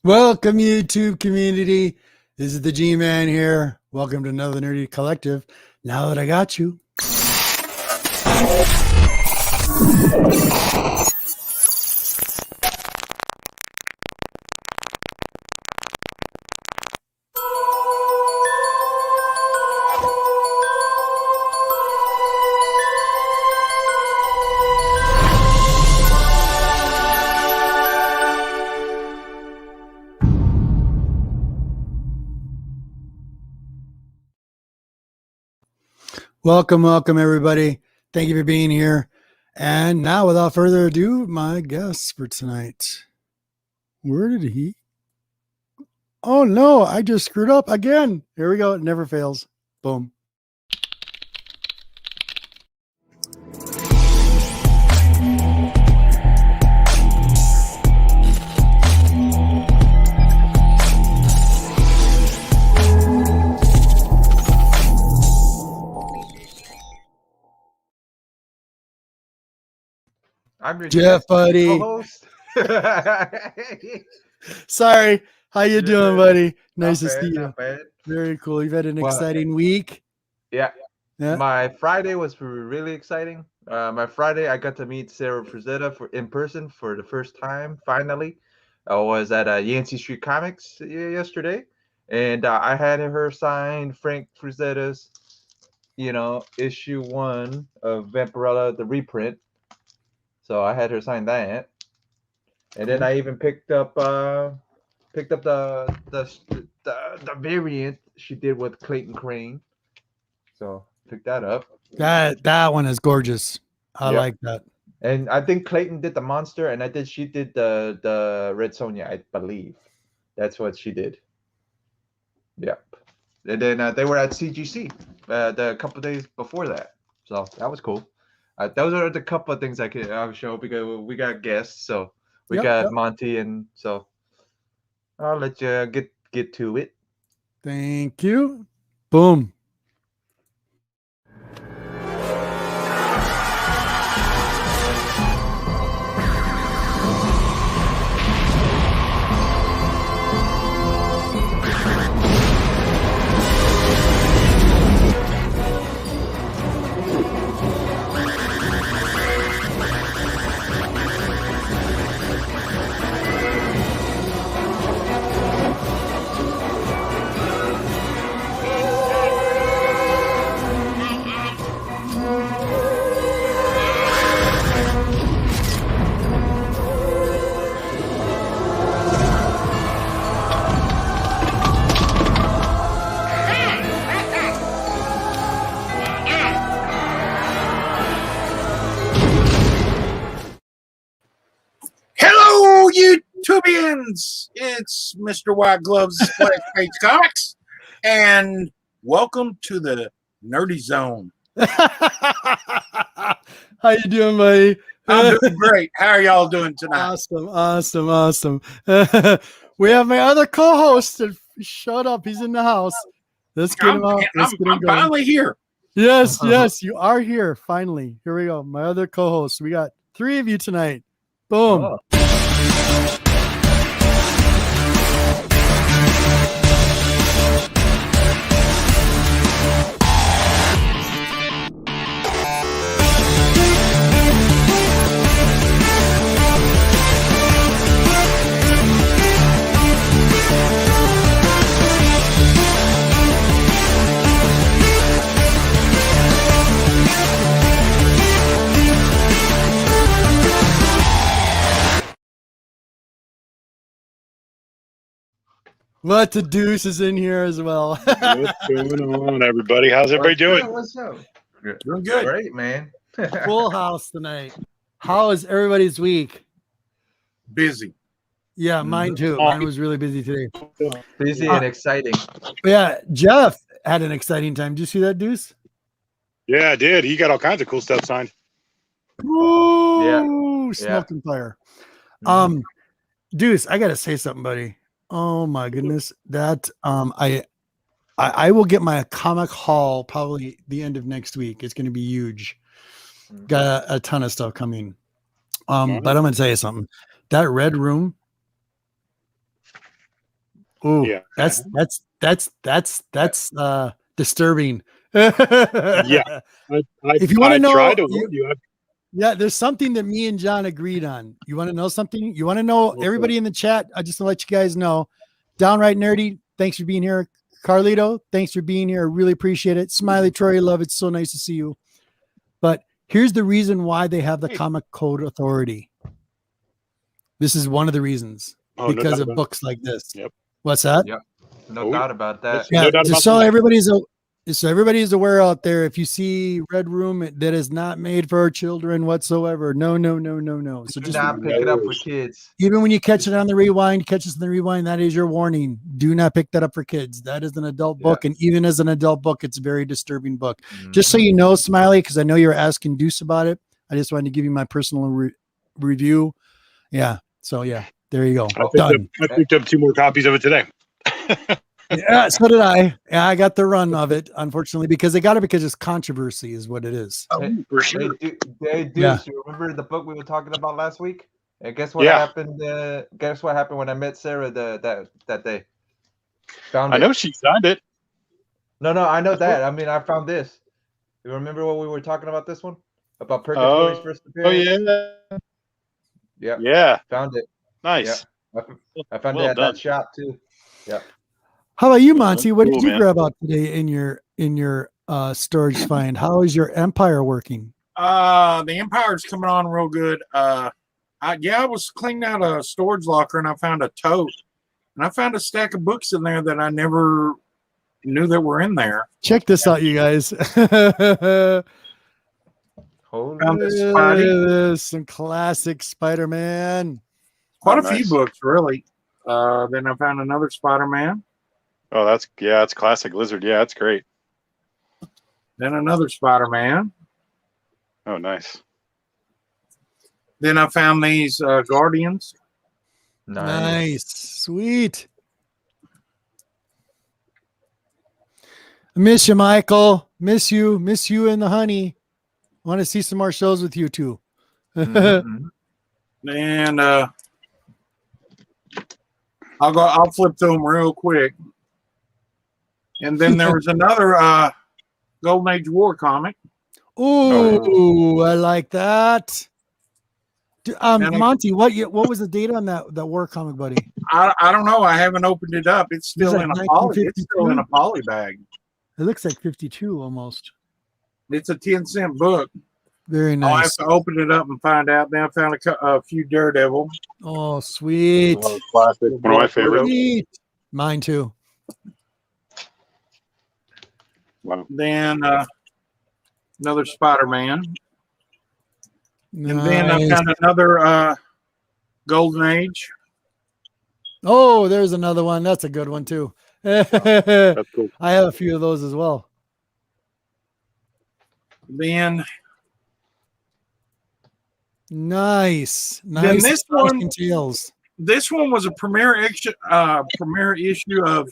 Welcome, YouTube community. This is the G-Man here. Welcome to another Nerdy Collective. Now that I got you. Welcome, everybody. Thank you for being here. And now, without further ado, my guest for tonight. Where did he? Oh, no, I just screwed up again. Here we go. It never fails. Boom. I'm your Jeff, buddy. co-host. Sorry. How you doing, buddy? Nice Not to bad, see you. not bad. Very cool. You've had an Well, exciting week. Yeah. Yeah. My Friday was really exciting. My Friday, I got to meet Sarah Frazetta in person for the first time. Finally, I was at Yancey Street Comics yesterday, and I had her sign Frank Frazetta's, issue 1 of Vampirella, the reprint. So I had her sign that, and then I even picked up the variant she did with Clayton Crane. So pick that up. That one is gorgeous. I Yep. like that. And I think Clayton did the monster, and she did the Red Sonja, I believe. That's what she did. Yep. And then they were at CGC the couple days before that, so that was cool. Those are the couple of things I'll show because we got guests, so we got Monty, and so I'll let you get to it. Thank you. Boom. YouTubians, it's Mr. White Gloves Splash Page Comics, and welcome to the Nerdy Zone. How you doing, buddy? I'm doing great. How are y'all doing tonight? Awesome. We have my other co-host that showed up. He's in the house. Let's get him out. I'm finally here. Yes, you are here. Finally. Here we go. My other co-host. We got 3 of you tonight. Boom. Oh. What the deuce is in here as well. What's going on, everybody? How's everybody doing? What's up? Doing good. Great, man. Full house tonight. How is everybody's week? Busy. Yeah, mine too. Mine was really busy today. Busy and exciting. Yeah, Jeff had an exciting time. Did you see that, Deuce? Yeah, I did. He got all kinds of cool stuff signed. Ooh, smoke and fire. Deuce, I gotta say something, buddy. Oh my goodness. That I will get my comic haul probably the end of next week. It's gonna be huge. Got a ton of stuff coming. But I'm gonna tell you something. That red room Ooh, Yeah. that's disturbing. Yeah. If you want to know, tried to warn you. yeah, there's something that me and John agreed on. You want to know something? You want to know, everybody in the chat? I just want to let you guys know. Downright Nerdy, thanks for being here. Carlito, thanks for being here. I really appreciate it. Smiley Troy, love it. So nice to see you. But here's the reason why they have the Comic Code Authority. This is one of the reasons, because doubt of about books like this. Yep. What's that? Yep. No doubt about that. Yeah, No doubt just about so that. everybody's aware out there. If you see Red Room that is not made for our children whatsoever, no. So Do just not pick it up for kids. even when you catch it on the rewind, that is your warning. Do not pick that up for kids. That is an adult book, and even as an adult book, it's a very disturbing book. Just so you know, Smiley, because I know you're asking Deuce about it. I just wanted to give you my personal review. Yeah. So yeah, there you go. I picked up 2 more copies of it today. Yeah, so did I. Yeah, I got the run of it, unfortunately, because they got it because it's controversy, is what it is. For sure. Hey, Deuce, Yeah. you remember the book we were talking about last week? And guess what happened? Guess what happened when I met Sarah that day? Found I it. know she signed it. No, I know that. I mean, I found this. You remember what we were talking about? This one about Purgatory's first appearance. Oh Yeah. yeah. Found it. Nice. Yeah. I found Well it at done. that shop too. Yeah. How about you, Monty? What Cool, did you man. grab out today in your storage find? How is your Empire working? The Empire's coming on real good. I was cleaning out a storage locker and I found a tote, and I found a stack of books in there that I never knew that were in there. Check this out, you guys. Holy Found this Look Spidey. at this, some classic Spider-Man. Quite Oh, a few nice. books, really. Then I found another Spider-Man. Oh, that's classic Lizard. Yeah, that's great. Then another Spider-Man. Oh, nice. Then I found these Guardians. Nice. Sweet. I miss you, Michael. Miss you and the honey. Want to see some more shows with you too. Mhm. And I'll flip through them real quick. And then there was another Golden Age War comic. Ooh, I like that. And Monty, what was the date on that war comic, buddy? I don't know. I haven't opened it up. It's still like in a poly. It's still in a 1952? poly bag. It looks like 52 almost. It's a 10-cent book. Very I'll have nice. to open it up and find out. Then I found a few Daredevil. Oh, sweet. Classic. One of my favorites. Sweet. Mine too. Wow. Then another Spider-Man. And then I Nice. found another Golden Age. Oh, there's another one. That's a good one too. I That's cool. have a few of those as well. Then Nice. Then this one- Tales. this one was a premiere issue of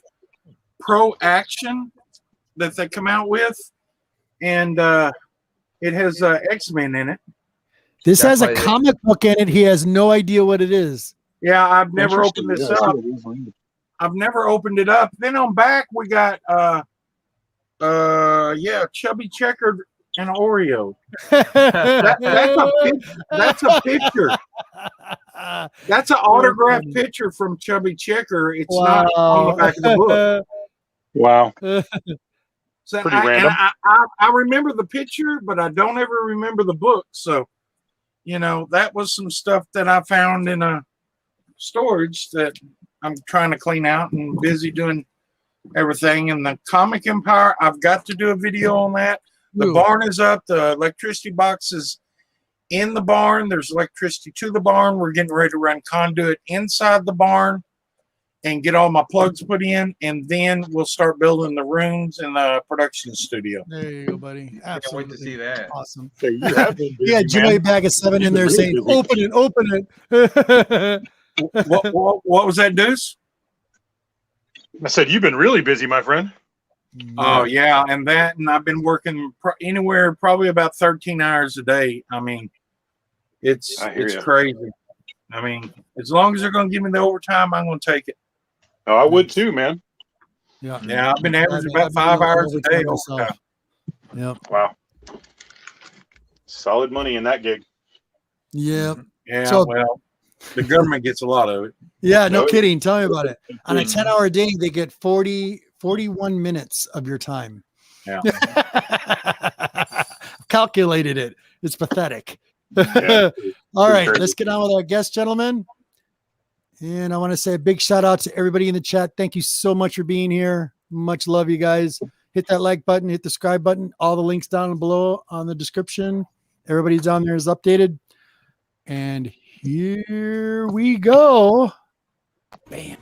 Pro Action that they come out with, and it has X-Men in it. This That's has a why it- comic book in it. He has no idea what it is. Yeah, I've never opened Interesting. this Yeah, I up. see the Wolverine. I've never opened it up. Then on back we got Chubby Checker and Oreo. That's a picture. That's an autographed picture from Chubby Checker. It's not on the back of the book. Wow. So Pretty I, random. And I remember the picture, but I don't ever remember the book. So, that was some stuff that I found in a storage that I'm trying to clean out and busy doing everything. And the Comic Empire, I've got to do a video on that. The Ooh. barn is up. The electricity box is in the barn. There's electricity to the barn. We're getting ready to run conduit inside the barn and get all my plugs put in. And then we'll start building the rooms in the production studio. There you go, buddy. Can't Absolutely. wait to see that. Awesome. So you have been busy, Yeah, Jimmy man. bag of 7 in You've there been saying, really busy. open it. What was that, Deuce? I said you've been really busy, my friend. Oh yeah, and I've been working anywhere probably about 13 hours a day. I mean, it's I hear ya. crazy. I mean, as long as they're going to give me the overtime, I'm going to take it. Oh, I would too, man. Yeah. Yeah, I've been averaging I've about been 5 doing hours a day. overtime myself. Yep. Wow. Solid money in that gig. Yep. Yeah, So- well, the government gets a lot of it. Yeah, no Oh, yeah. kidding. Tell me about it. On a Mhm. 10-hour day, they get 41 minutes of your time. Yeah. Calculated it. It's pathetic. Yeah. All right, crazy. let's get on with our guest, gentlemen. And I want to say a big shout out to everybody in the chat. Thank you so much for being here. Much love, you guys. Hit that like button, hit the subscribe button. All the links down below on the description. Everybody's down there is updated. And here we go. Bam.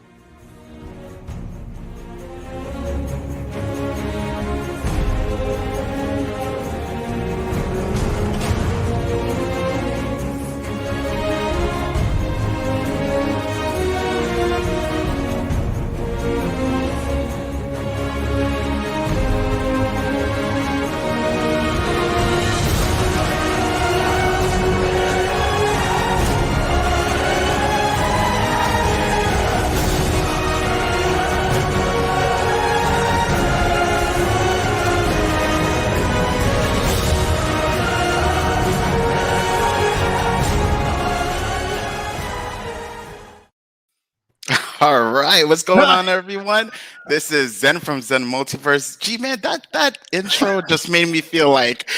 All right, what's going on, everyone? This is Zen from Zen Multiverse. Gee, man, that intro just made me feel like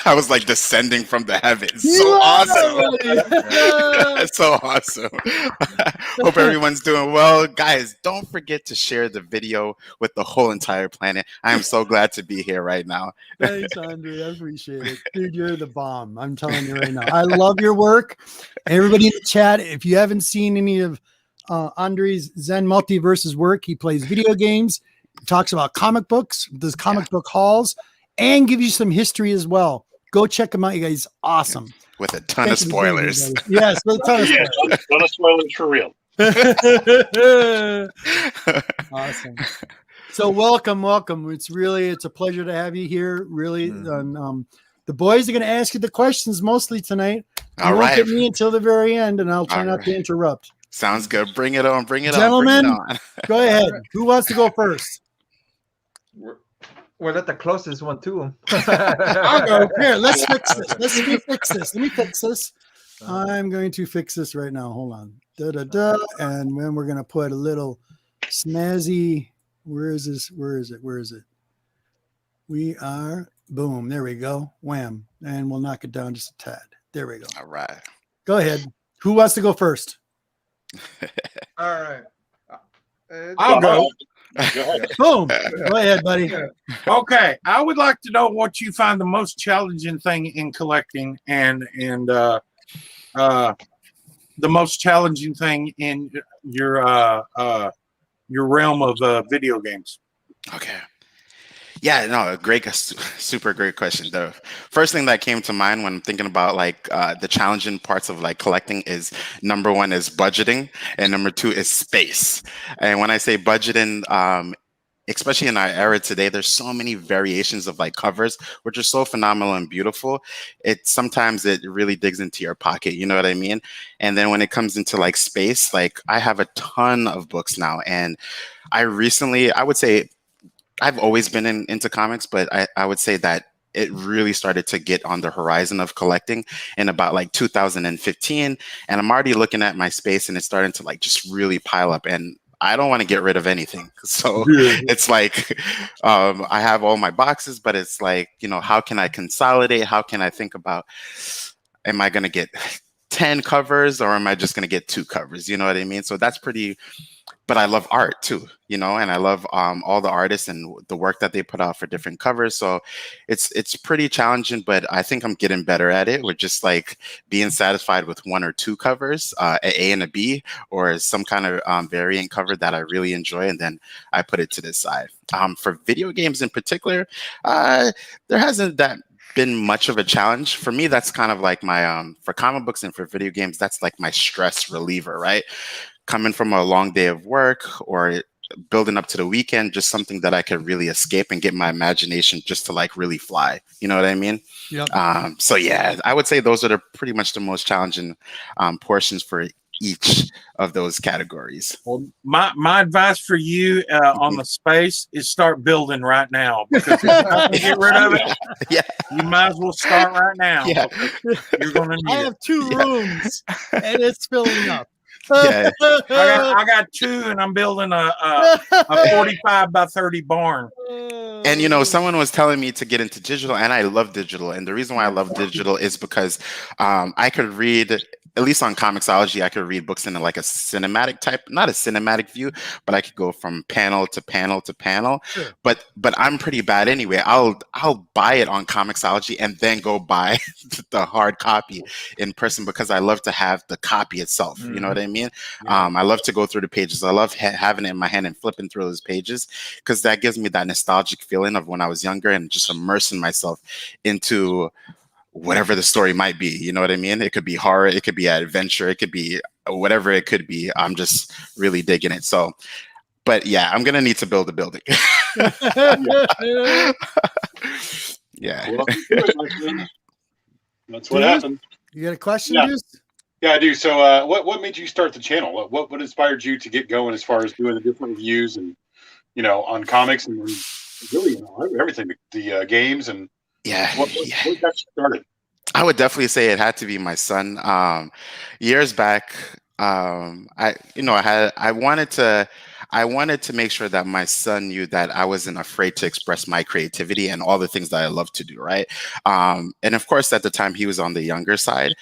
I was like descending from the heavens. So awesome! That's so awesome. Hope everyone's doing well, guys. Don't forget to share the video with the whole entire planet. I am so glad to be here right now. Thanks, Andre. I appreciate it. Dude, you're the bomb. I'm telling you right now. I love your work. Everybody in the chat, if you haven't seen any of Andre's Zen Multiverse's work, he plays video games, talks about comic books, does comic book hauls, and gives you some history as well. Go check him out, you guys. Awesome. With a ton of spoilers. Yes, with a ton of Yeah, ton of spoilers for real. spoilers. Awesome. So welcome. It's a pleasure to have you here. Really, and, the boys are going to ask you the questions mostly tonight. You All won't right. get me until the very end, and I'll try All not to right. interrupt. Sounds good. Bring it on. Bring it Gentlemen, on. Bring it on. Go ahead. Who wants to go first? We're not the closest one to him. I'll go. Here, let's fix this. Let me fix this. I'm going to fix this right now. Hold on. And then we're going to put a little snazzy. Where is this? Where is it? We are. Boom. There we go. Wham. And we'll knock it down just a tad. There we go. All right. Go ahead. Who wants to go first? All right. I'll go. Go ahead. Boom. Go ahead, buddy. Okay, I would like to know what you find the most challenging thing in collecting, and the most challenging thing in your realm of video games. Okay. Yeah, no, super great question. The first thing that came to mind when thinking about like the challenging parts of like collecting is number one is budgeting, and number two is space. And when I say budgeting, especially in our era today, there's so many variations of like covers, which are so phenomenal and beautiful. Sometimes it really digs into your pocket, you know what I mean? And then when it comes into like space, like I have a ton of books now, and I would say I've always been into comics, but I would say that it really started to get on the horizon of collecting in about like 2015. And I'm already looking at my space, and it's starting to like just really pile up. And I don't want to get rid of anything. So it's like I have all my boxes, but it's like, you know, how can I consolidate? How can I think about, am I going to get 10 covers, or am I just going to get 2 covers? You know what I mean? So that's pretty. But I love art too, you know, and I love all the artists and the work that they put out for different covers. So it's pretty challenging, but I think I'm getting better at it. With just like being satisfied with 1 or 2 covers, an A and a B, or some kind of variant cover that I really enjoy, and then I put it to the side. For video games in particular, there hasn't been much of a challenge for me. That's kind of like my for comic books and for video games, that's like my stress reliever, right? Coming from a long day of work or building up to the weekend, just something that I could really escape and get my imagination just to like really fly. You know what I mean? Yep. So yeah, I would say those are pretty much the most challenging portions for each of those categories. Well, my advice for you on the space is start building right now, because if you're not going to get rid of it, Yeah. you might as well start right now. Yeah. You're going to I need it. have 2 rooms and it's filling up. Yeah. I got 2, and I'm building a 45 by 30 barn. And you know, someone was telling me to get into digital, and I love digital. And the reason why I love digital is because I could read, at least on Comixology, I could read books in like a cinematic type, not a cinematic view, but I could go from panel to panel to panel. Sure. But I'm pretty bad anyway. I'll buy it on Comixology and then go buy the hard copy in person, because I love to have the copy itself. You know what I mean? Yeah. I love to go through the pages. I love having it in my hand and flipping through those pages, because that gives me that nostalgic feeling of when I was younger and just immersing myself into whatever the story might be. You know what I mean? It could be horror, it could be adventure, it could be whatever it could be. I'm just really digging it. So, but yeah, I'm gonna need to build a building. Yeah. Well, that's what happened. You got a question, Yeah. Juice? Yeah, I do. So, what made you start the channel? What inspired you to get going as far as doing the different reviews and, you know, on comics and really, you know, everything, the games and Yeah. what got you started? I would definitely say it had to be my son. Years back, I wanted to make sure that my son knew that I wasn't afraid to express my creativity and all the things that I love to do, right? And of course, at the time, he was on the younger side.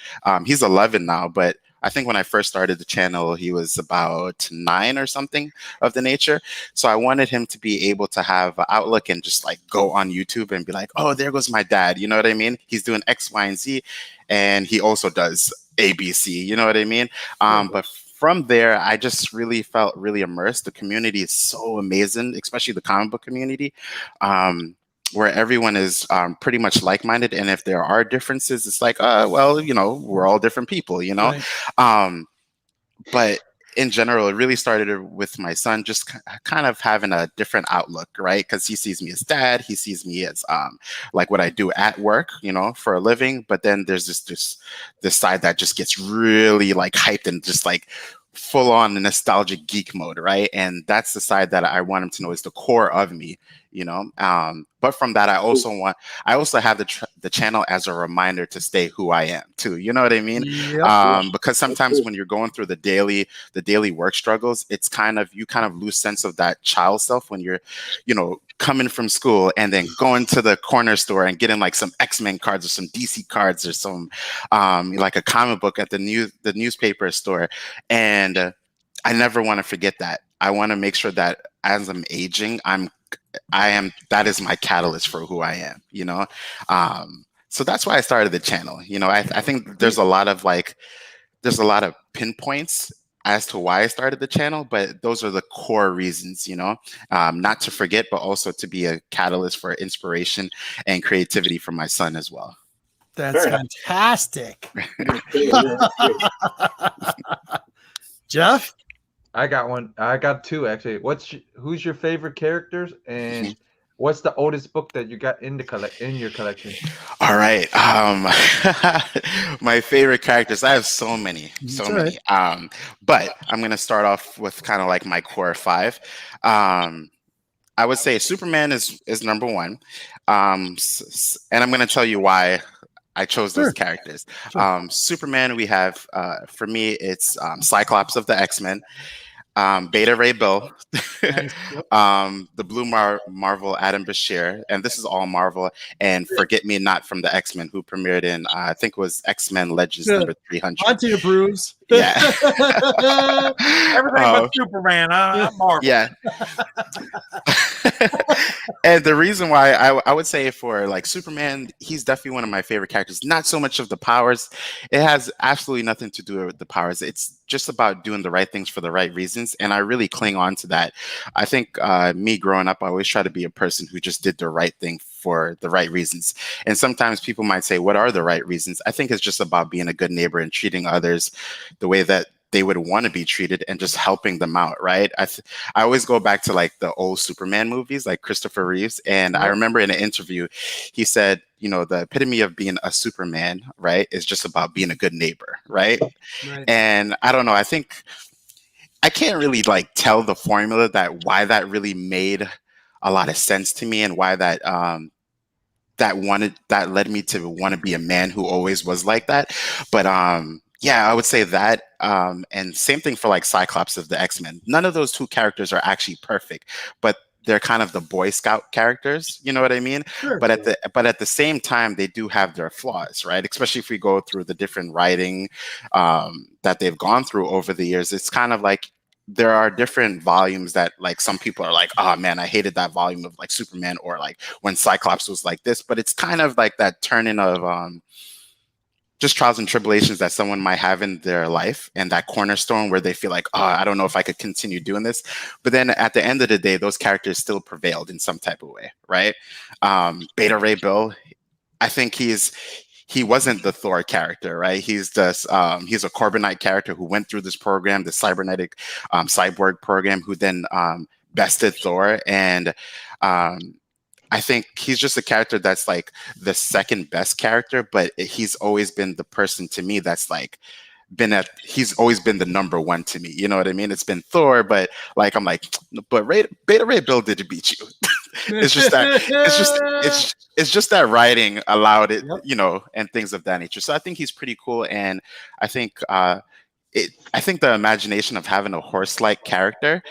He's 11 now, but I think when I first started the channel, he was about 9 or something of the nature. So I wanted him to be able to have an outlook and just like go on YouTube and be like, oh, there goes my dad. You know what I mean? He's doing X, Y, and Z. And he also does ABC. You know what I mean? But from there, I just really felt really immersed. The community is so amazing, especially the comic book community. Where everyone is pretty much like-minded, and if there are differences, it's like, well, you know, we're all different people, you know. Right. But in general, it really started with my son just kind of having a different outlook, right? Because he sees me as dad, he sees me as like what I do at work, you know, for a living. But then there's this side that just gets really like hyped and just like full on nostalgic geek mode, right? And that's the side that I want him to know is the core of me, you know. But from that, I also have the channel as a reminder to stay who I am too. You know what I mean? Yep. Because sometimes when you're going through the daily work struggles, it's you kind of lose sense of that child self when you're, you know, coming from school and then going to the corner store and getting like some X-Men cards or some DC cards or some like a comic book at the newspaper store. And I never want to forget that. I want to make sure that as I'm aging, that is my catalyst for who I am, you know? So that's why I started the channel. You know, I think there's a lot of pinpoints as to why I started the channel, but those are the core reasons, you know, not to forget, but also to be a catalyst for inspiration and creativity for my son as well. That's fantastic. Jeff? I got one. I got 2 actually. Who's your favorite characters, and what's the oldest book that you got in your collection? All right. My favorite characters. I have so many. But I'm gonna start off with kind of like my core 5. I would say Superman is number 1. And I'm gonna tell you why I chose those characters. Superman, we have for me, it's Cyclops of the X-Men. Beta Ray Bill, the Blue Marvel Adam Bashir, and this is all Marvel, and Forget Me Not from the X-Men, who premiered in I think it was X-Men Legends number 300. Monty approves. Yeah, Everything but Superman. I'm Marvel. Yeah. And the reason why I would say for like Superman, he's definitely one of my favorite characters. Not so much of the powers. It has absolutely nothing to do with the powers. It's just about doing the right things for the right reasons. And I really cling on to that. I think me growing up, I always try to be a person who just did the right thing for the right reasons. And sometimes people might say, what are the right reasons? I think it's just about being a good neighbor and treating others the way that they would want to be treated and just helping them out, right? I always go back to like the old Superman movies, like Christopher Reeves. And I remember in an interview, he said, you know, the epitome of being a Superman, right, is just about being a good neighbor, right? And I don't know, I think I can't really like tell the formula that why that really made a lot of sense to me, and why that that led me to want to be a man who always was like that. But yeah, I would say that. And same thing for like Cyclops of the X-Men. None of those two characters are actually perfect, but they're kind of the Boy Scout characters, you know what I mean? Sure. But at the same time, they do have their flaws, right? Especially if we go through the different writing that they've gone through over the years. It's kind of like there are different volumes that like some people are like, oh man, I hated that volume of like Superman, or like when Cyclops was like this. But it's kind of like that turning of just trials and tribulations that someone might have in their life, and that cornerstone where they feel like, oh, I don't know if I could continue doing this. But then at the end of the day, those characters still prevailed in some type of way, right? Beta Ray Bill, I think he wasn't the Thor character, right? He's just he's a Corbinite character who went through this program, the cybernetic cyborg program, who then bested Thor. And I think he's just a character that's like the second best character, but he's always been the person to me that's like he's always been the number one to me. You know what I mean? It's been Thor, but like I'm like, but Beta Ray Bill did beat you. It's just that it's just that writing allowed it, you know, and things of that nature. So I think he's pretty cool, and I think I think the imagination of having a horse-like character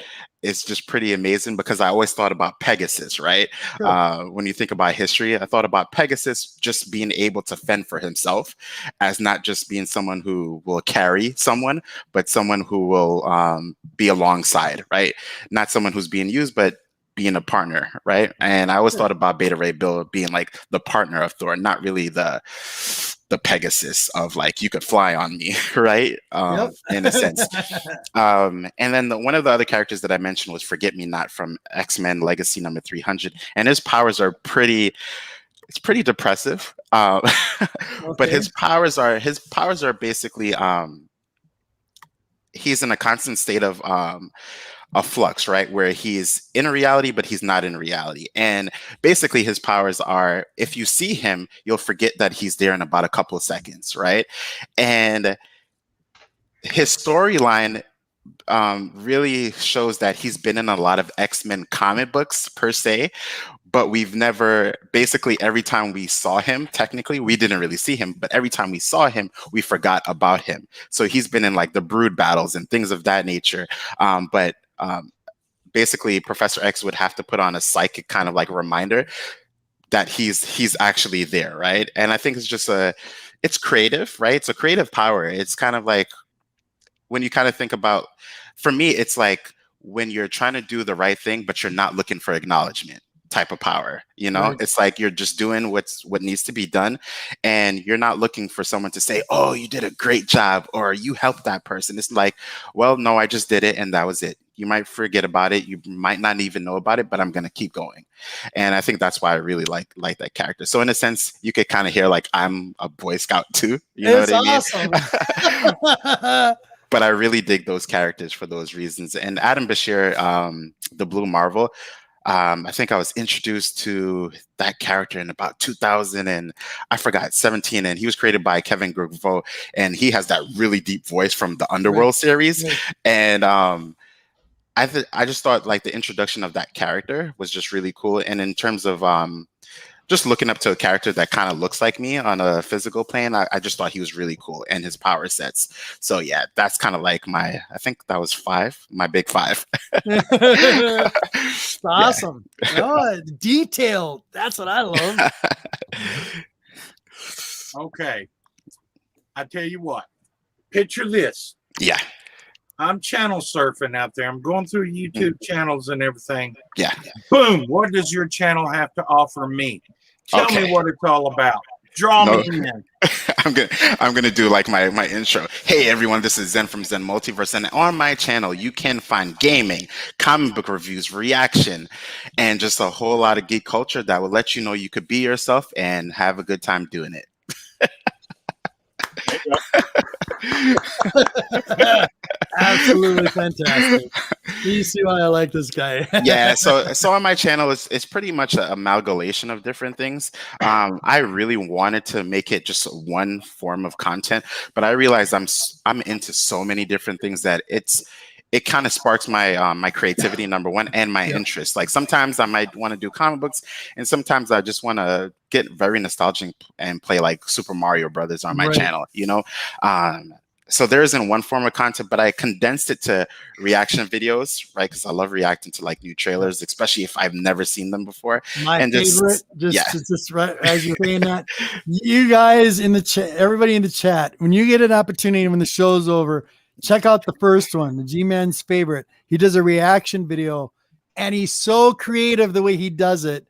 is just pretty amazing, because I always thought about Pegasus, right? Sure. When you think about history, I thought about Pegasus just being able to fend for himself, as not just being someone who will carry someone, but someone who will be alongside, right? Not someone who's being used, but being a partner, right? And I always thought about Beta Ray Bill being like the partner of Thor, not really the Pegasus of like, you could fly on me, right? In a sense. And then one of the other characters that I mentioned was Forget Me Not from X-Men Legacy number 300. And his powers are it's pretty depressive. But his powers are basically, he's in a constant state of a flux, right? Where he's in reality, but he's not in reality. And basically his powers are, if you see him, you'll forget that he's there in about a couple of seconds, right? And his storyline really shows that he's been in a lot of X-Men comic books per se, but we've never, basically every time we saw him, technically we didn't really see him, but every time we saw him, we forgot about him. So he's been in like the Brood battles and things of that nature. But basically Professor X would have to put on a psychic kind of like reminder that he's actually there, right? And I think it's just it's creative, right? It's a creative power. It's kind of like, when you kind of think about, for me, it's like when you're trying to do the right thing, but you're not looking for acknowledgement type of power, you know? Right. It's like you're just doing what needs to be done, and you're not looking for someone to say, oh, you did a great job, or you helped that person. It's like, well, no, I just did it, and that was it. You might forget about it. You might not even know about it, but I'm going to keep going. And I think that's why I really like that character. So in a sense, you could kind of hear like I'm a Boy Scout too. You know what I mean? Awesome. But I really dig those characters for those reasons. And Adam Bashir, the Blue Marvel, I think I was introduced to that character in about 2000 and I forgot 17, and he was created by Kevin Grevaux, and he has that really deep voice from the Underworld series. Right. And I just thought like the introduction of that character was just really cool. And in terms of just looking up to a character that kind of looks like me on a physical plane, I just thought he was really cool, and his power sets. So yeah, that's kind of like I think that was my big five. Awesome. Yeah. Oh, detailed. That's what I love. Okay. I tell you what, picture this. Yeah. I'm channel surfing out there. I'm going through YouTube channels and everything. Yeah. Boom. What does your channel have to offer me? Tell me what it's all about. Draw me in. I'm gonna do like my intro. Hey everyone, this is Zen from Zen Multiverse, and on my channel you can find gaming, comic book reviews, reaction, and just a whole lot of geek culture that will let you know you could be yourself and have a good time doing it. Absolutely fantastic. You see why I like this guy. Yeah, so on my channel it's pretty much an amalgamation of different things. I really wanted to make it just one form of content, but I realized I'm into so many different things that it kind of sparks my my creativity, number one, and my interest. Like sometimes I might want to do comic books, and sometimes I just want to get very nostalgic and play like Super Mario Brothers on my channel, you know. So there isn't one form of content, but I condensed it to reaction videos, right? Because I love reacting to like new trailers, especially if I've never seen them before. My and favorite, just right as you're saying that, you guys in the chat, everybody in the chat, when you get an opportunity when the show's over, check out the first one, the G-Man's favorite. He does a reaction video, and he's so creative the way he does it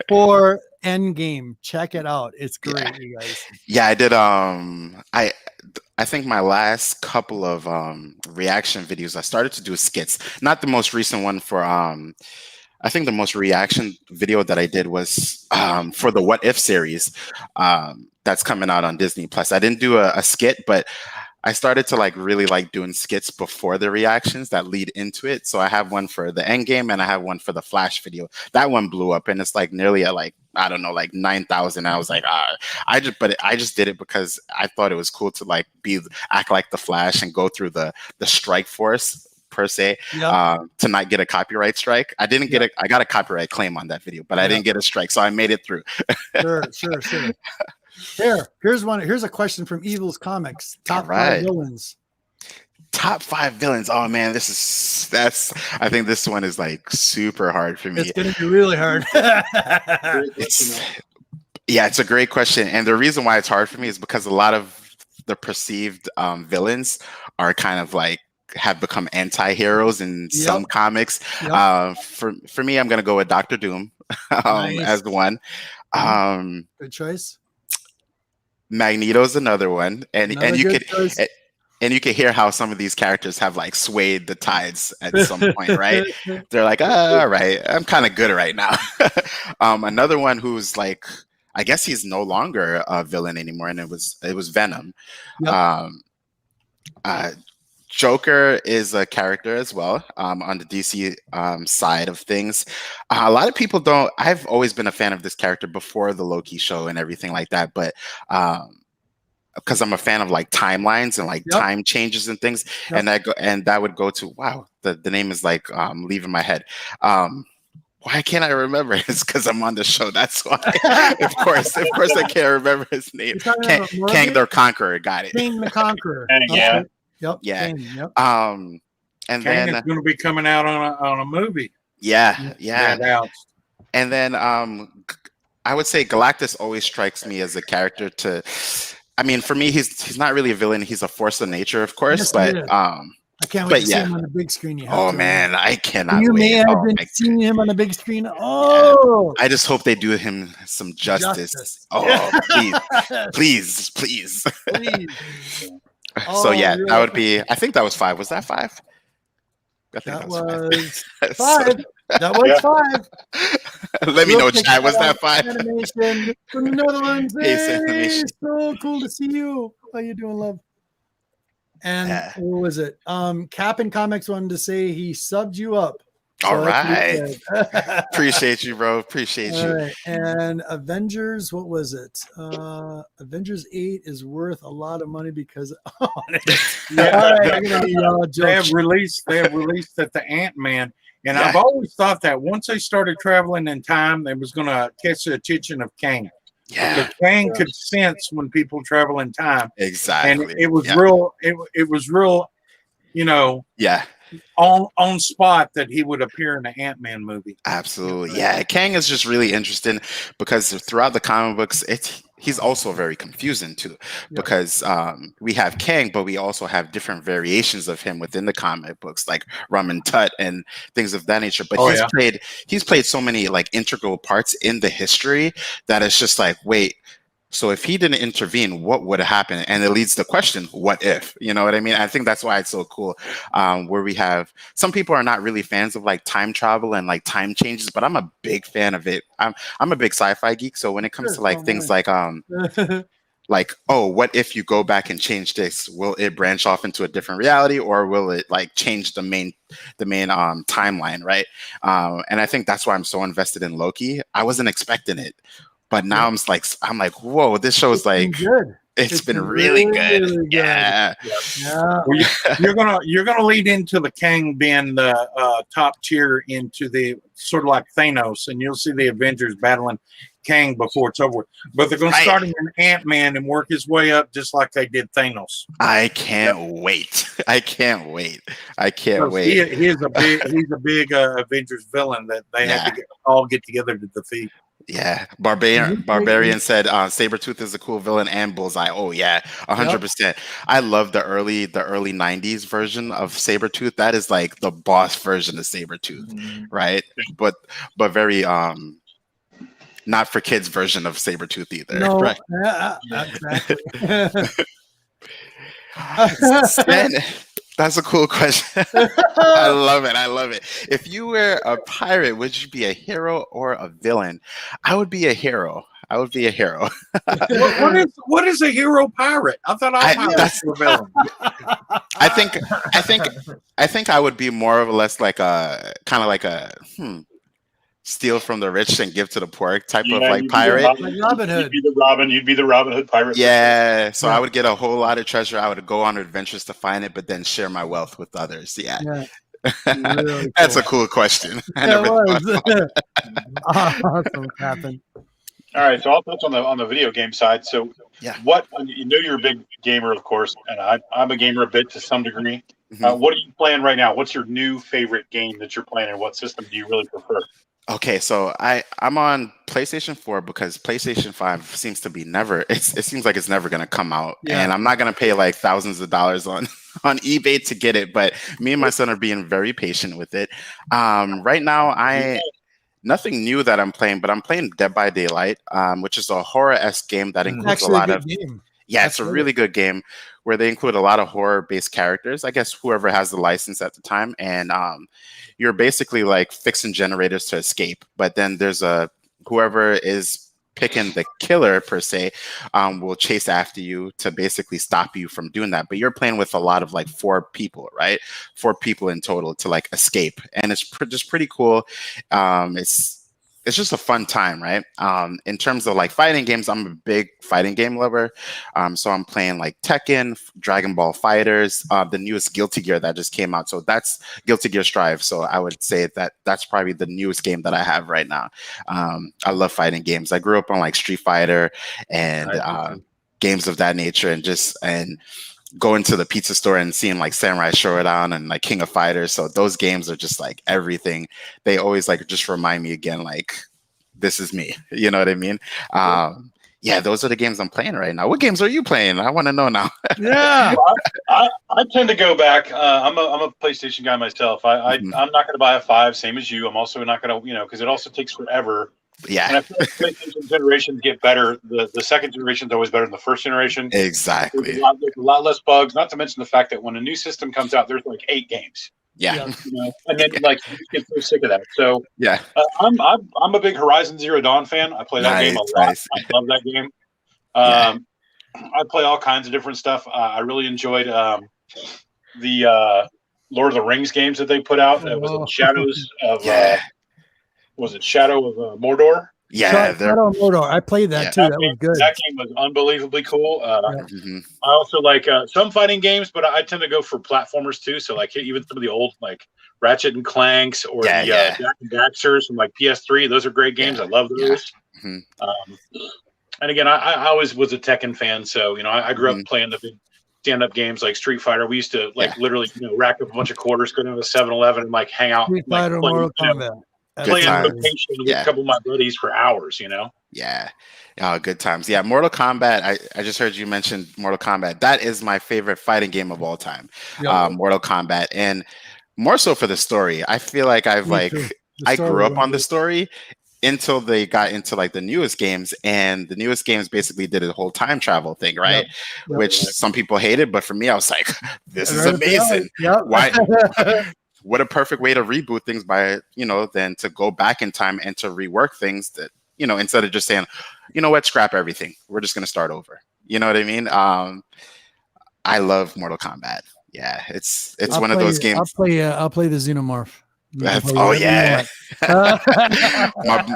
for Endgame. Check it out. It's great, you guys. Yeah, I did. I think my last couple of reaction videos, I started to do skits. Not the most recent one for I think the most reaction video that I did was for the What If series that's coming out on Disney Plus. I didn't do a skit, but I started to like really like doing skits before the reactions that lead into it. So I have one for the Endgame and I have one for the Flash video. That one blew up and it's like nearly at like, I don't know, like 9,000. I was like, I just did it because I thought it was cool to like act like the Flash and go through the strike force per se, to not get a copyright strike. I didn't get I got a copyright claim on that video, but I didn't get a strike. So I made it through. Sure. Here's a question from Evil's Comics. Top 5 villains. Top 5 villains. Oh man, I think this one is like super hard for me. It's gonna be really hard. It's a great question. And the reason why it's hard for me is because a lot of the perceived villains are kind of like have become anti-heroes in some comics. For me, I'm gonna go with Dr. Doom as the one. Good choice. Magneto's another one, and you could hear how some of these characters have like swayed the tides at some point, right? They're like, all right, I'm kind of good right now. Another one who's like, I guess he's no longer a villain anymore, and it was Venom. Joker is a character as well on the DC side of things. A lot of people don't. I've always been a fan of this character before the Loki show and everything like that, but because I'm a fan of like timelines and like time changes and things, and that would go to wow. The name is like leaving my head. Why can't I remember? It's because I'm on the show. That's why. Of course, I can't remember his name. Kang the Conqueror. Got it. Kang the Conqueror. Yeah. Yep. Yeah. Kang, yep. And Kang then is going to be coming out on a movie. Yeah. And then I would say Galactus always strikes me as a character to. I mean, for me, he's not really a villain. He's a force of nature, of course, but I can't wait to see him on the big screen. Man, I cannot. You may have been seeing him on the big screen. Oh, I just hope they do him some justice. Oh, please. So that would be. I think that was 5. Was that 5? That was 5. That was 5. Let me know, chat. Was that 5? Animation from the Netherlands. Hey, so cool to see you. How you doing, love? And what was it? Cap'n Comics wanted to say he subbed you up. All right. Appreciate you, bro. Appreciate you. Right. And Avengers, what was it? Avengers 8 is worth a lot of money because they have released that the Ant-Man. And I've always thought that once they started traveling in time, they was going to catch the attention of Kang. Yeah, because Kang could sense when people travel in time. Exactly, and it was real. It was real. You know. Yeah. On spot that he would appear in the Ant-Man movie. Absolutely, yeah. Kang is just really interesting because throughout the comic books, he's also very confusing too, because we have Kang, but we also have different variations of him within the comic books, like Ramen Tut and things of that nature. But he's played so many like integral parts in the history that it's just like, wait. So if he didn't intervene, what would have happened? And it leads to the question, what if? You know what I mean? I think that's why it's so cool. Where we have some people are not really fans of like time travel and like time changes, but I'm a big fan of it. I'm a big sci-fi geek. So when it comes to like things like like, oh, what if you go back and change this? Will it branch off into a different reality, or will it like change the main timeline, right? And I think that's why I'm so invested in Loki. I wasn't expecting it, but now I'm like, whoa, this show's like good. it's been really good. Really good. Yeah. Yeah. Well, you're gonna lead into the Kang being the top tier into the sort of like Thanos, and you'll see the Avengers battling Kang before it's over. But they're gonna start him in Ant-Man and work his way up just like they did Thanos. I can't wait. I can't wait. He's a big Avengers villain that they had to all get together to defeat. Yeah, Barbarian said Sabretooth is a cool villain and Bullseye. Oh yeah, 100%. I love the early 90s version of Sabretooth. That is like the boss version of Sabretooth, right? But very not for kids version of Sabretooth either. No, right? Exactly. Stan, that's a cool question. I love it. If you were a pirate, would you be a hero or a villain? I would be a hero. What is a hero pirate? I thought all pirates were villains. I think I would be more or less like a kind of like a steal from the rich and give to the poor type of like pirate. Like Robin Hood. You'd be the Robin Hood pirate. Yeah. So I would get a whole lot of treasure. I would go on adventures to find it, but then share my wealth with others. Yeah. Really That's a cool question. Awesome, Captain. All right, so I'll touch on the video game side. So, what you know, you're a big gamer, of course, and I'm a gamer a bit to some degree. What are you playing right now? What's your new favorite game that you're playing, and what system do you really prefer? Okay, so I'm on PlayStation 4 because PlayStation 5 seems to be it seems like it's never going to come out, and I'm not going to pay like thousands of dollars on eBay to get it. But me and my son are being very patient with it. Right now, nothing new that I'm playing, but I'm playing Dead by Daylight, which is a horror-esque game that includes a lot of game. Yeah, it's a really good game where they include a lot of horror-based characters. I guess whoever has the license at the time, and you're basically like fixing generators to escape. But then there's whoever is picking the killer per se will chase after you to basically stop you from doing that. But you're playing with a lot of like 4 people, right? 4 people in total to like escape, and it's just pretty cool. It's just a fun time, right? In terms of like fighting games, I'm a big fighting game lover. So I'm playing like Tekken, Dragon Ball Fighters, the newest Guilty Gear that just came out. So that's Guilty Gear Strive. So I would say that's probably the newest game that I have right now. I love fighting games. I grew up on like Street Fighter and games of that nature, and going to the pizza store and seeing like Samurai Showdown and like King of Fighters. So those games are just like everything. They always like just remind me again, like this is me. You know what I mean? Yeah, those are the games I'm playing right now. What games are you playing? I want to know now. Yeah, I tend to go back. I'm a PlayStation guy myself. I'm not going to buy a 5, same as you. I'm also not going to, because it also takes forever. Yeah. And I feel like PlayStation generations get better. The second generation is always better than the first generation. Exactly. There's a lot less bugs, not to mention the fact that when a new system comes out, there's like 8 games. Yeah. And then like you just get so sick of that. So yeah. I'm a big Horizon Zero Dawn fan. I play that game a lot. I love that game. I play all kinds of different stuff. I really enjoyed the Lord of the Rings games that they put out. Was it Shadows of was it Shadow of Mordor? Yeah, Shadow of Mordor. I played that too. That was good. That game was unbelievably cool. I also like some fighting games, but I tend to go for platformers too. So like even some of the old like Ratchet and Clanks or the Jak and Daxters from like PS3. Those are great games. I love those. And again, I always was a Tekken fan, so I grew up playing the big stand-up games like Street Fighter. We used to like literally rack up a bunch of quarters, go down to 7-Eleven and like hang out. Street Fighter, Mortal Kombat. Playing location with a couple of my buddies for hours, Yeah. Good times. Yeah, Mortal Kombat. I just heard you mention Mortal Kombat. That is my favorite fighting game of all time. Mortal Kombat. And more so for the story. I feel like I grew up on the story until they got into like the newest games, and the newest games basically did a whole time travel thing, right? Which some people hated, but for me, I was like, this is amazing. Why? What a perfect way to reboot things by, then to go back in time and to rework things that, instead of just saying, what, scrap everything. We're just going to start over. You know what I mean? I love Mortal Kombat. Yeah, it's one of those games. I'll play the Xenomorph. Oh yeah,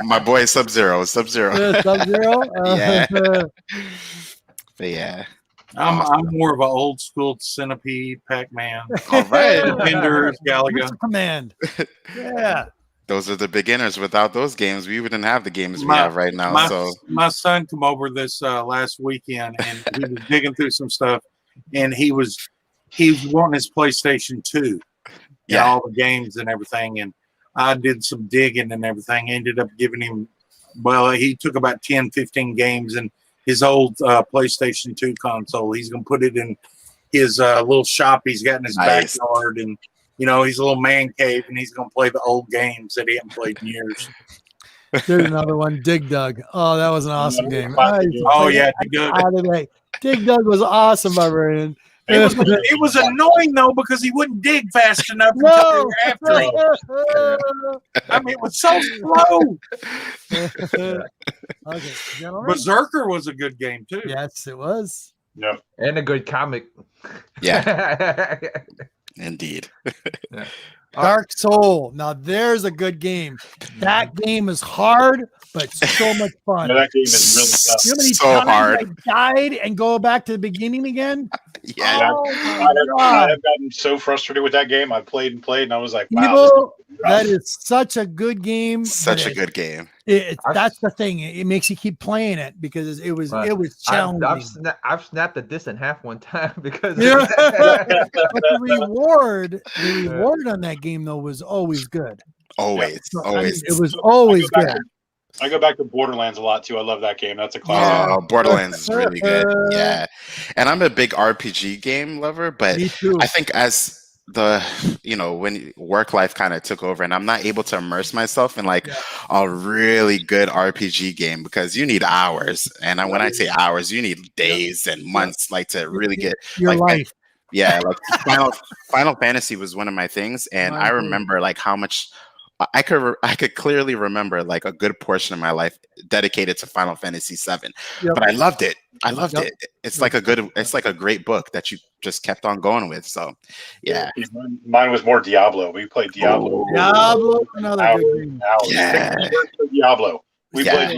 my boy Sub-Zero. Sub-Zero. Yeah, but yeah, I'm more of an old school Centipede, Pac-Man, all right. Defenders, Galaga. Mr. Command. Yeah. Those are the beginners. Without those games, we wouldn't have the games we have right now. My son come over this last weekend, and he was digging through some stuff, and he was wanting his PlayStation 2. Yeah, all the games and everything. And I did some digging and everything. Ended up giving him, he took about 10, 15 games in his old PlayStation 2 console. He's going to put it in his little shop he's got in his backyard. And, he's a little man cave, and he's going to play the old games that he hasn't played in years. There's another one, Dig Dug. Oh, that was an awesome game. Dig Dug. Dig Dug was awesome, my friend. It was annoying though because he wouldn't dig fast enough until they were after him. I mean, it was so slow. Okay, Berserker was a good game too. Yes, it was. Yeah, and a good comic. Yeah, indeed. Yeah. Dark Soul. Now there's a good game. That game is hard, but so much fun. that game is really tough. You know how many So times hard. I died and go back to the beginning again? Yeah. I have gotten so frustrated with that game. I played, and I was like, wow. Evil, that is such a good game. Such a good game. That's the thing. It makes you keep playing it because it was challenging. I've snapped a disc in half one time because but the reward on that game though was always good. Always. It was always good. I go back to Borderlands a lot too. I love that game. That's a classic. Oh, Borderlands is really good. Yeah, and I'm a big RPG game lover, but I think as when work life kind of took over, and I'm not able to immerse myself in a really good RPG game because you need hours, and when I say hours, you need days and months, to really get your life. Yeah, Final Fantasy was one of my things, and I remember how much. I could clearly remember a good portion of my life dedicated to Final Fantasy VII, but I loved it. It. It's like a great book that you just kept on going with. So, yeah. Mine was more Diablo. We played Diablo. Another good game. Yeah. Diablo. We played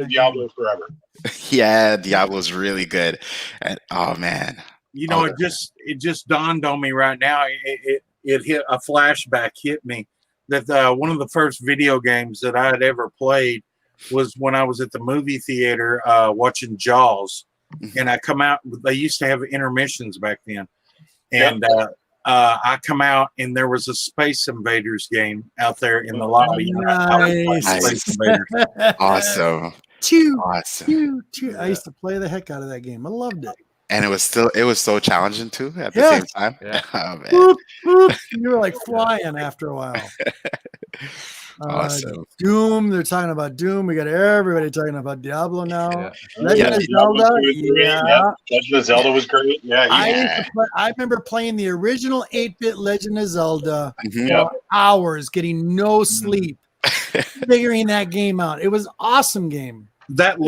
Diablo forever. Yeah, Diablo's really good. And oh man, it just dawned on me right now. It hit a flashback hit me. That one of the first video games that I had ever played was when I was at the movie theater watching Jaws, and I come out. They used to have intermissions back then, and I come out and there was a Space Invaders game out there in the lobby. Nice. Space Invaders. Awesome. Awesome. I used to play the heck out of that game. I loved it. And it was so challenging too at the same time. Yeah. Oh, man. Boop, boop. You were flying after a while. Awesome. Doom. They're talking about Doom. We got everybody talking about Diablo now. Yeah. Legend of Zelda. Legend of Zelda was great. Yeah. I remember playing the original 8-bit Legend of Zelda Mhm. for hours, getting no sleep, figuring that game out. It was an awesome game. That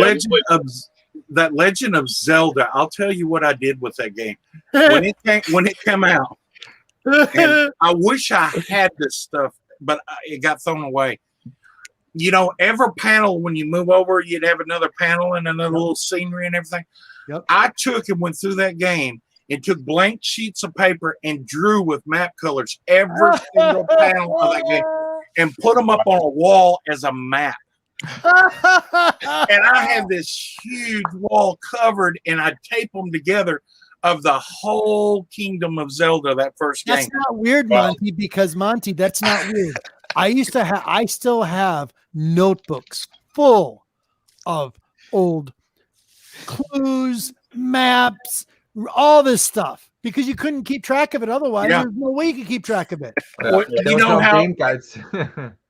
Legend of Zelda. I'll tell you what I did with that game when it came out. And I wish I had this stuff, but it got thrown away. Every panel when you move over, you'd have another panel and another little scenery and everything. Yep. I took and went through that game and took blank sheets of paper and drew with map colors every single panel of that game and put them up on a wall as a map. And I had this huge wall covered, and I tape them together of the whole Kingdom of Zelda. That first game. That's not weird, Monty. Because Monty, that's not weird. I still have notebooks full of old clues, maps, all this stuff. Because you couldn't keep track of it otherwise. There's no way you could keep track of it. Game guides.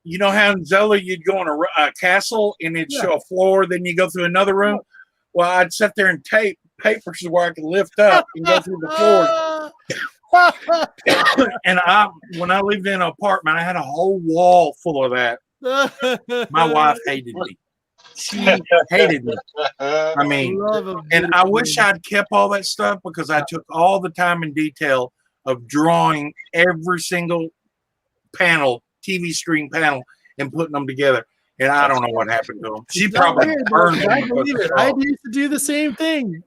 You know how in Zelda you'd go in a castle and it'd show a floor, then you go through another room? Well, I'd sit there and tape papers where I could lift up and go through the floor. And when I lived in an apartment, I had a whole wall full of that. My wife hated me. She hated me. I mean, and I wish I'd kept all that stuff because I took all the time and detail of drawing every single panel, TV screen panel, and putting them together. And I don't know what happened to them. She probably burned them. I believe it. I used to do the same thing.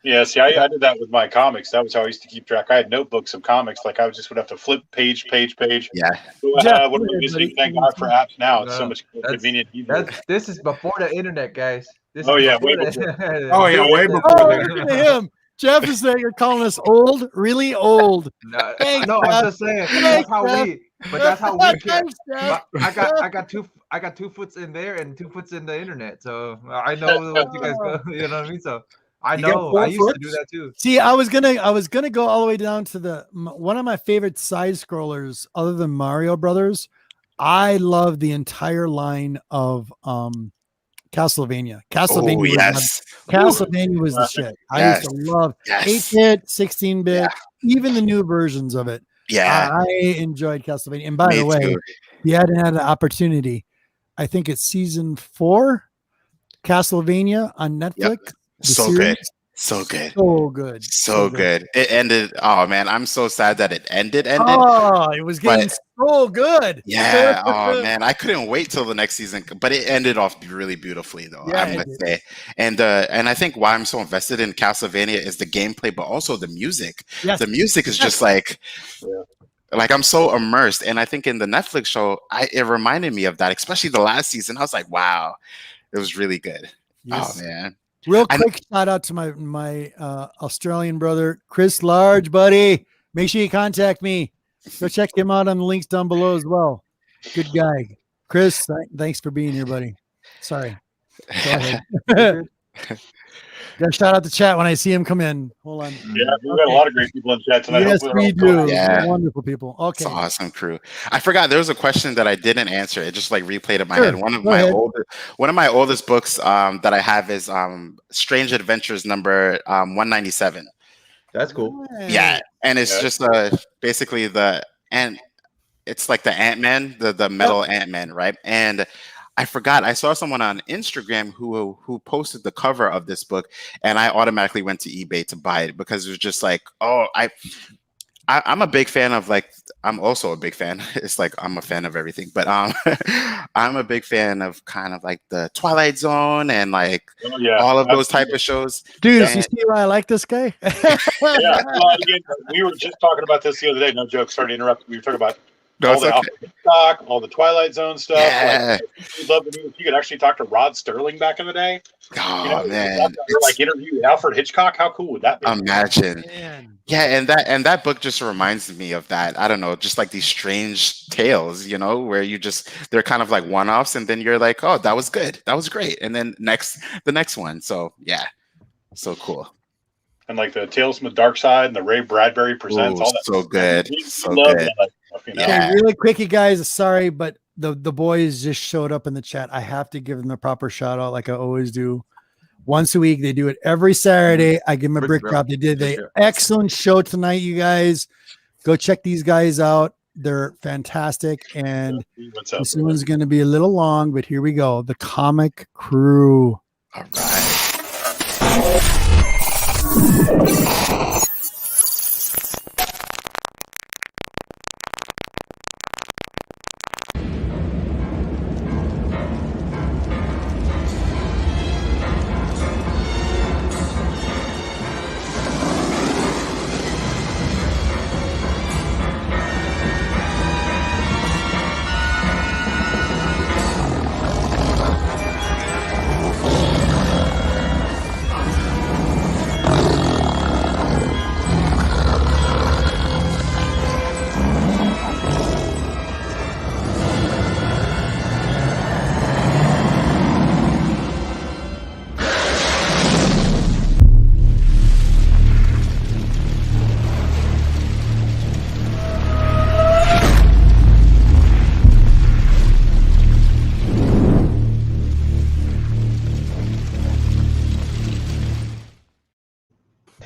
Yeah, see, I did that with my comics. That was how I used to keep track. I had notebooks of comics. Like I would have to flip page. Yeah. What am I missing? Thank God for apps now. It's so much more convenient. This is before the internet, guys. Way before. Way before. Look at him. Jeff is saying you're calling us old, really old. No, I'm just saying. That's how we. But that's how we get. I got 2 foots in there and 2 foots in the internet, so I know what you guys go. You know what I mean? So I know I used to do that too. See, I was gonna go all the way down to one of my favorite side scrollers, other than Mario Brothers. I love the entire line of Castlevania. Castlevania was the shit. I used to love 8-bit, 16-bit, even the new versions of it. Yeah, I enjoyed Castlevania. And by the way, if you hadn't had an opportunity, I think it's season 4, Castlevania on Netflix. So good. So good. It ended. Oh man, I'm so sad that it ended. Oh, it was getting so good. Yeah. Oh man, I couldn't wait till the next season, but it ended off really beautifully, though. Yeah, I must say. And I think why I'm so invested in Castlevania is the gameplay, but also the music. Yes. The music is just like I'm so immersed. And I think in the Netflix show, it reminded me of that, especially the last season. I was like, wow, it was really good. Yes. Oh man. Real quick shout out to my Australian brother, Chris Large, buddy. Make sure you contact me. Go check him out on the links down below as well. Good guy. Chris, thanks for being here, buddy. Sorry. Go ahead. Gotta shout out the chat when I see him come in. Hold on. Yeah, we've got a lot of great people in chat tonight. Yes, we do. Yeah. Wonderful people. Okay. It's an awesome crew. I forgot there was a question that I didn't answer. It just replayed in my head. One of my oldest books that I have is Strange Adventures number 197. That's cool. Yeah, and it's just basically it's like the Ant-Man, the metal Ant-Man, right? And I forgot. I saw someone on Instagram who posted the cover of this book, and I automatically went to eBay to buy it because it was just like, I'm a big fan of I'm also a big fan. It's like I'm a fan of everything, but I'm a big fan of kind of like the Twilight Zone and all of those type of shows. Dude, you see why I like this guy? Again, we were just talking about this the other day. No joke. Sorry to interrupt. We were talking about all the Twilight Zone stuff. Yeah. We'd love to you could actually talk to Rod Sterling back in the day. Oh man, interview Alfred Hitchcock. How cool would that be? Imagine. Man. Yeah, and that book just reminds me of that. I don't know, just like these strange tales, where they're kind of like one-offs, and then you're like, oh, that was good, that was great, and then the next one. So yeah, so cool. And like the Tales from the Dark Side and the Ray Bradbury Presents, all that. So good. So good. Stuff, Okay, really quick, you guys. Sorry, but the boys just showed up in the chat. I have to give them the proper shout out, like I always do. Once a week, they do it every Saturday. I give them a brick drop. They did an excellent show tonight, you guys. Go check these guys out. They're fantastic. And this one's going to be a little long, but here we go. The Comic Crew. All right.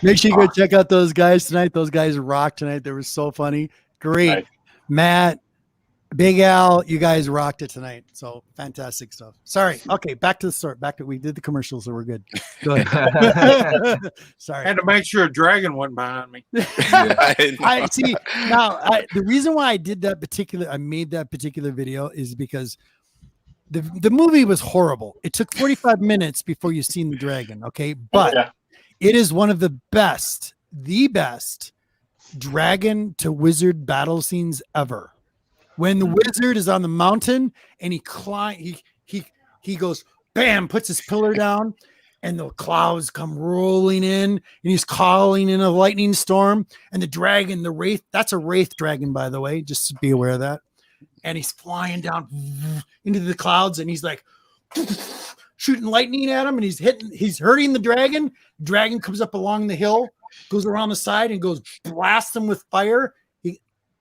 Make sure you go check out those guys tonight. Those guys rock tonight. They were so funny. Great. Nice. Matt, Big Al, you guys rocked it tonight. So fantastic stuff. Sorry. Okay, back to the story. We did the commercials, so we're good. Go ahead. Sorry. I had to make sure a dragon wasn't behind me. I see. Now, the reason why I made that particular video is because the movie was horrible. It took 45 minutes before you seen the dragon. Okay, but it is one of the best dragon to wizard battle scenes ever. When the wizard is on the mountain and he goes bam, puts his pillar down, and the clouds come rolling in, and he's calling in a lightning storm, and the dragon, the wraith, that's a wraith dragon, by the way, just to be aware of that. And he's flying down into the clouds, and he's like shooting lightning at him, and he's hurting the dragon. Dragon comes up along the hill, goes around the side, and goes blast him with fire.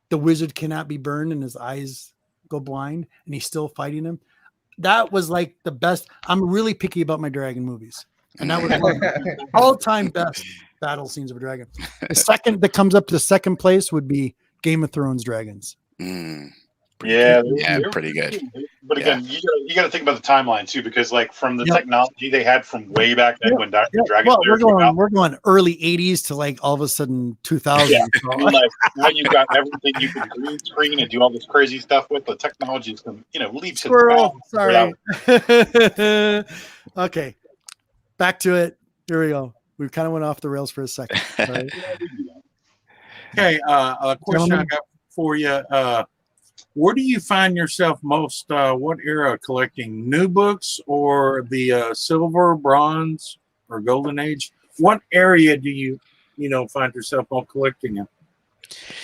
The wizard cannot be burned, and his eyes go blind, and he's still fighting him. That was like the best. I'm really picky about my dragon movies, and that was one of the all-time best battle scenes of a dragon. The second that comes up to second place would be Game of Thrones dragons. Pretty good. But again, you got to think about the timeline too, because like from the technology they had from way back then when Dragon Slayer we're going early 80s to like all of a sudden 2000. Yeah. So. Like, now you've got everything you can green screen and do all this crazy stuff with. The technology is leaps and bounds. Sorry. Okay, back to it. Here we go. We kind of went off the rails for a second. Okay, a question I got for you. Where do you find yourself most? What era collecting? New books or the silver, bronze, or golden age? What area do you find yourself all collecting in?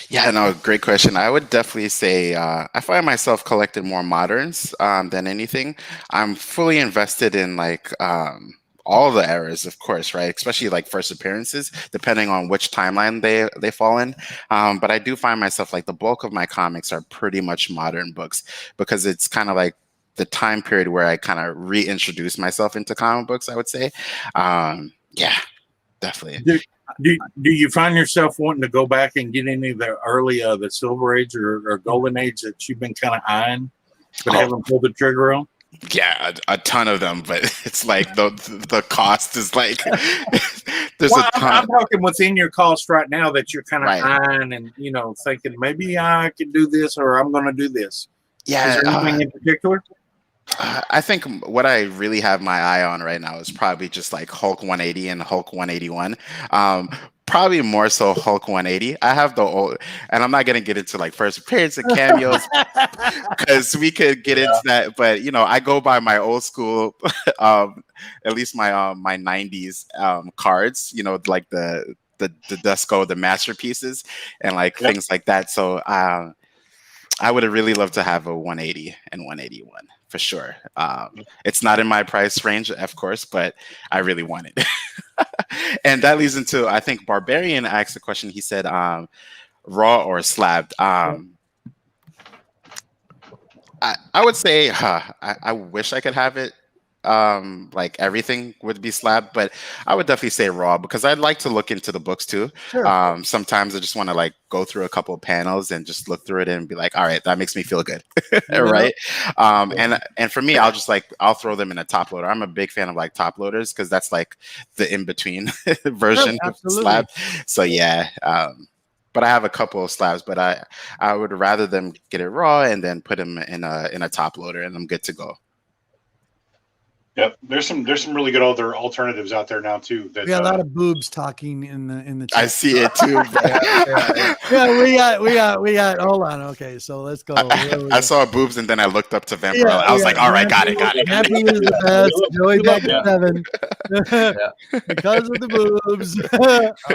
Yeah, no, great question. I would definitely say I find myself collecting more moderns than anything. I'm fully invested in like all the eras, of course, right? Especially like first appearances, depending on which timeline they fall in. But I do find myself like the bulk of my comics are pretty much modern books because it's kind of like the time period where I kind of reintroduce myself into comic books, I would say. Yeah, definitely. Do you find yourself wanting to go back and get any of the early the Silver Age or Golden Age that you've been kind of eyeing but haven't pulled the trigger on? Yeah, a ton of them, but it's like the cost is like there's a ton. I'm talking within your cost right now that you're kind of eyeing and thinking maybe I could do this or I'm going to do this. Yeah, is there anything in particular? I think what I really have my eye on right now is probably just like Hulk 180 and Hulk 181. Probably more so Hulk 180. I have the old, and I'm not gonna get into like first appearance and cameos because we could get into that. But I go by my old school, at least my my 90s cards. Like the Dusko, the masterpieces, and like things like that. So I would have really loved to have a 180 and 181 for sure. It's not in my price range, of course, but I really want it. And that leads into, I think Barbarian asked a question. He said, raw or slabbed. I would say, I wish I could have it. Like everything would be slabbed, but I would definitely say raw because I'd like to look into the books too. Sure. Sometimes I just want to like go through a couple of panels and just look through it and be like, all right, that makes me feel good. Right. And for me, I'll throw them in a top loader. I'm a big fan of like top loaders because that's like the in-between version of slab. So yeah. But I have a couple of slabs, but I would rather them get it raw and then put them in a top loader and I'm good to go. Yep, there's some really good other alternatives out there now too. We got a lot of boobs talking in the chat. I see it too. we got. Hold on, okay, so let's go. I saw boobs and then I looked up to Vampire. I was like, all right, got it. Happy is the best. Joey back to 7 because of the boobs.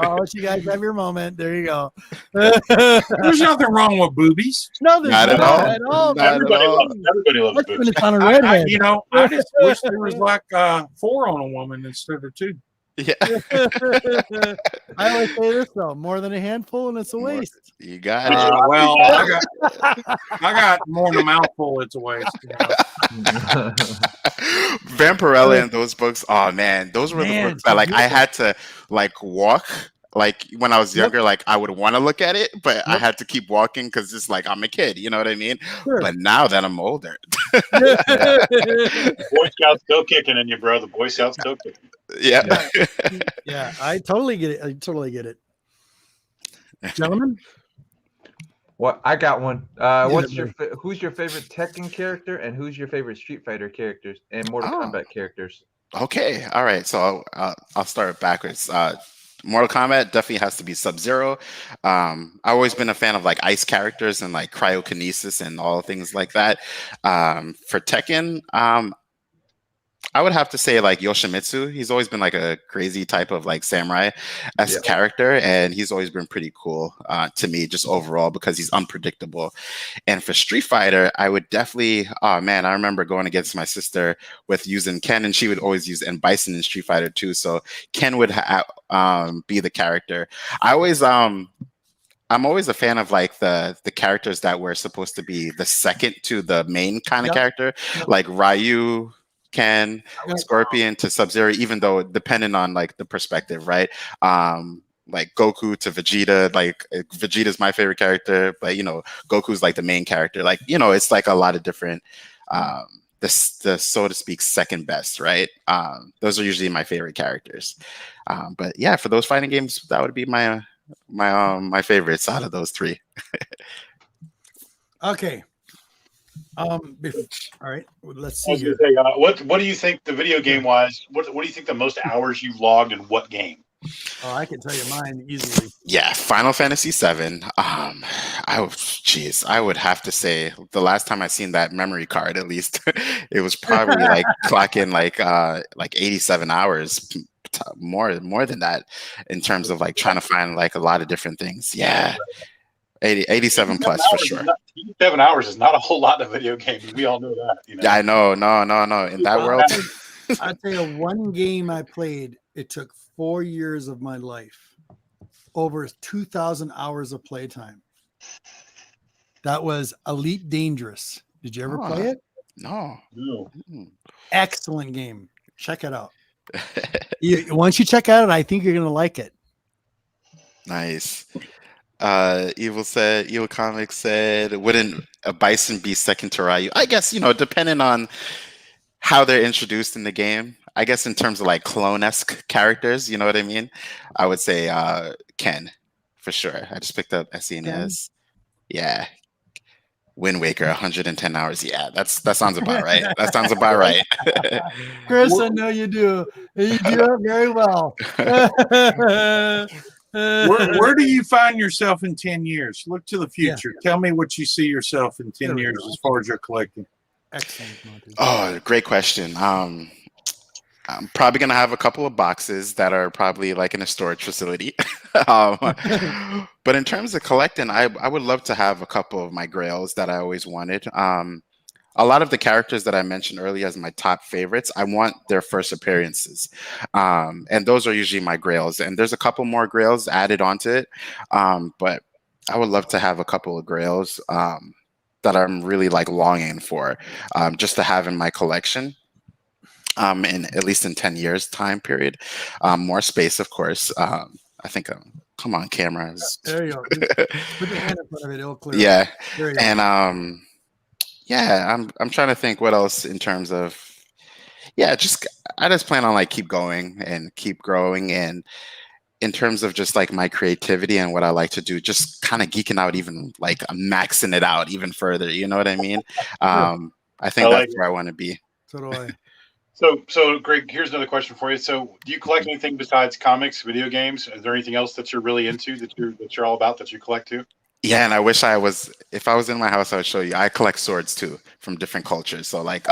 Oh, you guys have your moment. There you go. There's nothing wrong with boobies. No, there's not at all. Everybody loves boobies. It's on a redhead. I just wish there was like 4 on a woman instead of 2. Yeah. I always say this though: more than a handful, and it's a waste. You got it. Well, I got more than a mouthful. It's a waste. Vampirella and those books. Oh man, those were the books that like I had to like walk Like when I was Yep. younger, like I would want to look at it, but I Yep. had to keep walking because it's like I'm a kid. You know what I mean? Sure. But now that I'm older, Boy Scouts still kicking in you, bro. The Boy Scouts still kicking. yeah. Yeah, I totally get it. Gentlemen? What I got one. Yeah, What's who's your favorite Tekken character and who's your favorite Street Fighter characters and Mortal Kombat characters? Okay, all right. So I'll start backwards. Mortal Kombat definitely has to be Sub-Zero. I've always been a fan of like ice characters and like cryokinesis and all things like that. For Tekken, I would have to say like Yoshimitsu. He's always been like a crazy type of like samurai as a character, and he's always been pretty cool to me just overall because he's unpredictable. And for Street Fighter, I would definitely, oh man, I remember going against my sister with using Ken, and she would always use and Bison in Street Fighter too. So Ken would be the character. I'm always a fan of like the characters that were supposed to be the second to the main kind of character, like Ryu, Ken, Scorpion to Sub-Zero, even though depending on like the perspective, right? Like Goku to Vegeta, like Vegeta's my favorite character, but you know, Goku's like the main character. Like, you know, it's like a lot of different the so to speak second best, right? Those are usually my favorite characters. But yeah, for those fighting games, that would be my favorites out of those three. Okay. All right. Let's see here. Say, what do you think the video game wise? What do you think the most hours you've logged in what game? Oh, I can tell you mine easily. Yeah, Final Fantasy VII. I would have to say the last time I seen that memory card, at least, it was probably like clocking like 87 hours. More than that in terms of like trying to find like a lot of different things. Yeah. 87 plus for sure. 87 hours is not a whole lot of video games. We all know that. You know? Yeah, I know. No. In that world. I'll tell you one game I played, it took 4 years of my life. Over 2,000 hours of playtime. That was Elite Dangerous. Did you ever play it? No. Excellent game. Check it out. Once you check out it, I think you're going to like it. Nice. Evil Comics said, wouldn't a Bison be second to Ryu? I guess, you know, depending on how they're introduced in the game, I guess in terms of like clone-esque characters, you know what I mean? I would say Ken, for sure. I just picked up SNES. Yeah. Wind Waker, 110 hours. Yeah, that sounds about right. That sounds about right. Chris, I know you do. You do it very well. Where do you find yourself in 10 years? Look to the future. Tell me what you see yourself in 10 years as far as you're collecting. Excellent. Oh, great question. I'm probably going to have a couple of boxes that are probably like in a storage facility. But in terms of collecting, I would love to have a couple of my grails that I always wanted. A lot of the characters that I mentioned earlier as my top favorites, I want their first appearances. And those are usually my grails. And there's a couple more grails added onto it. But I would love to have a couple of grails that I'm really like longing for just to have in my collection. In at least in 10 years time period. More space, of course. I think, come on, cameras. There you go. Put your hand in front of it, it'll clear. Yeah. There you go. And yeah, I'm trying to think what else in terms of, I just plan on like keep going and keep growing. And in terms of just like my creativity and what I like to do, just kind of geeking out, even like maxing it out even further. You know what I mean? I think that's where I want to be. So do I. So Greg, here's another question for you. So do you collect anything besides comics, video games? Is there anything else that you're really into that you're all about that you collect too? Yeah, and I wish if I was in my house, I would show you. I collect swords too from different cultures. So like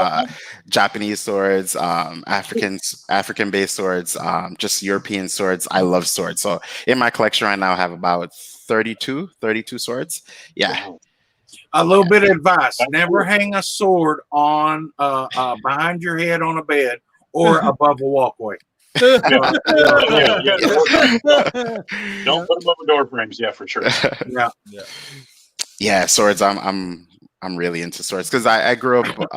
Japanese swords, African-based swords, just European swords. I love swords. So in my collection right now, I have about 32 swords. Yeah. Wow. A little bit of advice: never hang a sword on behind your head on a bed or above a walkway. Don't put them over door frames. Yeah, for sure. Yeah. Swords. I'm I'm really into swords because I grew up.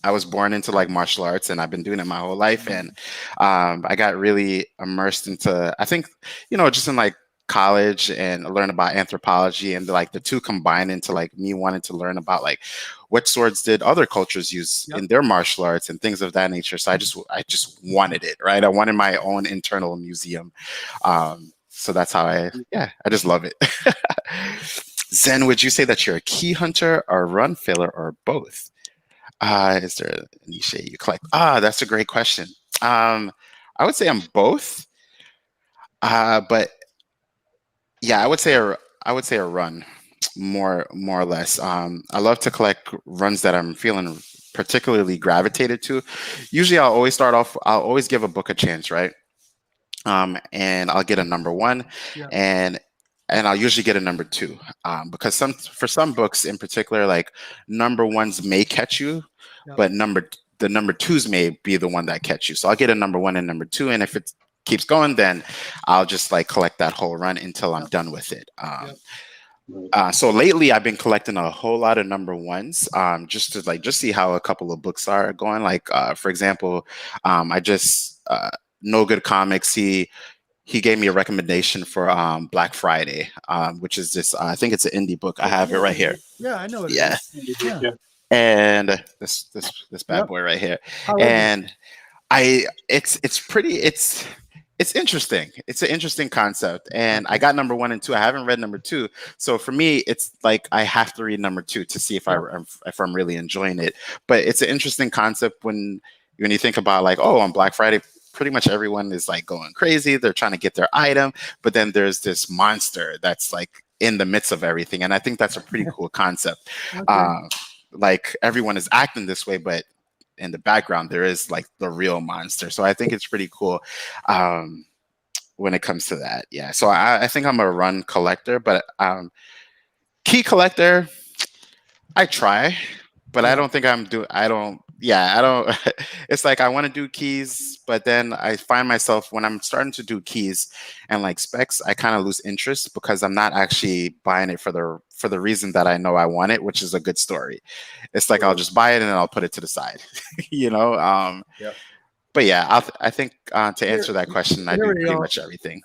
I was born into like martial arts, and I've been doing it my whole life. And I got really immersed into. I think just in like college and learn about anthropology, and like the two combined into like me wanting to learn about like what swords did other cultures use in their martial arts and things of that nature. So I just wanted it, right? I wanted my own internal museum. So that's how I just love it. Zen, would you say that you're a key hunter or a run filler or both? Is there a niche you collect? That's a great question. I would say I'm both. But yeah, I would say a run, more or less. I love to collect runs that I'm feeling particularly gravitated to. Usually, I'll always give a book a chance, right? And I'll get a number one, and I'll usually get a number two, because for some books in particular, like number ones may catch you, but the number twos may be the one that catch you. So I'll get a number one and number two, and if it keeps going, then I'll just like collect that whole run until I'm done with it. So lately, I've been collecting a whole lot of number ones, just to see how a couple of books are going. Like for example, I just No Good Comics. He gave me a recommendation for Black Friday, which is this. I think it's an indie book. I have it right here. Yeah, I know it. Yeah. Yeah. And this bad boy right here. And it's interesting. It's an interesting concept. And I got number one and two. I haven't read number two. So for me, it's like I have to read number two to see if I'm really enjoying it. But it's an interesting concept when you think about like, on Black Friday, pretty much everyone is like going crazy. They're trying to get their item, but then there's this monster that's like in the midst of everything. And I think that's a pretty cool concept. Like everyone is acting this way, but in the background, there is like the real monster. So I think it's pretty cool when it comes to that. Yeah. So I think I'm a run collector, but key collector, I try, but I don't think it's like I want to do keys, but then I find myself when I'm starting to do keys and like specs, I kind of lose interest because I'm not actually buying it for the reason that I know I want it, which is a good story. It's like I'll just buy it and then I'll put it to the side, But yeah, I think to answer that question, I do pretty much everything.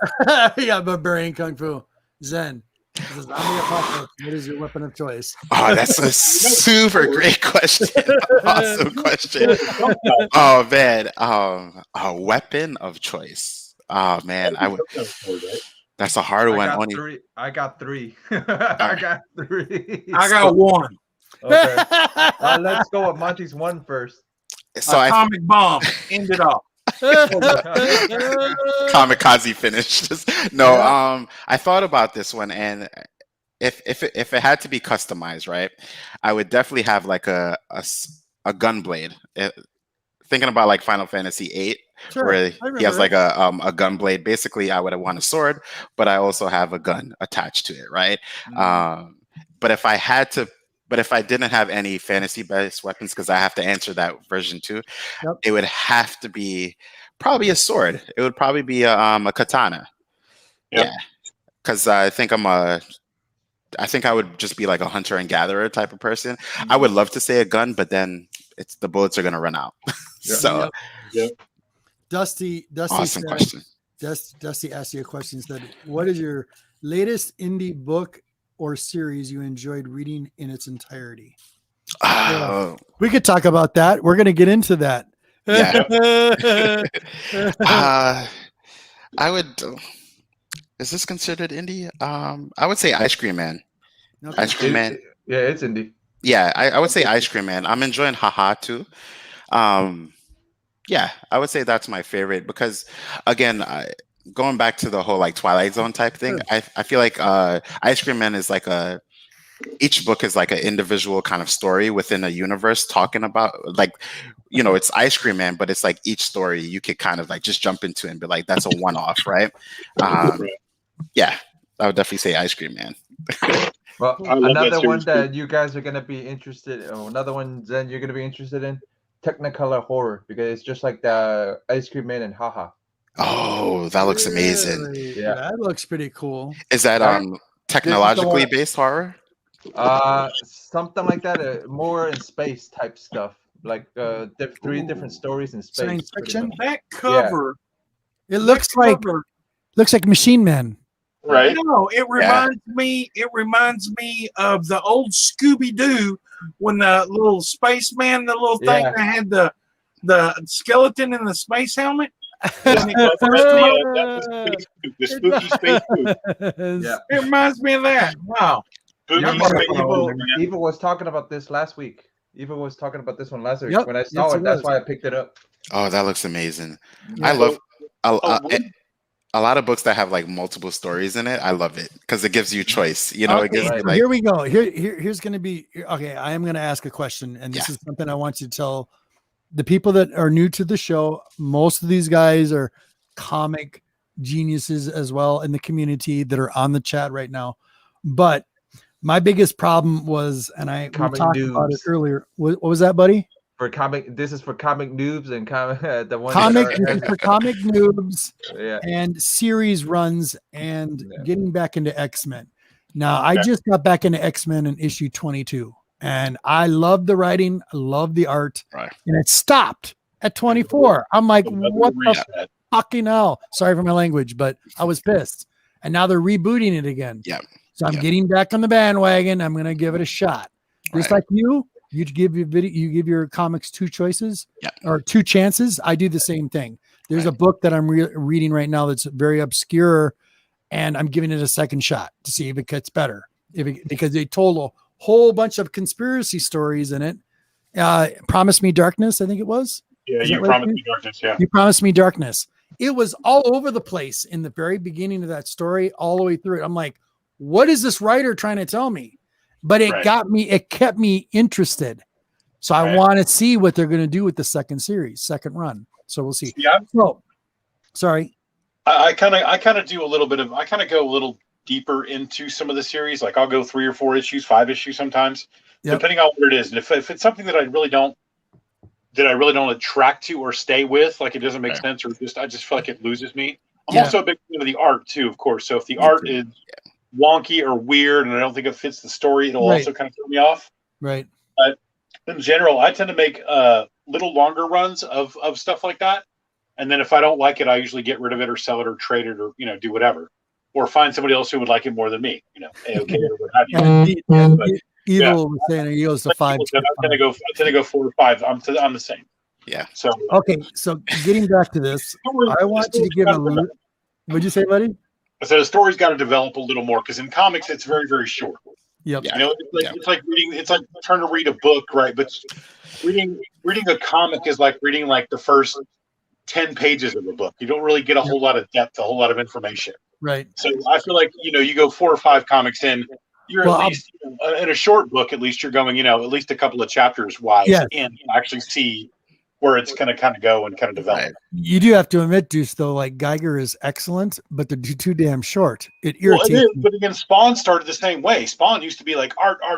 Yeah, barbarian kung fu. Zen. This is zombie apocalypse. What is your weapon of choice? Oh, that's a super great question. Awesome question. Oh man, a weapon of choice. Oh man, that's a hard one. I got three. I got three. I got one. Okay. Let's go with Monty's one first. So Atomic bomb. End it off. Kamikaze finish. No, I thought about this one, and if it had to be customized, right, I would definitely have like a gun blade. Thinking about like Final Fantasy VIII, where he has like a gun blade. Basically, I would want a sword, but I also have a gun attached to it, right? But if I didn't have any fantasy-based weapons, because I have to answer that version too, it would have to be probably a sword. It would probably be a katana. Yep. Yeah, because I think I would just be like a hunter and gatherer type of person. I would love to say a gun, but then the bullets are gonna run out. So, Dusty awesome question. Dusty asked you a question. Said, "What is your latest indie book or series you enjoyed reading in its entirety?" We could talk about that. We're going to get into that. Yeah. I would. Is this considered indie? I would say Ice Cream Man. Okay. Ice Cream Man. Yeah, it's indie. Yeah, I would say Ice Cream Man. I'm enjoying Haha too. Yeah, I would say that's my favorite because, again, going back to the whole like Twilight Zone type thing, I feel like Ice Cream Man is like each book is like an individual kind of story within a universe talking about like, it's Ice Cream Man, but it's like each story you could kind of like just jump into and be like, that's a one-off, right? Yeah, I would definitely say Ice Cream Man. Well, another one that you guys are going to be interested another one, Zen, you're going to be interested in Technicolor horror, because it's just like the Ice Cream Man and Haha. Oh, that looks amazing. Yeah, that looks pretty cool. Is that technologically based horror? Something like that. More in space type stuff, like three different Ooh. stories in space. Science pretty fiction? much. That cover. It that looks like cover- Machine Man. Right. No, it reminds me. It reminds me of the old Scooby Doo when the little spaceman, the little thing that had the skeleton in the space helmet. That's the spooky space spook. Yeah. It reminds me of that. Wow. Spooky Yeah, space Evil, spook, man. Evil was talking about this last week. Evil was talking about this one last week. Yep. When I Yes, saw he it, that's was. why I picked it up. Oh, that looks amazing. Yeah. I love Oh, a lot of books that have like multiple stories in it. I love it because it gives you choice. You know, it gives Okay, you like here we go. Here's going to be okay. I am going to ask a question, and this is something I want you to tell the people that are new to the show. Most of these guys are comic geniuses as well in the community that are on the chat right now. But my biggest problem was, and we Comic talked about it noobs. earlier. What was that, buddy? For comic, this is for comic noobs and the ones Comic that are, for comic noobs yeah. and series runs and Yeah. getting back into X-Men. Now, I just got back into X-Men in issue 22, and I love the writing, I love the art, Right. and it stopped at 24. I'm like, what the fucking hell? Sorry for my language, but I was pissed. And now they're rebooting it again. Yeah. So I'm getting back on the bandwagon. I'm going to give it a shot. Just Right. like you give your video, you give your comics two choices Yeah. or two chances. I do the same thing. There's a book that I'm reading right now that's very obscure, and I'm giving it a second shot to see if it gets better. Because they told a whole bunch of conspiracy stories in it. Promise Me Darkness, I think it was. Yeah, Is you that right, promised Steve? me darkness. Yeah. You Promised Me Darkness. It was all over the place in the very beginning of that story, all the way through it. I'm like, what is this writer trying to tell me? But it kept me interested. So I want to see what they're going to do with the second run. So we'll see. Yeah. So, sorry. I kind of do a little bit of, I kind of go a little deeper into some of the series. Like I'll go 3 or 4 issues, 5 issues sometimes, depending on what it is. And if it's something that I really don't attract to or stay with, like it doesn't make sense, or I just feel like it loses me. I'm also a big fan of the art too, of course. So if the art is wonky or weird and I don't think it fits the story, it'll also kind of throw me off. Right. But in general, I tend to make little longer runs of stuff like that. And then if I don't like it, I usually get rid of it or sell it or trade it or, do whatever. Or find somebody else who would like it more than me, AOK or what have you. Evil was saying he goes to 5. I tend to go 4 or 5. I'm the same. Yeah. So okay. So getting back to this, I want you to give a little. What'd you say, buddy? I said a story's got to develop a little more because in comics it's very, very short. Yep. It's like reading. It's like trying to read a book, right? But reading a comic is like reading like the first 10 pages of a book. You don't really get a whole lot of depth, a whole lot of information. Right. So I feel like you go 4 or 5 comics in. You're at least in a short book. At least you're going, at least a couple of chapters wise, and actually see where it's going to kind of go and kind of develop. You do have to admit, Deuce, though, like Geiger is excellent, but they're too damn short. It irritates me. But again, Spawn started the same way. Spawn used to be like art, like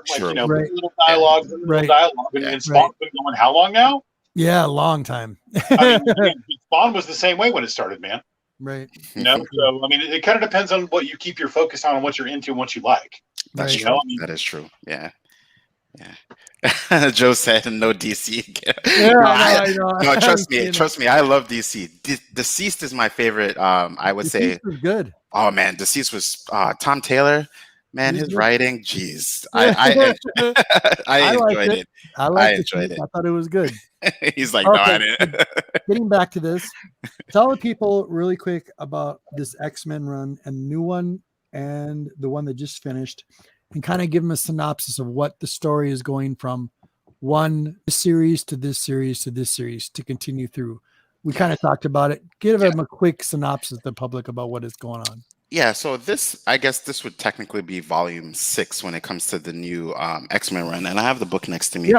little dialogue, and Spawn's been going how long now? Yeah, a long time. Spawn was the same way when it started, man. Right. So I mean, it kind of depends on what you keep your focus on and what you're into and what you like. That's true. That is true. Yeah. Joe said no DC. No, trust me. I love DC. Deceased is my favorite. I would say was good. Oh man, Deceased was Tom Taylor. Man, his writing, jeez, I enjoyed it. I enjoyed it. I thought it was good. He's like, no, I didn't. Getting back to this, tell the people really quick about this X-Men run and the new one and the one that just finished, and kind of give them a synopsis of what the story is going from this series to this series to this series to continue through. We kind of talked about it. Give them a quick synopsis to the public about what is going on. Yeah, so I guess this would technically be volume 6 when it comes to the new X-Men run. And I have the book next to me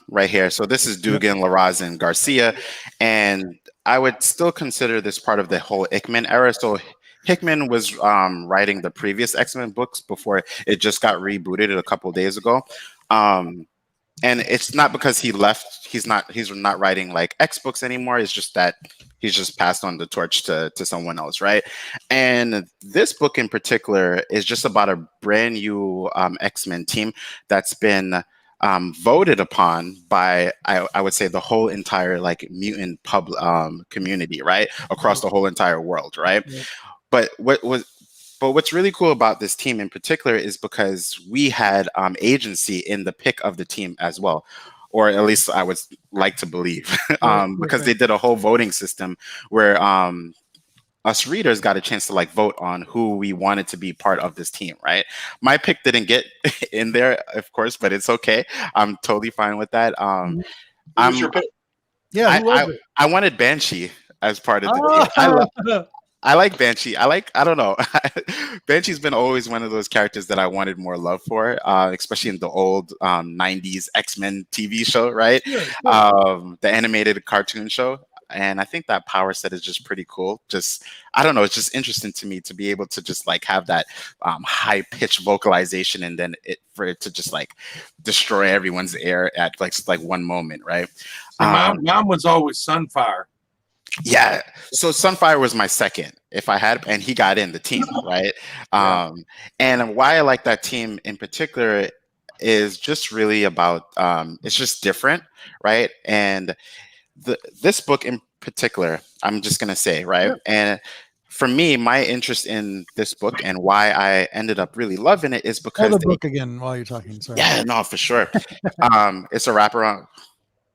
right here. So this is Dugan, Larraz, and Garcia. And I would still consider this part of the whole Hickman era. So Hickman was writing the previous X-Men books before it just got rebooted a couple of days ago. and it's not because he left. He's not writing like X books anymore. It's just that he's just passed on the torch to someone else, right? And this book in particular is just about a brand new X-Men team that's been voted upon by I would say the whole entire like mutant community, right, across the whole entire world, right? Yeah. But what's really cool about this team in particular is because we had agency in the pick of the team as well, or at least I would like to believe, because they did a whole voting system where us readers got a chance to like vote on who we wanted to be part of this team, right? My pick didn't get in there, of course, but it's okay. I'm totally fine with that. Who's your pick? Yeah, who was it? I wanted Banshee as part of the team. I like Banshee. I don't know. Banshee's been always one of those characters that I wanted more love for, especially in the old 90s X-Men TV show, right? The animated cartoon show. And I think that power set is just pretty cool. Just, I don't know, it's just interesting to me to be able to just like have that high pitched vocalization and then for it to just like destroy everyone's air at like one moment, right? Mine was always Sunfire. Yeah, so Sunfire was my second if I had, and he got in the team, right? And why I like that team in particular is just really about it's just different, right? And this book in particular, I'm just gonna say, right? And for me, my interest in this book and why I ended up really loving it is because the book again while you're talking. Sorry. Yeah, no, for sure. It's a wraparound.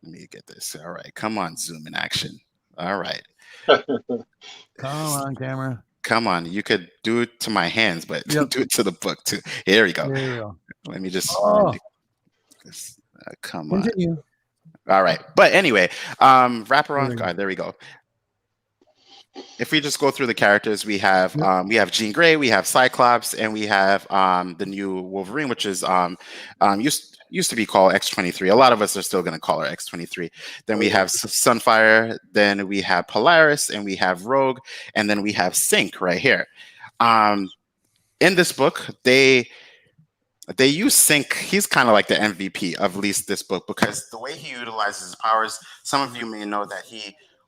Let me get this. All right, come on, zoom in action. All right. Come on, camera. Come on. You could do it to my hands, but do it to the book too. Here we go. There you go. Let me just come Continue. on. All right. But anyway, wraparound. There we go. If we just go through the characters, we have Jean Grey, we have Cyclops, and we have the new Wolverine, which is used to be called X-23. A lot of us are still going to call her X-23. Then we have Sunfire, then we have Polaris, and we have Rogue, and then we have Sync right here. In this book, they use Sync. He's kind of like the MVP of at least this book because the way he utilizes his powers, some of you may know that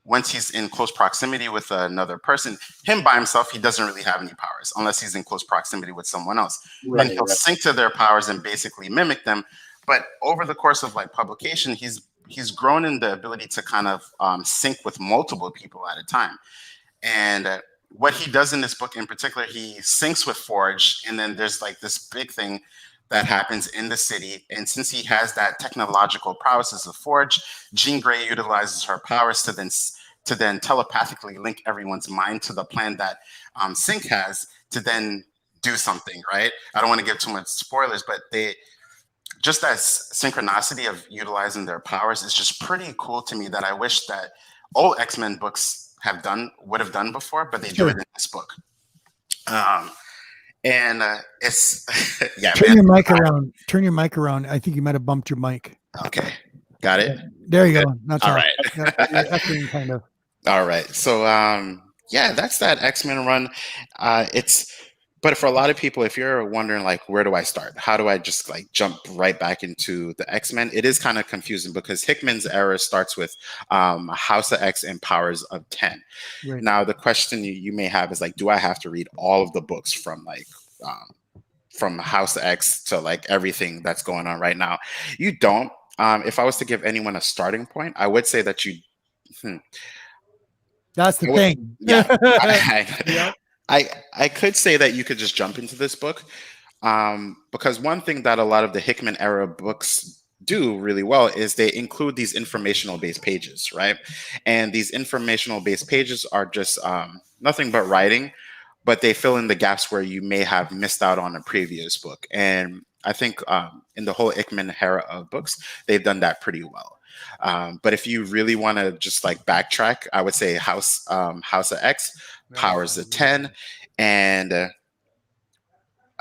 once he's in close proximity with another person, him by himself, he doesn't really have any powers unless he's in close proximity with someone else. Then he'll sync to their powers and basically mimic them. But over the course of like publication, he's grown in the ability to kind of sync with multiple people at a time. And what he does in this book in particular, he syncs with Forge, and then there's like this big thing that happens in the city. And since he has that technological prowess as a Forge, Jean Grey utilizes her powers to then telepathically link everyone's mind to the plan that Sync has to then do something, right? I don't want to give too much spoilers, but just that synchronicity of utilizing their powers is just pretty cool to me that I wish that all X-Men books would have done before, but they do it in this book. And it's Turn your mic around. Turn your mic around. I think you might have bumped your mic. Okay, got it. There you go. That's all right. Echoing kind of. All right. So that's that X-Men run. But for a lot of people, if you're wondering like, where do I start? How do I just like jump right back into the X-Men? It is kind of confusing because Hickman's era starts with House of X and Powers of 10. Right. Now, the question you may have is like, do I have to read all of the books from like from House of X to like everything that's going on right now? You don't. If I was to give anyone a starting point, I would say that you. That's the thing. Yeah. I could say that you could just jump into this book because one thing that a lot of the Hickman era books do really well is they include these informational based pages, right? And these informational based pages are just nothing but writing, but they fill in the gaps where you may have missed out on a previous book. And I think in the whole Hickman era of books, they've done that pretty well. But if you really want to just like backtrack, I would say House of X, Powers of 10, and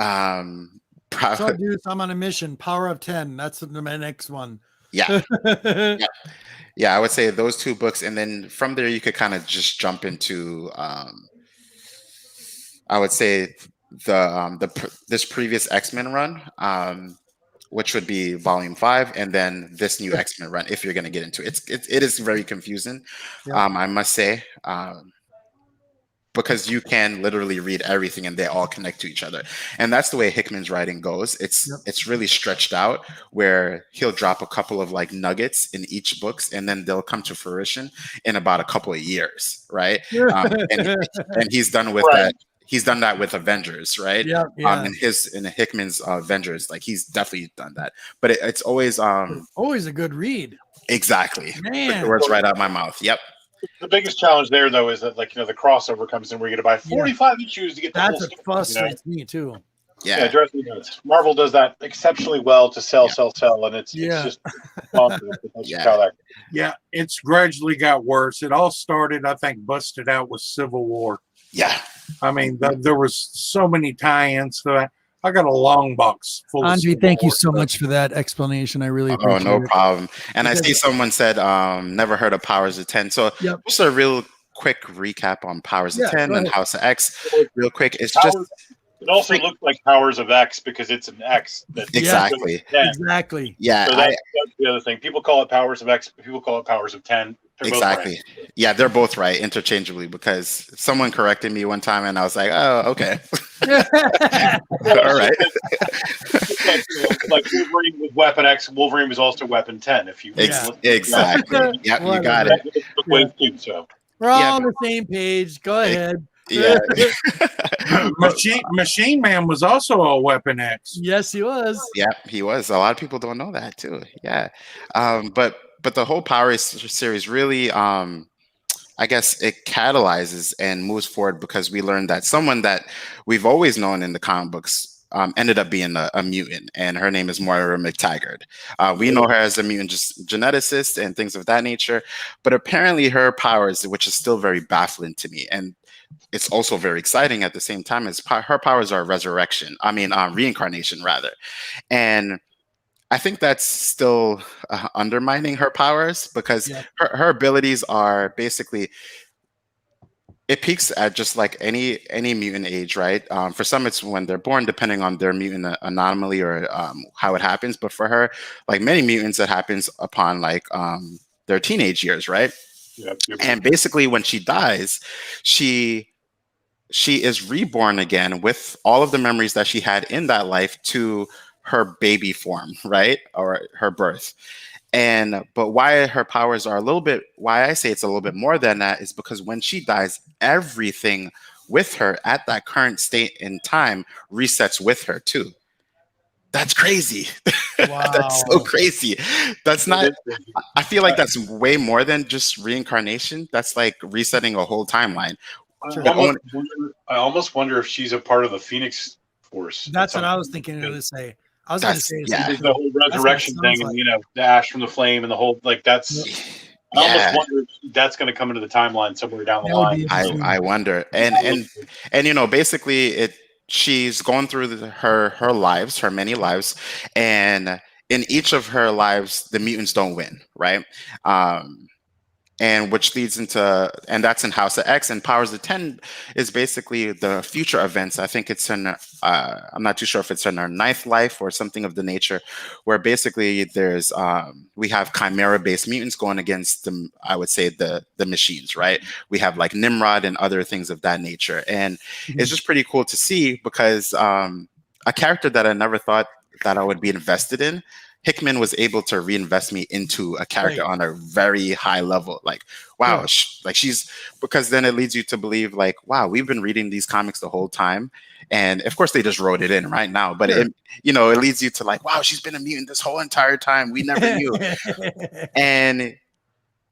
so dude, I'm on a mission. Power of 10. That's my next one. Yeah. Yeah, I would say those two books, and then from there you could kind of just jump into I would say this previous X-Men run. which would be volume 5, and then this new X-Men run. If you're going to get into it, it is very confusing. I must say. Because you can literally read everything and they all connect to each other. And that's the way Hickman's writing goes. It's really stretched out, where he'll drop a couple of like nuggets in each books, and then they'll come to fruition in about a couple of years, right? And he's done with that. He's done that with Avengers, right? In Hickman's Avengers, like he's definitely done that. But it's always always a good read. Exactly. Man. The words right out of my mouth. Yep. The biggest challenge there, though, is that, like, the crossover comes in where you got to buy 45 issues to get the whole story. That's what frustrates me, too. Yeah, it drives me nuts. Marvel does that exceptionally well to sell, and it's just it's gradually got worse. It all started, I think, busted out with Civil War. Yeah. I mean, there was so many tie-ins to that. I got a long box full Andre, of thank you so much for that explanation. I really appreciate it. Oh, no problem. And I see someone said, never heard of Powers of 10. So just a real quick recap on Powers of 10 and House of X. Real quick. It's just... It also looks like Powers of X because it's an X. Exactly. Exactly. Yeah. So that's the other thing. People call it Powers of X. People call it Powers of 10. Exactly. Yeah, they're both right interchangeably, because someone corrected me one time and I was like, oh, okay. All right. like Wolverine with Weapon X, Wolverine was also Weapon 10. If you exactly. Yep, you got it. So we're all on the same page. Go ahead. Yeah. Machine Man was also a Weapon X. Yes, he was. Yeah, he was. A lot of people don't know that too. Yeah. But the whole Power series really, I guess it catalyzes and moves forward because we learned that someone that we've always known in the comic books ended up being a mutant, and her name is Moira McTaggart. We know her as a mutant geneticist and things of that nature, but apparently her powers, which is still very baffling to me, and it's also very exciting at the same time, is her powers are reincarnation rather. And I think that's still undermining her powers, because her abilities are basically, it peaks at just like any mutant age, right? For some, it's when they're born, depending on their mutant anomaly or how it happens. But for her, like many mutants, it happens upon like their teenage years, right? Yep. And basically, when she dies, she is reborn again with all of the memories that she had in that life to her baby form, right? Or her birth. But why her powers are why I say it's a little bit more than that is because when she dies, everything with her at that current state in time resets with her too. That's crazy. Wow. That's so crazy. That's not, I feel like that's way more than just reincarnation. That's like resetting a whole timeline. I almost wonder if she's a part of the Phoenix Force. That's what I was thinking to say. I was going to say the whole resurrection thing, and the ash from the flame, and the whole that's. I almost wonder if that's going to come into the timeline somewhere down the line. I wonder, and basically she's going through her lives, her many lives, and in each of her lives, the mutants don't win, right? And which leads into, and that's in House of X, and Powers of 10 is basically the future events. I think it's in, I'm not too sure if it's in her 9th life or something of the nature, where basically there's, we have Chimera-based mutants going against them, I would say the machines, right? We have like Nimrod and other things of that nature. And it's just pretty cool to see because a character that I never thought that I would be invested in, Hickman was able to reinvest me into a character on a very high level. Like, wow, she's, because then it leads you to believe like, wow, we've been reading these comics the whole time. And of course they just wrote it in right now, but it leads you to like, wow, she's been a mutant this whole entire time. We never knew. And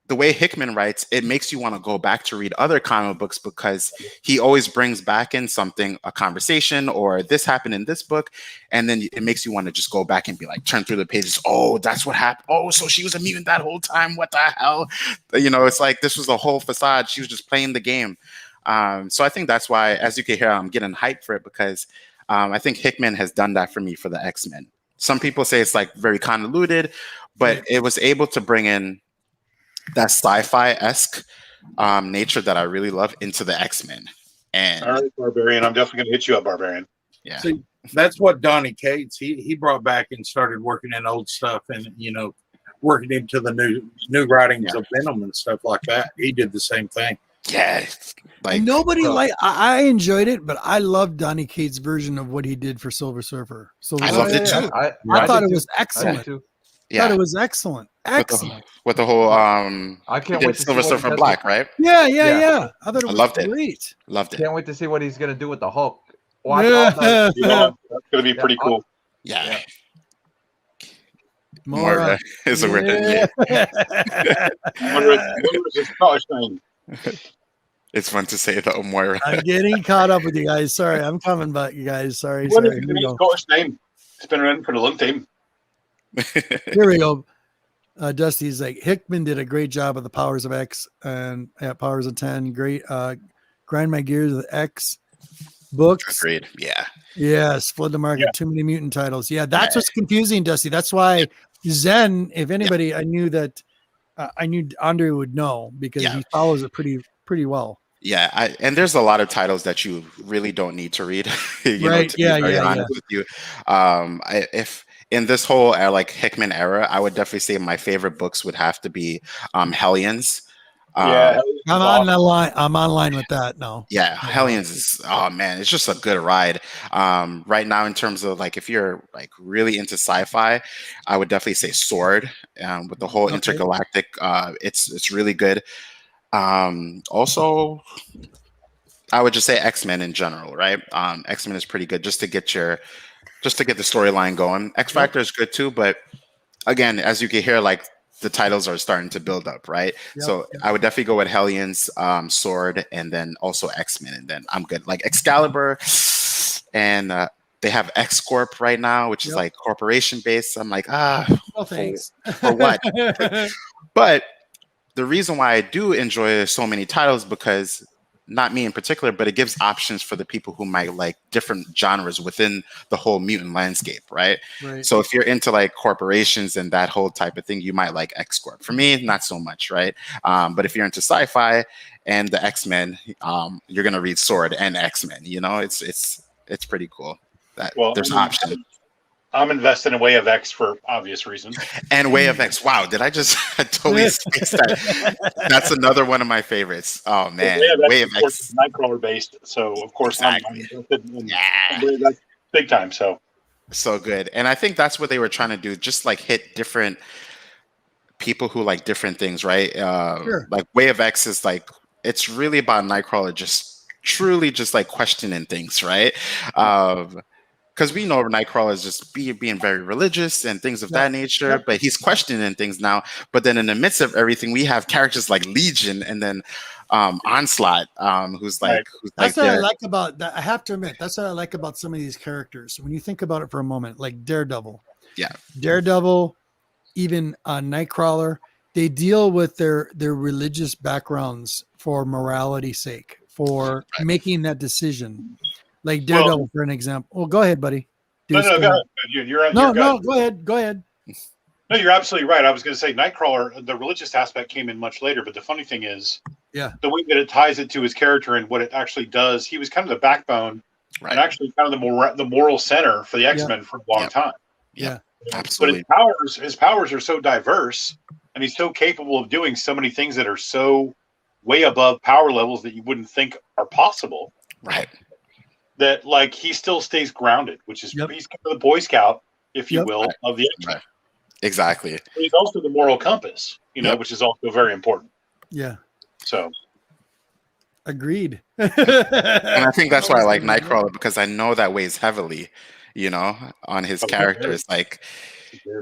the way Hickman writes, it makes you want to go back to read other comic books because he always brings back in something, a conversation, or this happened in this book. And then it makes you want to just go back and be like, turn through the pages. Oh, that's what happened. Oh, so she was a mutant that whole time. What the hell? It's like, this was a whole facade. She was just playing the game. So I think that's why, as you can hear, I'm getting hyped for it because I think Hickman has done that for me for the X-Men. Some people say it's like very convoluted, but it was able to bring in that sci-fi-esque nature that I really love into the X-Men. And all right, Barbarian, I'm definitely gonna hit you up, Barbarian. Yeah. See, that's what Donny Cates he brought back and started working in old stuff, and working into the new writings of Venom and stuff like that. He did the same thing. Yeah, like nobody I enjoyed it, but I loved Donny Cates' version of what he did for Silver Surfer. I loved it too. I thought it was excellent. Yeah, thought it was excellent. With the whole I can't wait to Silver Surfer Black, right? Yeah. I thought it was loved great. Loved it. Can't wait to see what he's gonna do with the Hulk. Watch all that. That's gonna be pretty cool. Yeah. Moira is a word. It's fun to say though, Moira. I'm getting caught up with you guys. Sorry, I'm coming back, you guys. Sorry. What is the Scottish name? It's been around for a long time. Here we go. Dusty's like, Hickman did a great job of the Powers of X and Powers of 10. Great. Grind my gears with X books. Agreed. Yeah. Yes. Flood the market. Too many mutant titles. Yeah. That's what's confusing, Dusty. That's why Zen, if anybody, I knew that I knew Andre would know because he follows it pretty well. Yeah, and there's a lot of titles that you really don't need to read. Right? To be very honest with you, if in this whole like Hickman era, I would definitely say my favorite books would have to be Hellions. I'm online with that now. Yeah, Hellions is it's just a good ride. Right now, in terms of like if you're like really into sci-fi, I would definitely say Sword. With the whole intergalactic, it's really good. Also, I would just say X-Men in general, right? X-Men is pretty good just to get the storyline going. X-Factor is good too, but again, as you can hear, like the titles are starting to build up, right? So I would definitely go with Hellions, Sword, and then also X-Men, and then I'm good. Like Excalibur, and they have X Corp right now, which is like corporation based. I'm like, thanks. For what? But the reason why I do enjoy so many titles because not me in particular, but it gives options for the people who might like different genres within the whole mutant landscape, right? So if you're into like corporations and that whole type of thing, you might like X Corp. For me, not so much, right? But if you're into sci-fi and the X-Men, you're gonna read Sword and X-Men. It's pretty cool. There's options. I'm invested in Way of X for obvious reasons. And Way of X. Wow, did I totally spaced that? That's another one of my favorites. Oh man, Way of X is Nightcrawler based, so of course I'm invested in Way of X big time. So good, and I think that's what they were trying to do, just like hit different people who like different things, right? Like Way of X is like it's really about Nightcrawler just truly just like questioning things, right? Because we know Nightcrawler is just being very religious and things of that nature, but he's questioning things now. But then in the midst of everything, we have characters like Legion and then Onslaught, who's like that's what I like about that. I have to admit, that's what I like about some of these characters. When you think about it for a moment, like Daredevil, even Nightcrawler, they deal with their religious backgrounds for morality's sake, for making that decision. Like Daredevil, for an example. Well, go ahead, buddy. Go ahead. Go ahead. No, you're absolutely right. I was going to say Nightcrawler, the religious aspect came in much later, but the funny thing is, the way that it ties it to his character and what it actually does, he was kind of the backbone and actually kind of the moral center for the X-Men for a long time. Yeah, absolutely. But his powers are so diverse, and he's so capable of doing so many things that are so way above power levels that you wouldn't think are possible. Right. That like he still stays grounded, which is he's kind of the Boy Scout, if you will, of the X-Men. Exactly. But he's also the moral compass, which is also very important. Yeah. So agreed. And I think that's why I like Nightcrawler, because I know that weighs heavily, on his character. It's like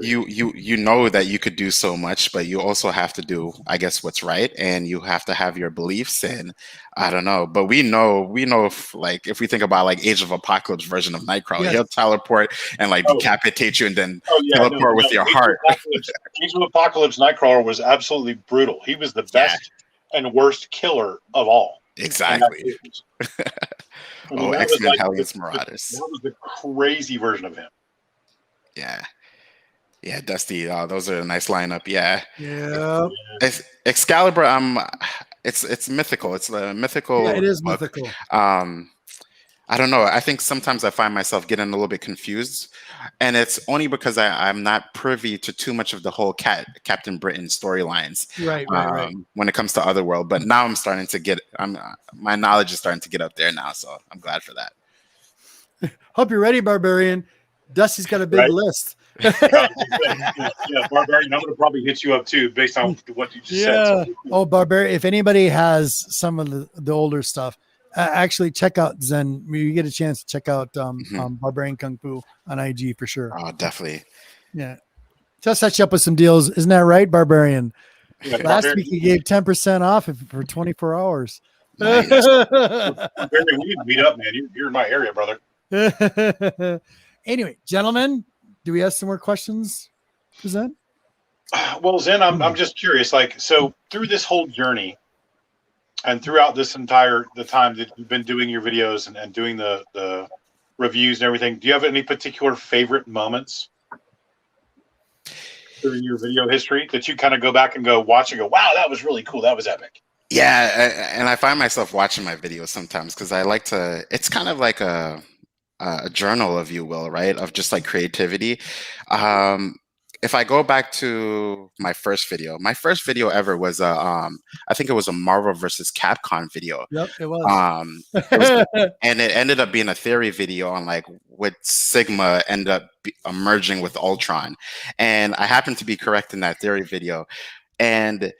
you know that you could do so much, but you also have to do, I guess, what's right, and you have to have your beliefs. And I don't know, but we know if we think about like Age of Apocalypse version of Nightcrawler, he'll teleport and like decapitate you and then teleport with your heart. Age of Apocalypse Nightcrawler was absolutely brutal. He was the best and worst killer of all. Exactly. X-Men Hellions Marauders. That was the crazy version of him. Yeah, Dusty. Those are a nice lineup. Yeah. Excalibur. It's mythical. It's a mythical. Yeah, it is book. mythical. I I don't know. I think sometimes I find myself getting a little bit confused, and it's only because I'm not privy to too much of the whole Captain Britain storylines. Right. When it comes to Otherworld, but now I'm starting to get. My knowledge is starting to get up there now, so I'm glad for that. Hope you're ready, Barbarian. Dusty's got a big list. Yeah, Barbarian, I'm going to probably hit you up too, based on what you just said. So. Oh, Barbarian. If anybody has some of the older stuff, actually check out Zen. You get a chance to check out Barbarian Kung Fu on IG for sure. Oh, definitely. Yeah. Just set you up with some deals. Isn't that right, Barbarian? Yeah, Last week he gave 10% off for 24 hours. Nice. Barbarian, we need to meet up, man. You're in my area, brother. Anyway, gentlemen, do we have some more questions for Zen? Well, Zen, I'm just curious. Like, so through this whole journey, and throughout the time that you've been doing your videos and doing the reviews and everything, do you have any particular favorite moments during your video history that you kind of go back and watch and go, wow, that was really cool. That was epic. Yeah, and I find myself watching my videos sometimes because I like to. It's kind of like a journal, if you will, right? Of just like creativity. If I go back to my first video ever was I think it was a Marvel versus Capcom video. Yep, it was. And it ended up being a theory video on like what Sigma ended up merging with Ultron, and I happened to be correct in that theory video, and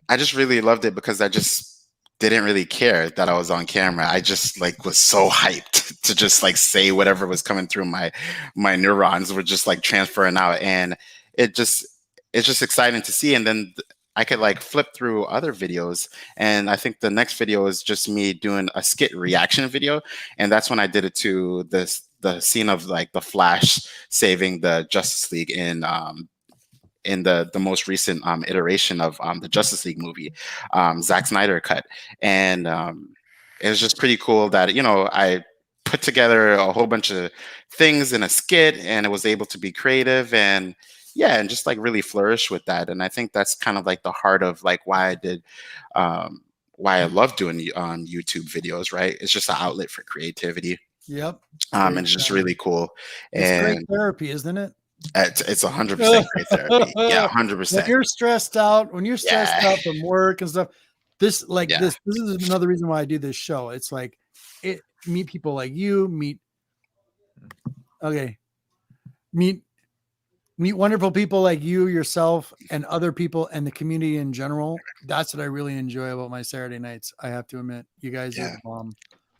I just really loved it because I just didn't really care that I was on camera. I just like was so hyped to just like say whatever was coming through my neurons were just like transferring out, and it's just exciting to see. And then I could like flip through other videos, and I think the next video is just me doing a skit reaction video, and that's when I did it to the scene of like the Flash saving the Justice League in the most recent iteration of the Justice League movie, Zack Snyder cut. And it was just pretty cool that, I put together a whole bunch of things in a skit, and it was able to be creative and just like really flourish with that. And I think that's kind of like the heart of like why I did, why I love doing YouTube videos, right? It's just an outlet for creativity. Yep. And it's just really cool. It's great therapy, isn't it? It's 100% great therapy. Yeah, 100%. When you're stressed out from work and stuff, this is another reason why I do this show. It's like meet people like you, meet wonderful people like you, yourself, and other people and the community in general. That's what I really enjoy about my Saturday nights. I have to admit, you guys are the bomb.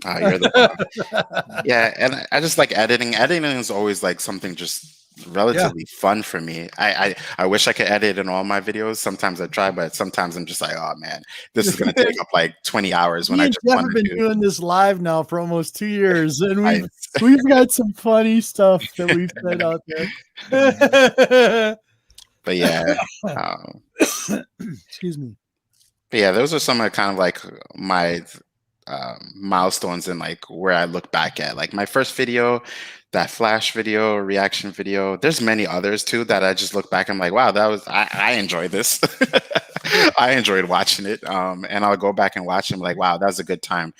You're the bomb. Yeah, and I just like editing. Editing is always like something just relatively fun for me. I wish I could edit in all my videos. Sometimes I try, but sometimes I'm just like, oh man, this is gonna take up like 20 hours when I just want to been doing this live now for almost 2 years, and we've got some funny stuff that we've said out there. But yeah, excuse me. But yeah, those are some of kind of like my milestones and like where I look back at like my first video, that Flash video, reaction video. There's many others too that I just look back and I'm like, wow, that was I enjoyed this. I enjoyed watching it. And I'll go back and watch them like, wow, that was a good time.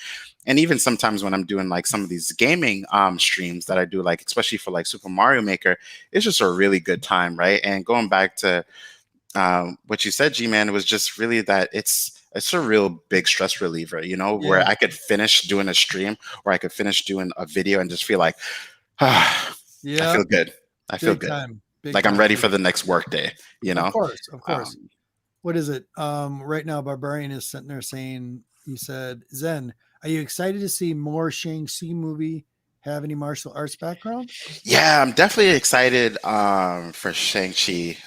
And even sometimes when I'm doing like some of these gaming streams that I do, like especially for like Super Mario Maker, it's just a really good time, right? And going back to what you said, G-Man, was just really that it's a real big stress reliever, where I could finish doing a stream or I could finish doing a video and just feel like, I feel good. I feel good. Like I'm ready for the next work day, Of course. What is it? Right now, Barbarian is sitting there saying, he said, Zen, are you excited to see more Shang-Chi movie? Have any martial arts background? Yeah, I'm definitely excited for Shang-Chi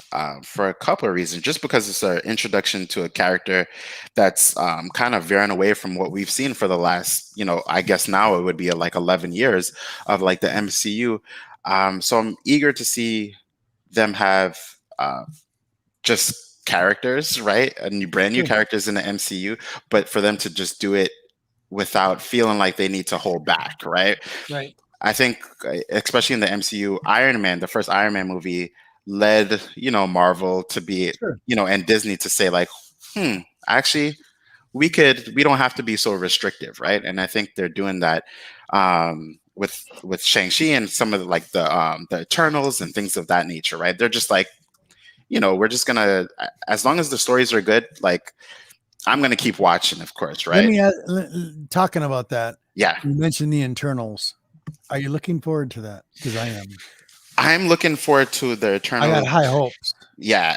for a couple of reasons. Just because it's an introduction to a character that's kind of veering away from what we've seen for the last, I guess now it would be like 11 years of like the MCU. So I'm eager to see them have just characters, right? Brand new characters in the MCU, but for them to just do it without feeling like they need to hold back, right? Right. I think, especially in the MCU, Iron Man, the first Iron Man movie, led Marvel to be, and Disney to say like, actually, we don't have to be so restrictive, right? And I think they're doing that with Shang-Chi and some of the Eternals and things of that nature, right? They're just like, we're just gonna, as long as the stories are good, like I'm gonna keep watching, of course, right? Talking about that. Yeah, you mentioned the Eternals. Are you looking forward to that? Because I am. I'm looking forward to the Eternals. I got high hopes. Yeah.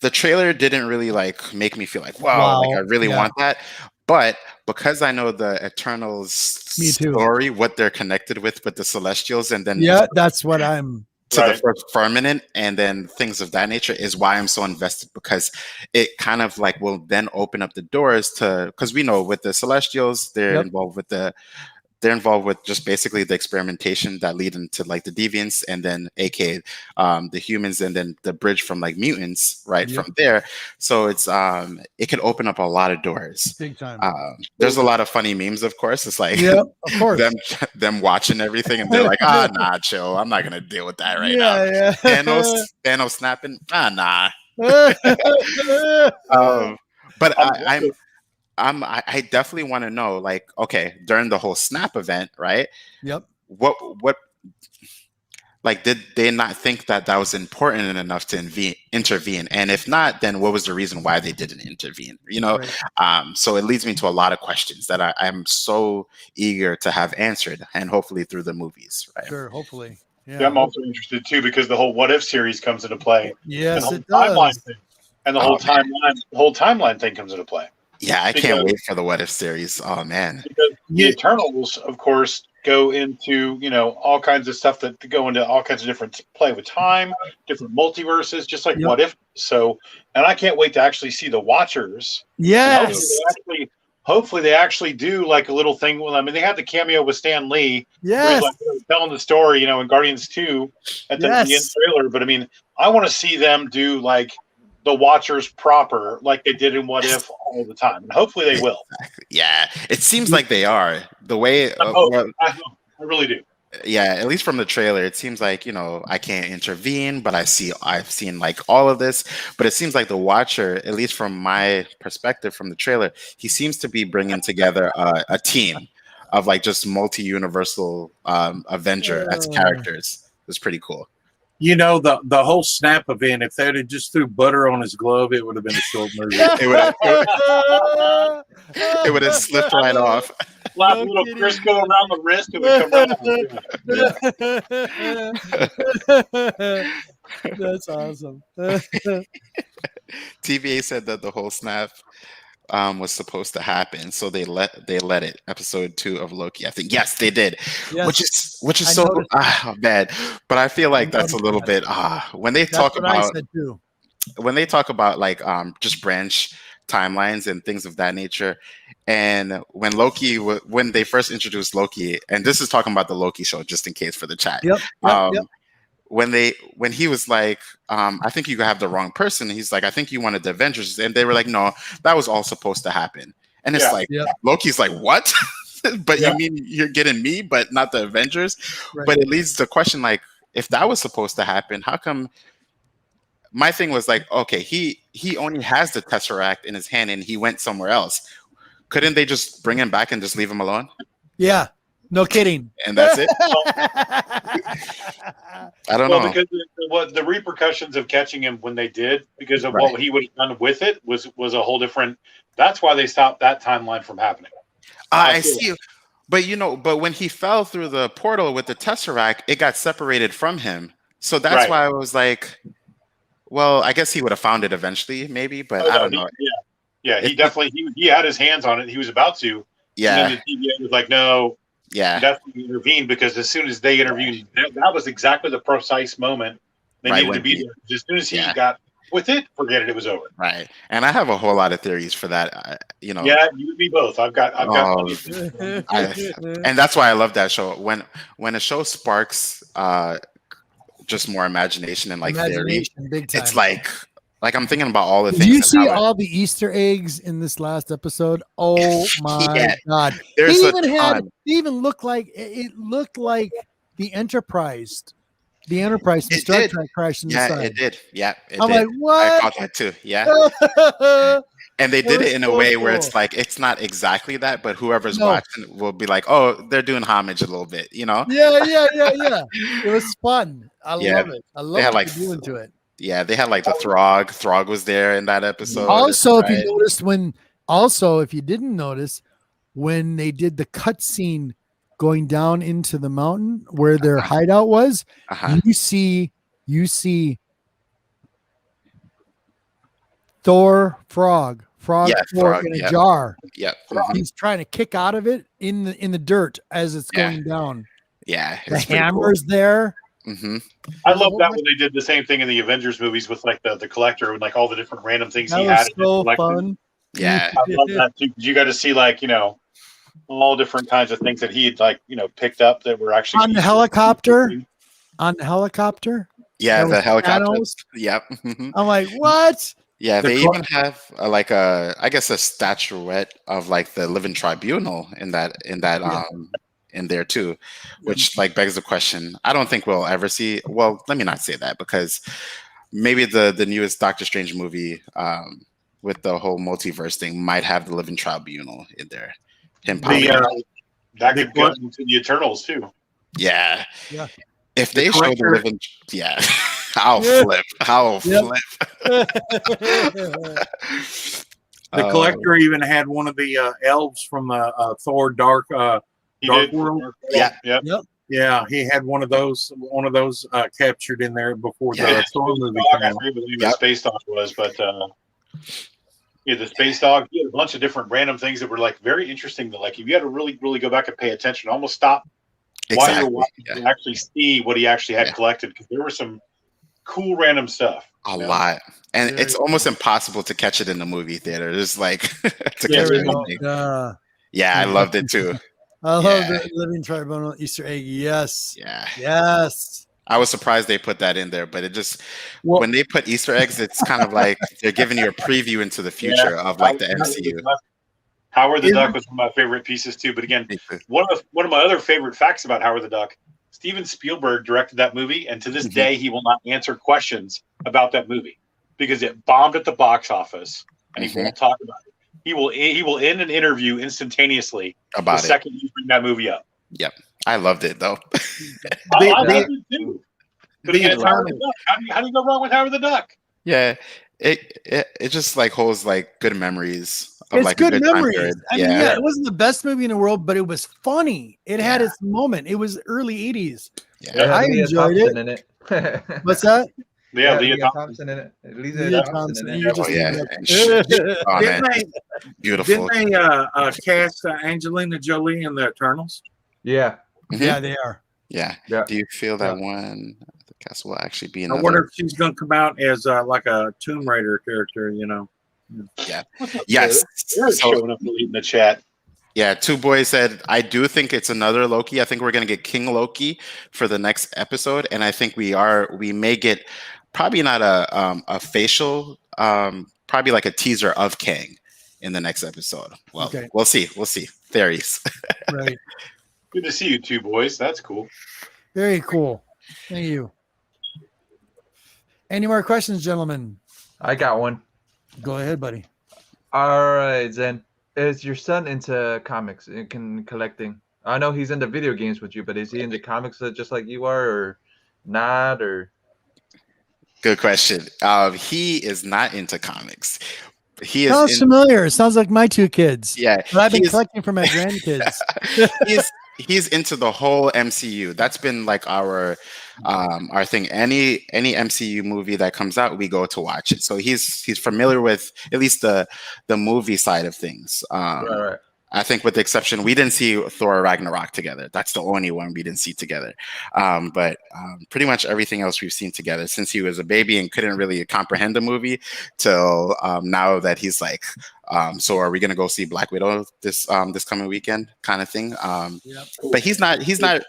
The trailer didn't really like make me feel like, wow, like I really want that. But because I know the Eternals story, what they're connected with the Celestials, and then that's what I'm to the first firmament, and then things of that nature is why I'm so invested, because it kind of like will then open up the doors to, because we know with the Celestials, they're involved with just basically the experimentation that lead into like the deviants, and then aka the humans, and then the bridge from like mutants from there. So it's it can open up a lot of doors. Big time. There's a lot of funny memes, of course. It's like of course. them watching everything, and they're like, nah, chill. I'm not gonna deal with that right now. Thanos snapping. Nah. But I definitely want to know, like, okay, during the whole Snap event, right? Yep. What, like, did they not think that was important enough to intervene? And if not, then what was the reason why they didn't intervene? So it leads me to a lot of questions that I'm so eager to have answered, and hopefully through the movies, right? Sure, hopefully. Yeah, I'm also interested too, because the whole what if series comes into play. Yes, it does. And the whole timeline thing comes into play. Yeah, I can't wait for the What If series. Oh man, because the Eternals, of course, go into all kinds of stuff that go into all kinds of different play with time, different multiverses, just like What If. So, and I can't wait to actually see the Watchers. Yes. Hopefully they actually do like a little thing. Well, I mean, they had the cameo with Stan Lee. Yes. Like, telling the story, in Guardians 2 at the end trailer. But I mean, I want to see them do like the Watchers proper, like they did in What If all the time. And hopefully they will. Yeah, it seems like they are. The way I really do. Yeah, at least from the trailer, it seems like, I can't intervene, but I've seen like all of this. But it seems like the Watcher, at least from my perspective from the trailer, he seems to be bringing together a team of like just multi-universal Avenger as characters. It was pretty cool. The whole Snap event, if they'd have just threw butter on his glove, it would have been a short movie. It would have slipped right off. Slap a little Crisco around the wrist, it would come right. That's awesome. TVA said that the whole Snap was supposed to happen, so they let it. Episode 2 of Loki, I think. Yes, they did. Yes. Which is so bad. But I feel like that's a little bit when they talk about like just branch timelines and things of that nature. And when when they first introduced Loki, and this is talking about the Loki show, just in case for the chat. Yep. When he was like, I think you have the wrong person. He's like, I think you wanted the Avengers. And they were like, no, that was all supposed to happen. And it's Loki's like, what? But you mean you're getting me, but not the Avengers? Right. But it leads to the question, like, if that was supposed to happen, how come? My thing was like, okay, he only has the Tesseract in his hand and he went somewhere else. Couldn't they just bring him back and just leave him alone? Yeah. No kidding. And that's it. I don't know. Because the repercussions of catching him when they did, because of what he would have done with it, was a whole different. That's why they stopped that timeline from happening. I see. But but when he fell through the portal with the Tesseract, it got separated from him. So that's why I was like, well, I guess he would have found it eventually, maybe, but I don't know. Yeah, he definitely he had his hands on it. He was about to. Yeah. And then the TVA was like, no. Yeah, definitely intervened, because as soon as they intervened, that was exactly the precise moment they needed to be there. As soon as he got with it, forget it, it was over. Right, and I have a whole lot of theories for that. Yeah, you and me both. I've got. And that's why I love that show. When a show sparks just more imagination and like theory, big time. It's like I'm thinking about all the things. Did you see all the Easter eggs in this last episode? Oh my God! It even looked like the Enterprise. The Enterprise from Star Trek crashed in the side. It did. Yeah, I'm like, what? I caught that too. Yeah. And they That did was it in a so way where cool. it's like it's not exactly that, but whoever's No. watching will be like, "Oh, they're doing homage a little bit," you know? Yeah. It was fun. I Yeah. love it. I They love had what like they're doing to it. Yeah, they had like the Throg. Throg was there in that episode. Also, if you right? noticed if you didn't notice, when they did the cut scene going down into the mountain where their hideout was, Uh-huh. you see frog Yeah, Thor Throg, in a yep. jar. Yep. He's trying to kick out of it in the dirt as it's Yeah. going down. Yeah, The it's pretty cool. hammer's there. Mhm. I There's a love whole that bunch- when they did the same thing in the Avengers movies with like the collector and like all the different random things That he was had. in his so collection. fun. Yeah. I love that too. 'Cause you got to see like all different kinds of things that he had like picked up that were actually On the helicopter. On the helicopter. Yeah, That the was helicopter. Thanos. Yep. Mhm. I'm like, what? Yeah, The they cl- even have like I guess a statuette of like the Living Tribunal in that in there too, which like begs the question. I don't think we'll ever see. Well, let me not say that because maybe the newest Doctor Strange movie with the whole multiverse thing might have the Living Tribunal in there. Him popping up. That could go into the Eternals too. Yeah. Yeah. If they show the collector- Living, yeah, I'll Yeah. flip. I'll Yep. flip. The collector even had one of the elves from Thor Dark He Dark did. World. Yeah. Yep. Yeah, he had one of those captured in there before Yeah. the Thor movie I came out. forget what the name of Yep. the space dog was, but the space dog. He had a bunch of different random things that were like very interesting. That like if you had to really, really go back and pay attention, almost stop while you're Exactly. watching Yeah. to actually see what he actually had Yeah. collected because there was some cool random stuff. A lot. And Very it's almost impossible to catch it in the movie theater. It's like to Yeah, catch There we anything. go. Yeah, I loved it too. I love Yeah. the Living Tribunal Easter egg. Yes. Yeah. Yes. I was surprised they put that in there, but it just Well- when they put Easter eggs, it's kind of like they're giving you a preview into the future of like the MCU. Howard the Duck was one of my favorite pieces too. But again, one of my other favorite facts about Howard the Duck, Steven Spielberg directed that movie, and to this Mhm. day he will not answer questions about that movie because it bombed at the box office, and he Mhm. won't talk about it. He will end an interview instantaneously About the it. second you bring that movie up. I loved it though. I The- loved the- it too. But the again, it's Howard the Eternals. Duck. How do you go wrong with Howard the Duck? Yeah. It just like holds like good memories of It's like good a good time memories. period. I mean, yeah, it wasn't the best movie in the world, but it was funny. It had Yeah. its moment. It was early 80s. Yeah. I Leah enjoyed Thompson in it. What's that? Yeah, Leah Leah Thompson in it. Leah Thompson. in You're it. just Oh, yeah. thinking And shit. Oh, man. Didn't Beautiful. they cast Angelina Jolie in the Eternals? Yeah. Mhm. Yeah, they are. Yeah. Yeah. Do you feel that one? I guess will actually be I another. wonder if she's going to come out as like a Tomb Raider character. Yes. Eric's So, showing up late in the chat. yeah, Two Boys said, I do think it's another Loki. I think we're going to get King Loki for the next episode. And I think we may get probably not a facial, probably like a teaser of Kang in the next episode. Well, Okay. we'll see. We'll see. Theories. Right. Good to see you two boys. That's cool. Very cool. Thank you. Any more questions, gentlemen? I got one. Go ahead, buddy. All right, Zen. Is your son into comics and collecting? I know he's into video games with you, but is he into comics just like you are, or not? Or Good question. He is not into comics. He Sounds is. familiar. Sounds like my two kids. Yeah. But I've been he is- collecting for my grandkids. he's into the whole MCU. That's been like our thing. Any MCU movie that comes out, we go to watch it. So he's familiar with at least the movie side of things. right. I think with the exception, we didn't see Thor Ragnarok together. That's the only one we didn't see together. But pretty much everything else we've seen together since he was a baby and couldn't really comprehend the movie till now that he's like, so are we going to go see Black Widow this coming weekend kind of thing? Yep. But he's not,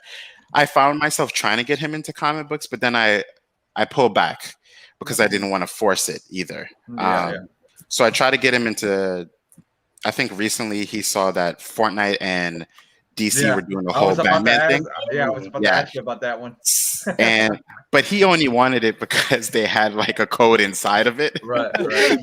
I found myself trying to get him into comic books, but then I pulled back because I didn't want to force it either. Yeah. So I try to get him into, I think recently he saw that Fortnite and DC were doing the I whole was about to Batman ask, thing. I was about to ask you about that one. But he only wanted it because they had like a code inside of it Right.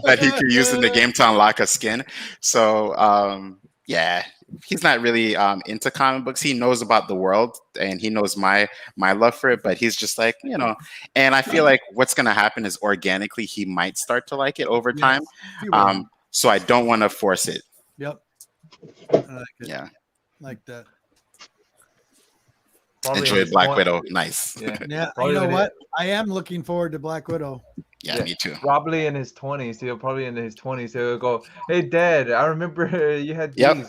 that he could use in the game to unlock a skin. So yeah, he's not really into comic books. He knows about the world and he knows my love for it, but he's just like, you know, and I feel like what's gonna happen is organically he might start to like it over time. So I don't want to force it. Yep. I like it. Yeah. Like that. Probably Enjoyed Black Widow. Nice. Yeah. You know what? I am looking forward to Black Widow. Yeah, me too. Probably in his 20s. He'll probably in his 20s. He'll go, "Hey, Dad, I remember you had these."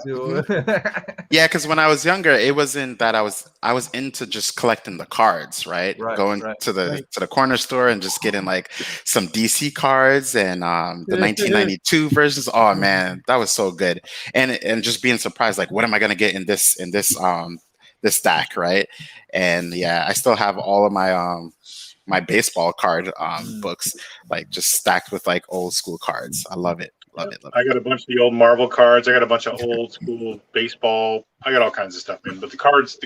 Yeah, because when I was younger, it wasn't that I was into just collecting the cards, right? Going to the corner store and just getting like some DC cards and the 1992 versions. Oh man, that was so good. And just being surprised, like, what am I gonna get in this this stack, right? And yeah, I still have all of my my baseball card books, like just stacked with like old school cards. I love it. Love it. I got a bunch of the old Marvel cards. I got a bunch of old school baseball. I got all kinds of stuff, man. But the cards,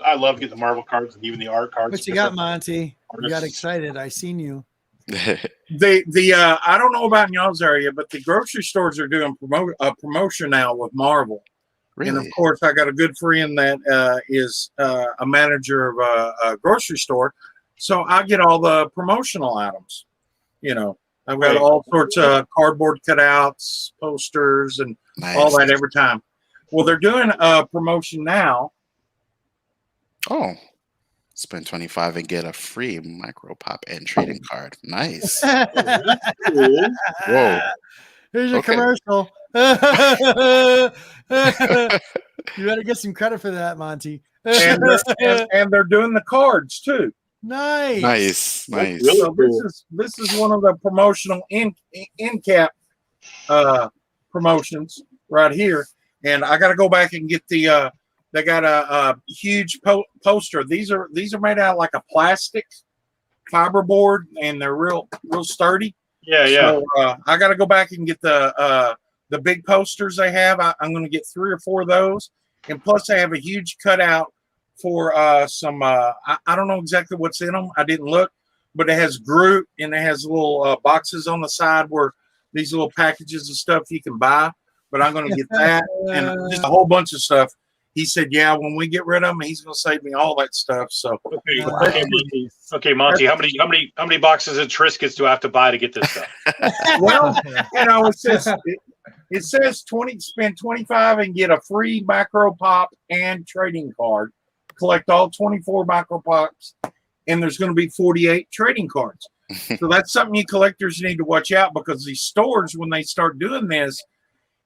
I love getting the Marvel cards and even the art cards. What you got, Monty? You got excited. I seen you. I don't know about in y'all's area, but the grocery stores are doing promotion now with Marvel. Really? And of course, I got a good friend that is a manager of a grocery store, so I get all the promotional items. You know, I've got all sorts of cardboard cutouts, posters, and all that every time. Well, they're doing a promotion now. Oh, spend $25 and get a free micro pop and trading card. Nice. Whoa. Here's your commercial. You better get some credit for that, Monty. And they're doing the cards too. Nice. So this is one of the promotional end cap promotions right here, and I got to go back and get the. They got a huge poster. These are made out of like a plastic fiberboard, and they're real sturdy. Yeah. So I got to go back and get the big posters they have. I'm going to get 3 or 4 of those, and plus I have a huge cutout for some. I don't know exactly what's in them. I didn't look, but it has Groot and it has little boxes on the side where these little packages of stuff you can buy. But I'm going to get that and just a whole bunch of stuff. He said, "Yeah, when we get rid of them, he's going to save me all that stuff." So, okay, Monty, how many boxes of Triscuits do I have to buy to get this stuff? Well, you know, it says spend 25 and get a free micro pop and trading card. Collect all 24 micro pops, and there's going to be 48 trading cards. So that's something you collectors need to watch out, because these stores, when they start doing this,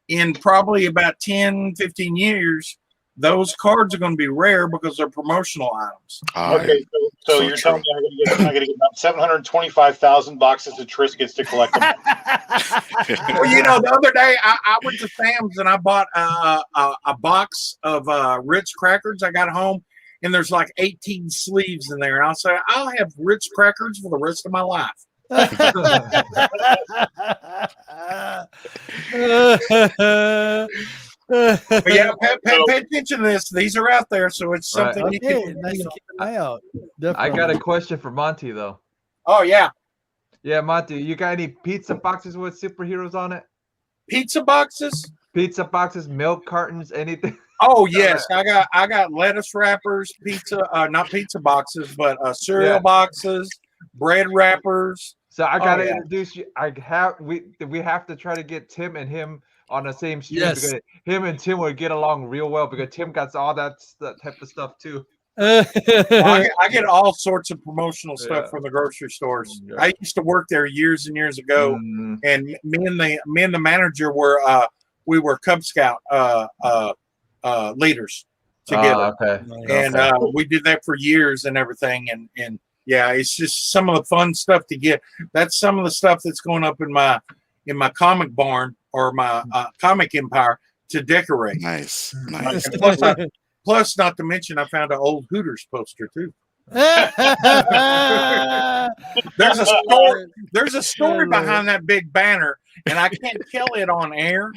in probably about 10, 15 years, those cards are going to be rare because they're promotional items. Okay, so you're telling me I'm going to get about 725,000 boxes of Triscuits to collect them. Well, you know, the other day I went to Sam's and I bought a box of Ritz crackers. I got home and there's like 18 sleeves in there. And I'll say, I'll have Ritz crackers for the rest of my life. But yeah, pay attention to this. These are out there, so it's something you can keep an eye out. Definitely. I got a question for Monty though. Oh yeah, Monty, you got any pizza boxes with superheroes on it? Pizza boxes, milk cartons, anything? Oh yes, I got lettuce wrappers, not pizza boxes, but cereal boxes, bread wrappers. So I gotta introduce you. We have to try to get Tim and him on the same stream, because him and Tim would get along real well, because Tim got all that type of stuff too. I get all sorts of promotional stuff from the grocery stores. Yeah. I used to work there years and years ago, and me and the manager were we were Cub Scout leaders together. And we did that for years and everything, and yeah, it's just some of the fun stuff to get. That's some of the stuff that's going up in my comic barn or my comic empire to decorate. Nice. Plus, not to mention, I found an old Hooters poster too. There's a story behind that big banner and I can't tell it on air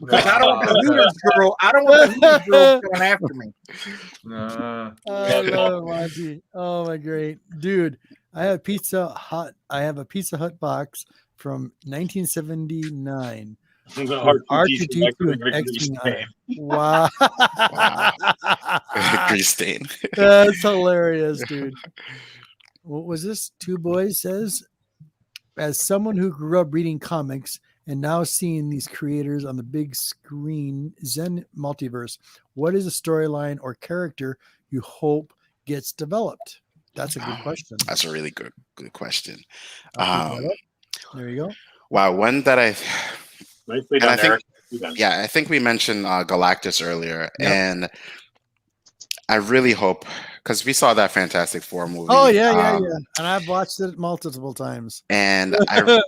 because I don't want the Hooters girl. I don't want the Hooters girl coming after me. I love it, Monty. Oh my great dude! I have Pizza Hut. I have a Pizza Hut box from 1979. R2D2 and X-Wing on it. Wow. Grease stain. That's hilarious, dude. What was this? Two Boys says, as someone who grew up reading comics and now seeing these creators on the big screen, Zen Multiverse, what is a storyline or character you hope gets developed? That's a good question. That's a really good question. There you go. Wow, one that I think we mentioned Galactus earlier, and I really hope, because we saw that Fantastic Four movie. Oh yeah, and I've watched it multiple times. And I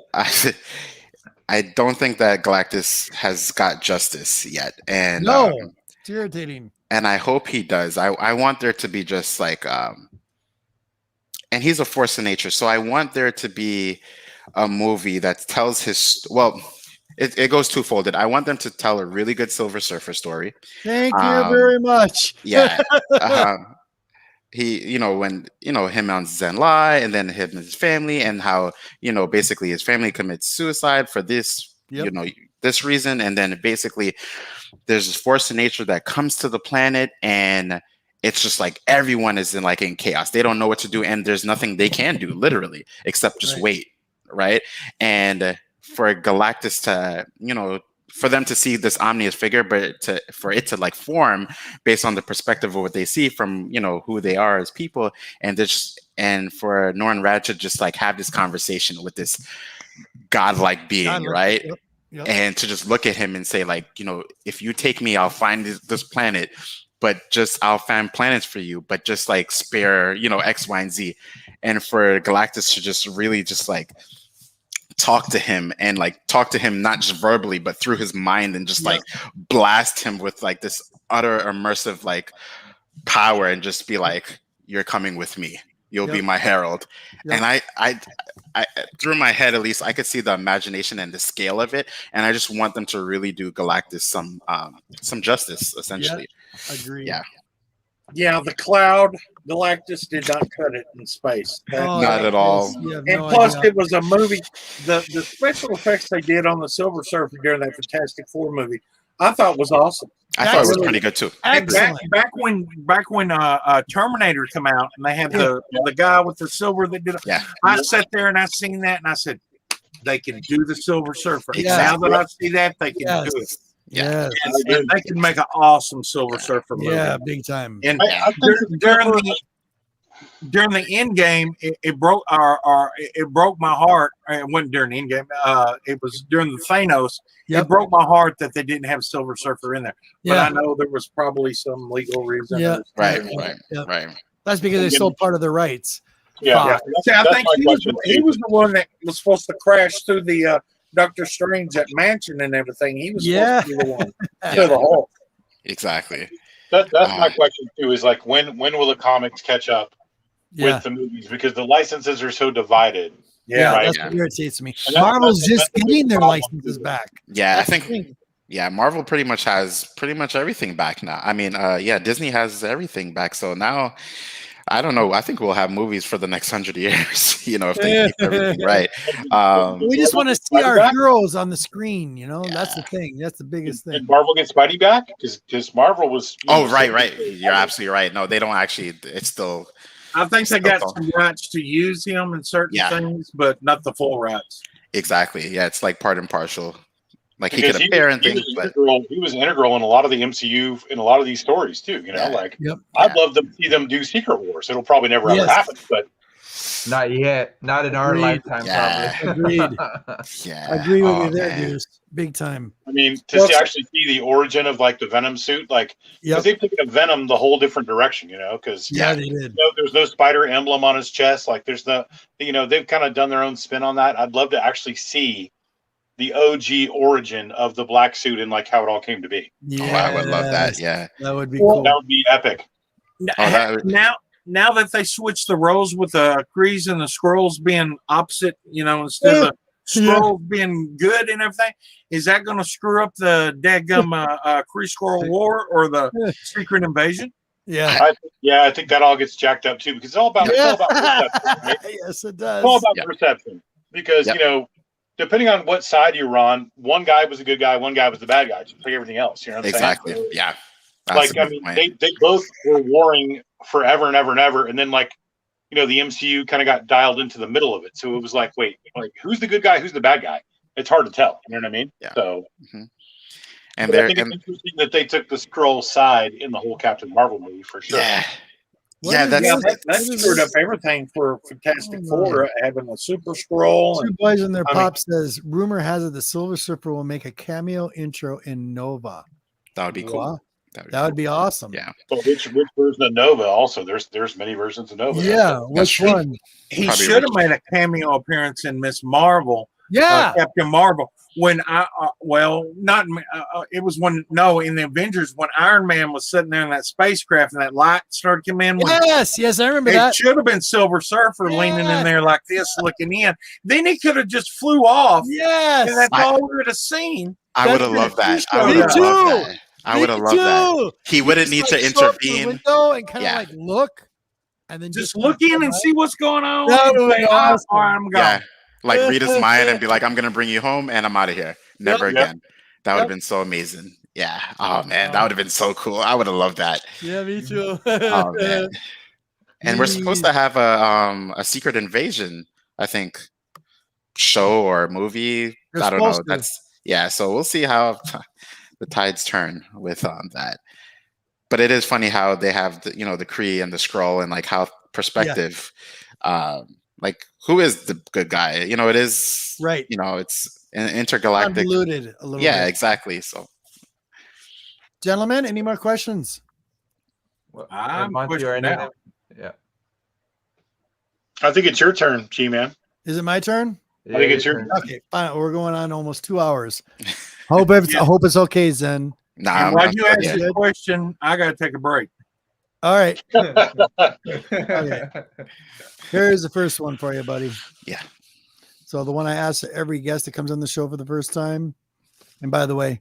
don't think that Galactus has got justice yet. And no, it's irritating. And I hope he does. I want there to be just like, and he's a force of nature, so I want there to be a movie that tells his It goes twofolded. I want them to tell a really good Silver Surfer story. Thank you very much. Yeah. He, when, him on Zen Lai, and then him and his family, and how, basically his family commits suicide for this, this reason. And then basically there's this force of nature that comes to the planet, and it's just like everyone is in chaos. They don't know what to do, and there's nothing they can do, literally, except just wait. Right. And for Galactus to, for them to see this omnious figure, but for it to form based on the perspective of what they see from, who they are as people, and for Norrin Ratchet just have this conversation with this godlike being, right? Yep. And to just look at him and say, if you take me, I'll find this planet, but I'll find planets for you, but just spare, X, Y, and Z. And for Galactus to just really just talk to him, and talk to him not just verbally but through his mind, and just blast him with this utter immersive power, and just be you're coming with me, you'll be my herald. And I through my head, at least, I could see the imagination and the scale of it, and I just want them to really do Galactus some justice, essentially. Agree. Yeah, the cloud Galactus did not cut it in space. Not at all. And plus, it was a movie. The special effects they did on the Silver Surfer during that Fantastic Four movie, I thought was awesome. I thought it was pretty good too. And back when Terminator come out, and they had the guy with the silver that did it. Yeah. I sat there and I seen that, and I said, they can do the Silver Surfer. Now that I see that, they can do it. Yeah, and they can make an awesome Silver Surfer movie. Yeah, big time. And during the end game, it broke it broke my heart. It wasn't during the end game. It was during the Thanos. It broke my heart that they didn't have Silver Surfer in there. But I know there was probably some legal reason. Yeah, right. That's because they sold part of the rights. Yeah. See, I think he was the one that was supposed to crash through the Doctor Strange, that mansion and everything. He was supposed to be the one to the Hulk. Exactly. That's my question too. Is when will the comics catch up with the movies, because the licenses are so divided? That's what irritates me. Marvel's just getting their licenses back. Yeah, I think. Yeah, Marvel pretty much has everything back now. I mean, Disney has everything back. So now, I don't know. I think we'll have movies for the next 100 years. If they keep everything right. We just want to see our heroes on the screen. That's the thing. That's the biggest thing. Did Marvel get Spidey back? Because Marvel was. Right. You're absolutely right. No, they don't actually. It's still. I think they got some rights to use him in certain things, but not the full rights. Exactly. Yeah, it's part and partial. He could appear in things, but he was integral in a lot of the MCU in a lot of these stories too. I'd love to see them do Secret Wars. It'll probably never ever happen, but not yet, not in our lifetime. Probably. Agreed. I agree with you there, dude. Big time. I mean, to actually see the origin of the Venom suit, because they've taken Venom the whole different direction, because they did. There's no spider emblem on his chest. There's they've kind of done their own spin on that. I'd love to actually see the OG origin of the black suit and how it all came to be. I would love that. Yeah, that would be cool. That would be epic. Now that they switched the roles with the Krees and the Skrulls being opposite, instead of scrolls being good and everything, is that going to screw up the dadgum Kree Skrull War or the Secret Invasion? Yeah. I think that all gets jacked up too, because it's all about perception, right? Yes, it It's all does. about perception, because you know, depending on what side you're on, one guy was a good guy, one guy was the bad guy, just like everything else. You know what I'm Exactly. saying? Yeah. Like, I mean, they both were warring forever and ever and ever, and then like, you know, the MCU kind of got dialed into the middle of it, so it was like, wait, like who's the good guy, who's the bad guy? It's hard to tell. You know what I mean? Yeah. So. And I think it's interesting that they took the Skrull side in the whole Captain Marvel movie for sure. Yeah. That screwed up everything for Fantastic Four, having a Super Skrull. Two boys and their pop says, rumor has it the Silver Surfer will make a cameo intro in Nova. That would be cool. Wow. That would be awesome. Yeah. But which version of Nova? Also, there's many versions of Nova. Yeah. Which one? He should have made a cameo appearance in Miss Marvel. Yeah. Captain Marvel. When it was in the Avengers, when Iron Man was sitting there in that spacecraft and that light started coming in. Yes, I remember that. It should have been Silver Surfer leaning in there like this, looking in. Then he could have just flew off. Yes. And that's all we would have seen. I would have loved that. I would have loved that. He wouldn't need to intervene. And kind of like look. And then just look in and see what's going on. That would be awesome. I'm gone. Yeah. Like read his mind and be like, I'm gonna bring you home and I'm out of here. Never again. That would have been so amazing. Yeah. Oh man, that would have been so cool. I would have loved that. Yeah, me too. Oh man. And we're supposed to have a Secret Invasion, I think, show or movie. I don't know. So we'll see how the tides turn with that. But it is funny how they have the Kree and the Skrull and like how perspective. Like who is the good guy? It is right. It's an intergalactic. Convoluted a little bit. Exactly. So, gentlemen, any more questions? Well, I'm pushing right now. Yeah. I think it's your turn, G-Man. Is it my turn? I think it's your turn. Okay, fine. We're going on almost 2 hours. I hope it's okay, Zen. Nah, while you ask the question, I got to take a break. All right. Okay. Here's the first one for you, buddy. Yeah. So the one I ask every guest that comes on the show for the first time. And by the way,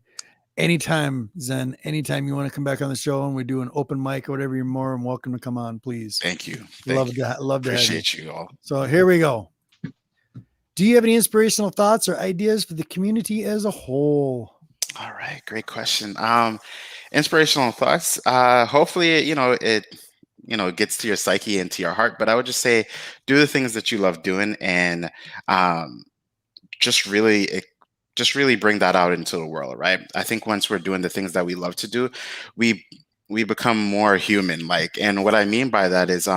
anytime, Zen, anytime you want to come back on the show and we do an open mic or whatever, you're more than welcome to come on, please. Thank you. Love to have Appreciate you all. So here we go. Do you have any inspirational thoughts or ideas for the community as a whole? All right. Great question. Inspirational thoughts. Hopefully, it gets to your psyche and to your heart. But I would just say, do the things that you love doing, and just really bring that out into the world, right? I think once we're doing the things that we love to do, we become more human. And what I mean by that is,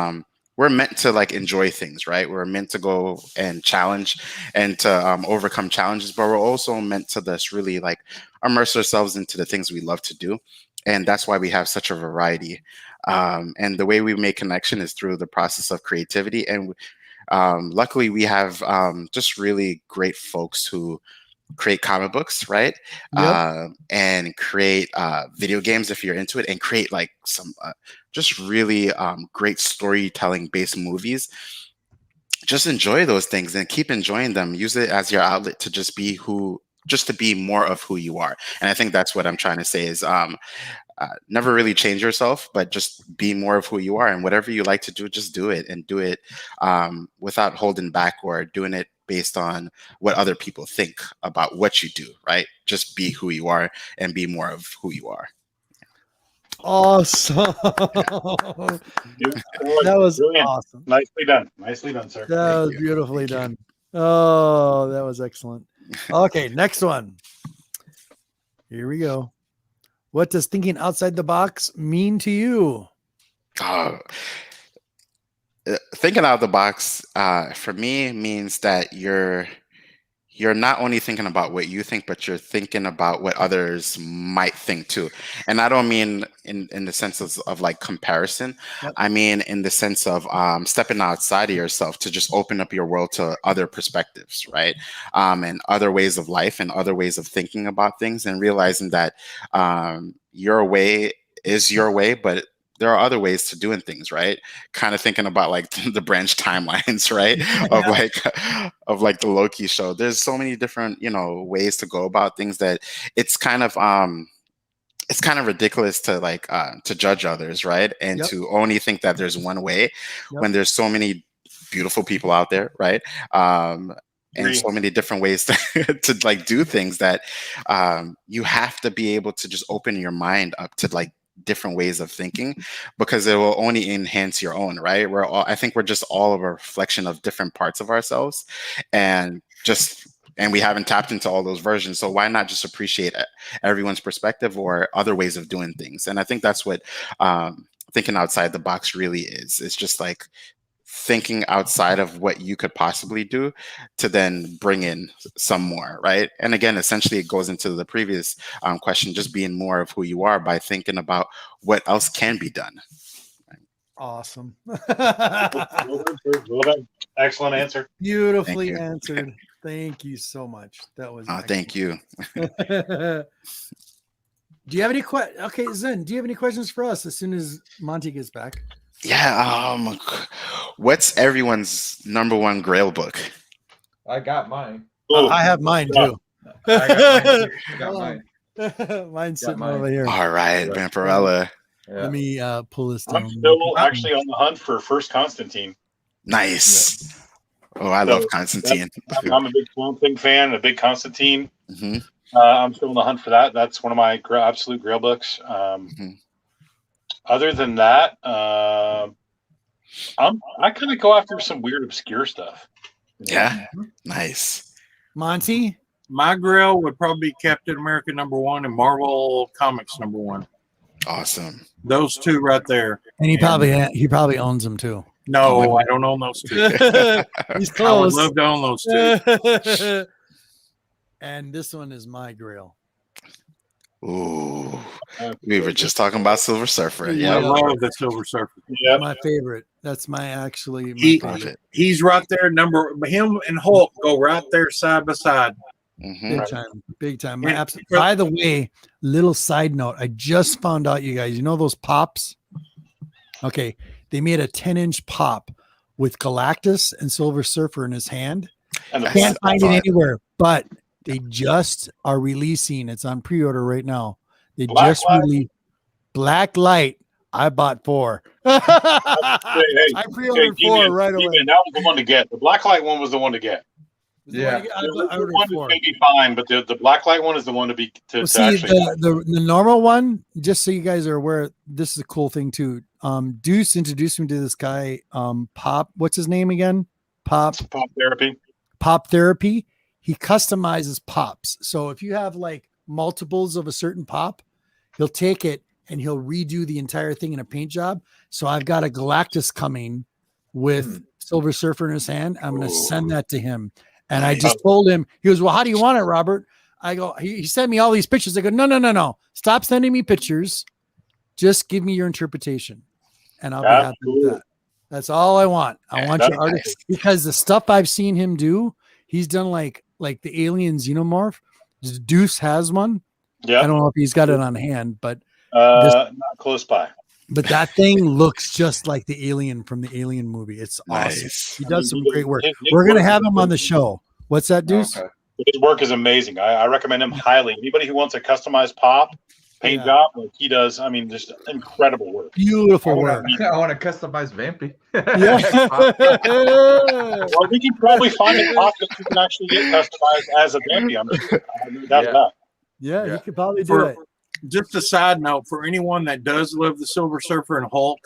we're meant to enjoy things, right? We're meant to go and challenge and to overcome challenges, but we're also meant to just really immerse ourselves into the things we love to do. And that's why we have such a variety. And the way we make connection is through the process of creativity. And luckily we have just really great folks who create comic books, right? Yep. And create video games if you're into it, and create some just really great storytelling based movies. Just enjoy those things and keep enjoying them. Use it as your outlet to just to be more of who you are. And I think that's what I'm trying to say is never really change yourself, but just be more of who you are. And whatever you like to do, just do it, and do it without holding back or doing it based on what other people think about what you do, right? Just be who you are and be more of who you are. Awesome. That was brilliant. Awesome. Nicely done. Nicely done, sir. That was beautifully done. Oh, that was excellent. Okay, next one. Here we go. What does thinking outside the box mean to you? Thinking out of the box for me means that you're not only thinking about what you think, but you're thinking about what others might think too. And I don't mean in the sense of comparison. Yep. I mean in the sense of stepping outside of yourself to just open up your world to other perspectives, right? And other ways of life and other ways of thinking about things, and realizing that your way is your way, but there are other ways to doing things, right? Kind of thinking about like the branch timelines, right? of like the Loki show. There's so many different, ways to go about things that it's kind of ridiculous to like to judge others, right? And to only think that there's one way when there's so many beautiful people out there, right? And so many different ways to like do things that you have to be able to just open your mind up to like different ways of thinking, because it will only enhance your own, right? I think we're just all a reflection of different parts of ourselves, and we haven't tapped into all those versions. So why not just appreciate everyone's perspective or other ways of doing things? And I think that's what thinking outside the box really is. It's just like thinking outside of what you could possibly do to then bring in some more, right? And again, essentially it goes into the previous question, just being more of who you are by thinking about what else can be done. Awesome. Well done. Excellent answer. Beautifully answered. Thank you so much. That was thank you. Do you have any questions? Okay, Zen, do you have any questions for us as soon as Monty gets back? Yeah. What's everyone's number one Grail book? I got mine. I have mine too. I got mine. Mine's sitting over here. All right, Vampirella. Yeah. Let me pull this down. I'm still actually on the hunt for First Constantine. Nice. Yeah. Oh, I love Constantine. I'm a big Swamp Thing fan, a big Constantine. Mm-hmm. I'm still on the hunt for that. That's one of my absolute Grail books. Other than that, I kind of go after some weird, obscure stuff. Yeah, nice. Monty? My Grail would probably be Captain America #1 and Marvel Comics #1. Awesome. Those two right there. And he probably owns them too. No, I don't own those two. He's close. I would love to own those two. And this one is my Grail. Ooh, we were just talking about Silver Surfer. Yeah, I love the Silver Surfer. Yeah, my favorite. That's my favorite. He's right there. Him and Hulk go right there side by side. Mm-hmm. Big time. By the way, little side note. I just found out, you guys. You know those pops? Okay, they made a 10-inch pop with Galactus and Silver Surfer in his hand. I can't find it anywhere, but they just are releasing. It's on pre-order right now. They just released Black Light. I bought 4. I pre-ordered 4 right away. That was the one to get. The Black Light one was the one to get. Yeah, I ordered 4. May be fine, but the Black Light one is the one to be. The normal one. Just so you guys are aware, this is a cool thing too. Deuce introduced me to this guy. Pop. What's his name again? Pop Therapy. Pop Therapy. He customizes pops. So if you have like multiples of a certain pop, he'll take it and he'll redo the entire thing in a paint job. So I've got a Galactus coming with Silver Surfer in his hand. I'm going to send that to him. And I just told him, he goes, well, how do you want it, Robert? I go, he sent me all these pictures. I go, no. Stop sending me pictures. Just give me your interpretation. And I'll be happy with that. That's all I want. I want your artist, because the stuff I've seen him do, he's done like the Aliens Xenomorph. Deuce has one. Yeah. I don't know if he's got it on hand, but not close by. But that thing looks just like the alien from the Alien movie. It's awesome. He does some great work. We're going to have him on the show. What's that, Deuce? Okay. His work is amazing. I recommend him highly. Anybody who wants a customized pop paint job like he does, I mean, just incredible work. Beautiful work. I want to customize Vampy. Well, we can probably find a pop that you can actually get customized as a Vampy. Yeah, you could probably do it. Just a side note for anyone that does love the Silver Surfer and Hulk,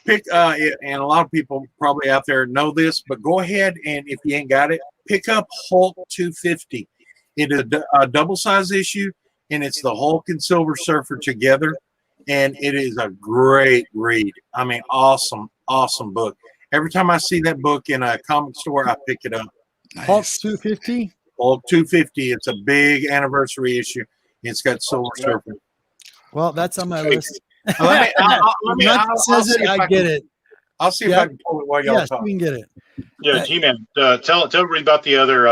pick and a lot of people probably out there know this, but go ahead and if you ain't got it, pick up Hulk 250. It is a double size issue, and it's the Hulk and Silver Surfer together, and it is a great read. I mean, awesome book. Every time I see that book in a comic store, I pick it up. Nice. Hulk 250. Hulk 250. It's a big anniversary issue. It's got Silver Surfer. Well, that's on my list. I get it. I'll see if I can pull it while y'all talk. We can get it. Yeah, G-Man, tell everybody about the other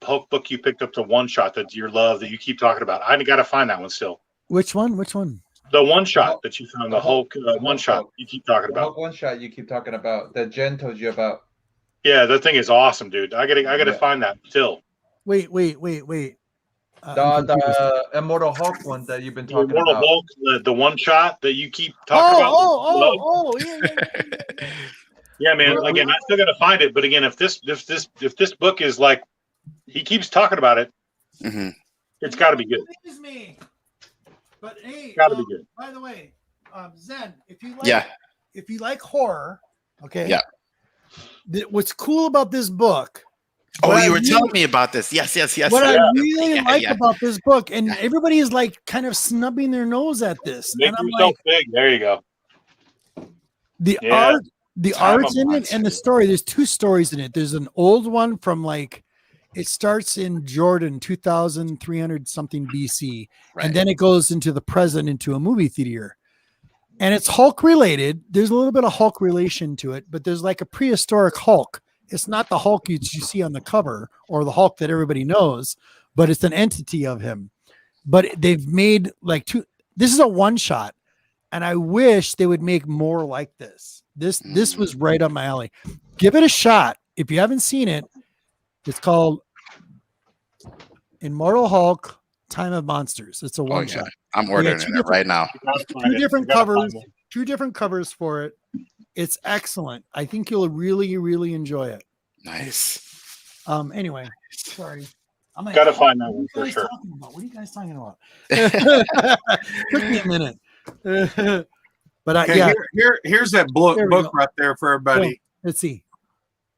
Hulk book you picked up, the one shot that you love that you keep talking about. I got to find that one still. Which one? The one shot that you found, the Hulk one shot you keep talking The about. Hulk one shot you keep talking about that Jen told you about. Yeah, that thing is awesome, dude. I gotta find that still. Wait. The Immortal Hulk one that you've been The talking Immortal about. Hulk, the one shot that you keep talking about. Yeah. Yeah, man. Again, I still gotta find it, but again, if this book is like he keeps talking about it, it's got to be good. Excuse me. But hey, Got to be good. by the way, Zen, if you like horror, okay. Yeah. What's cool about this book? Oh, you were telling me about this. Yes. What I really like about this book, and everybody is like kind of snubbing their nose at this. Make and I'm yourself like, big. There you go. The art's in it, and the story. There's two stories in it. There's an old one from like, it starts in Jordan, 2,300 something BC, and then it goes into the present, into a movie theater, and it's Hulk related. There's a little bit of Hulk relation to it, but there's like a prehistoric Hulk. It's not the Hulk you see on the cover or the Hulk that everybody knows, but it's an entity of him. But they've made like this is a one shot, and I wish they would make more like this. This was right up my alley. Give it a shot. If you haven't seen it, it's called Immortal Hulk, Time of Monsters. It's a one shot. I'm ordering it right now. Two different covers for it. It's excellent. I think you'll really, really enjoy it. Nice. Anyway, sorry. I'm like, gotta find that one for sure. What are you guys talking about? Took me a minute. But okay, here's that book right there for everybody. Let's see.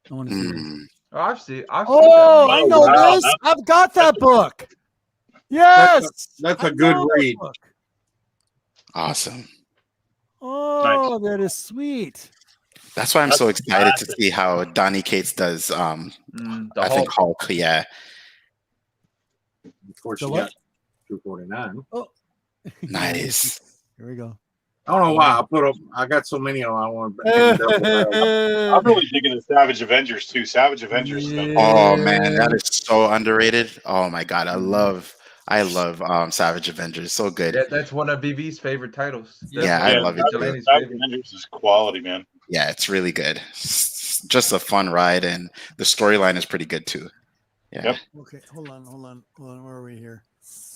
I want to see. Oh, I've seen I know this. I've got that book. Yes, that's a good read. Awesome. Oh, nice. That is sweet. That's why I'm so excited to see how Donny Cates does. I think Hulk. Yeah. Of course, you got 249. Oh, nice. Here we go. I don't know why I got so many of them. I want to. I'm really digging the Savage Avengers too. Savage Avengers. Oh man, that is so underrated. Oh my god, I love Savage Avengers. So good. Yeah, that's one of BV's favorite titles. I love it. Savage Avengers is quality, man. Yeah, it's really good. It's just a fun ride, and the storyline is pretty good too. Yeah. Yep. Okay, hold on. Where are we here?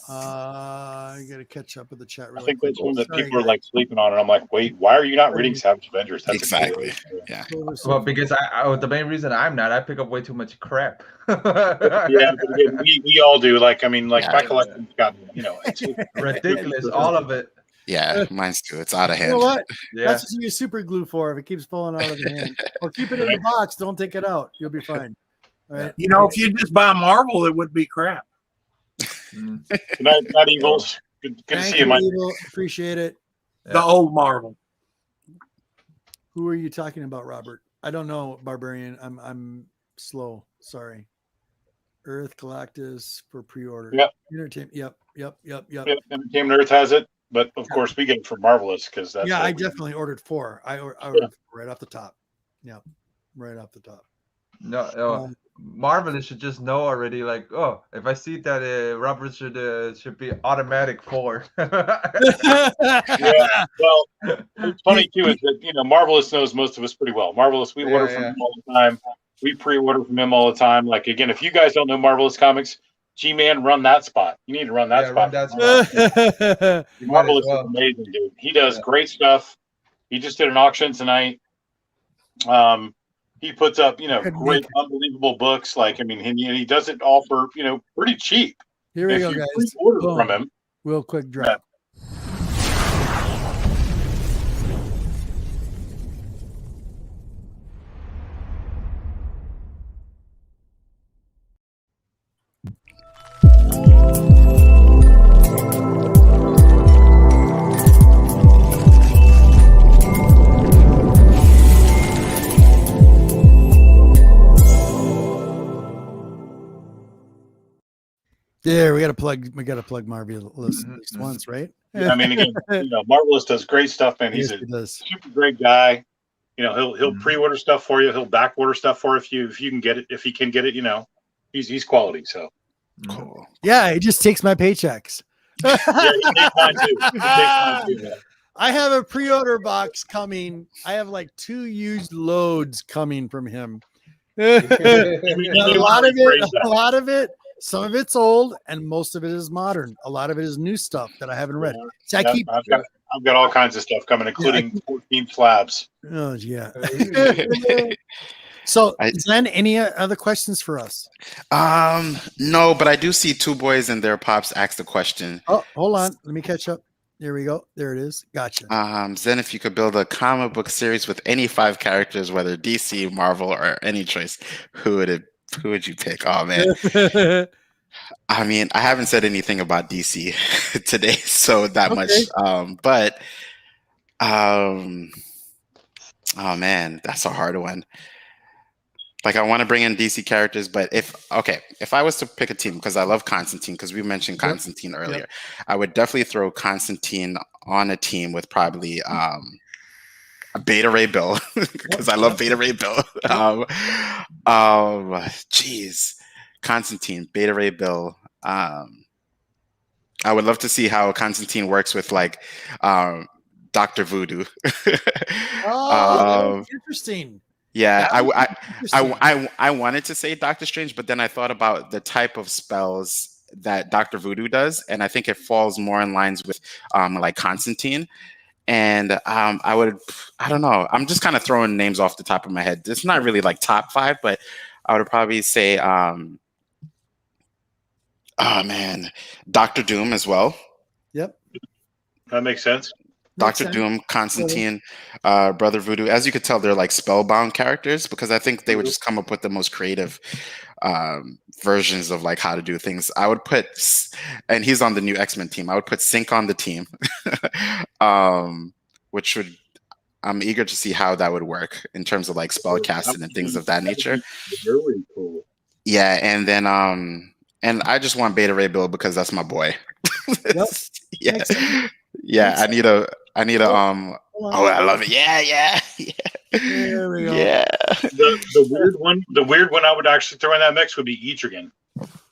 I gotta catch up with the chat. I think that's one that people are like sleeping on, and I'm like, wait, why are you not reading Savage Avengers? That's exactly. Yeah. Well, because the main reason I'm not, I pick up way too much crap. Yeah, we all do. Like, I mean, like my collection's got, it's ridiculous, all of it. Yeah, mine's too. It's out of hand. You know what? Yeah. That's what you use super glue for. If it keeps falling out of the hand, or keep it in the box. Don't take it out. You'll be fine. All right. If you just buy Marvel, it would be crap. Good night, Evils. Good to see you, Mike. Appreciate it. The old Marvel. Who are you talking about, Robert? I don't know, Barbarian. I'm slow. Sorry. Earth Galactus for pre-order. Yep. Entertainment. Yep. Entertainment Earth has it, but of course we get it from Marvelous because that's. Yeah, I definitely ordered 4. I ordered 4 right off the top. Yeah, right off the top. No, Marvelous should just know already. Like, oh, if I see that Robert should be automatic 4. Yeah. Well, it's funny too is that Marvelous knows most of us pretty well. Marvelous, we order from him all the time. We pre-order from him all the time. Like again, if you guys don't know Marvelous Comics, G-Man, run that spot. You need to run that spot. Run that spot. Marvelous is amazing, dude. He does great stuff. He just did an auction tonight. He puts up, great, unbelievable books. Like, I mean, he does it all for, pretty cheap. Here we go, guys. Order from him. Real quick drop. There, we got to plug Marvelous at least once, right? Yeah, I mean, again, Marvelous does great stuff, man. He's a super great guy. He'll pre-order stuff for you. He'll back order stuff for you if you can get it. If he can get it, he's quality. So cool. Yeah, he just takes my paychecks. Yeah, it takes time too. It takes time too, man. I have a pre-order box coming. I have like 2 used loads coming from him. a lot of it, some of it's old, and most of it is modern. A lot of it is new stuff that I haven't read. So Yeah, I've got all kinds of stuff coming, including 14 slabs. Oh yeah. So, Zen, any other questions for us? No, but I do see two boys and their pops asked a question. Oh, hold on. Let me catch up. There we go. There it is. Gotcha. Zen, if you could build a comic book series with any 5 characters, whether DC, Marvel, or any choice, who would you pick? Oh man. I mean, I haven't said anything about DC today, so that much. Oh man, that's a hard one. Like, I want to bring in DC characters, but if I was to pick a team, because I love Constantine, because we mentioned Constantine earlier, I would definitely throw Constantine on a team with probably a Beta Ray Bill, because I love Beta Ray Bill. Constantine, Beta Ray Bill. I would love to see how Constantine works with like Dr. Voodoo. Interesting. Yeah, I wanted to say Doctor Strange, but then I thought about the type of spells that Dr. Voodoo does, and I think it falls more in lines with like Constantine. And I don't know. I'm just kind of throwing names off the top of my head. It's not really like top 5, but I would probably say Dr. Doom as well. Yep. That makes sense. Dr. Doom, Constantine, Brother Voodoo. As you could tell, they're like spellbound characters, because I think they would just come up with the most creative versions of like how to do things. I would put, and he's on the new X-Men team, I would put Sync on the team, which would, I'm eager to see how that would work in terms of like spell casting and things of that nature. Really cool. Yeah, and then and I just want Beta Ray Bill because that's my boy. Yeah, I need a oh, I love it. Yeah. There we go. Yeah. The weird one I would actually throw in that mix would be Etrigan.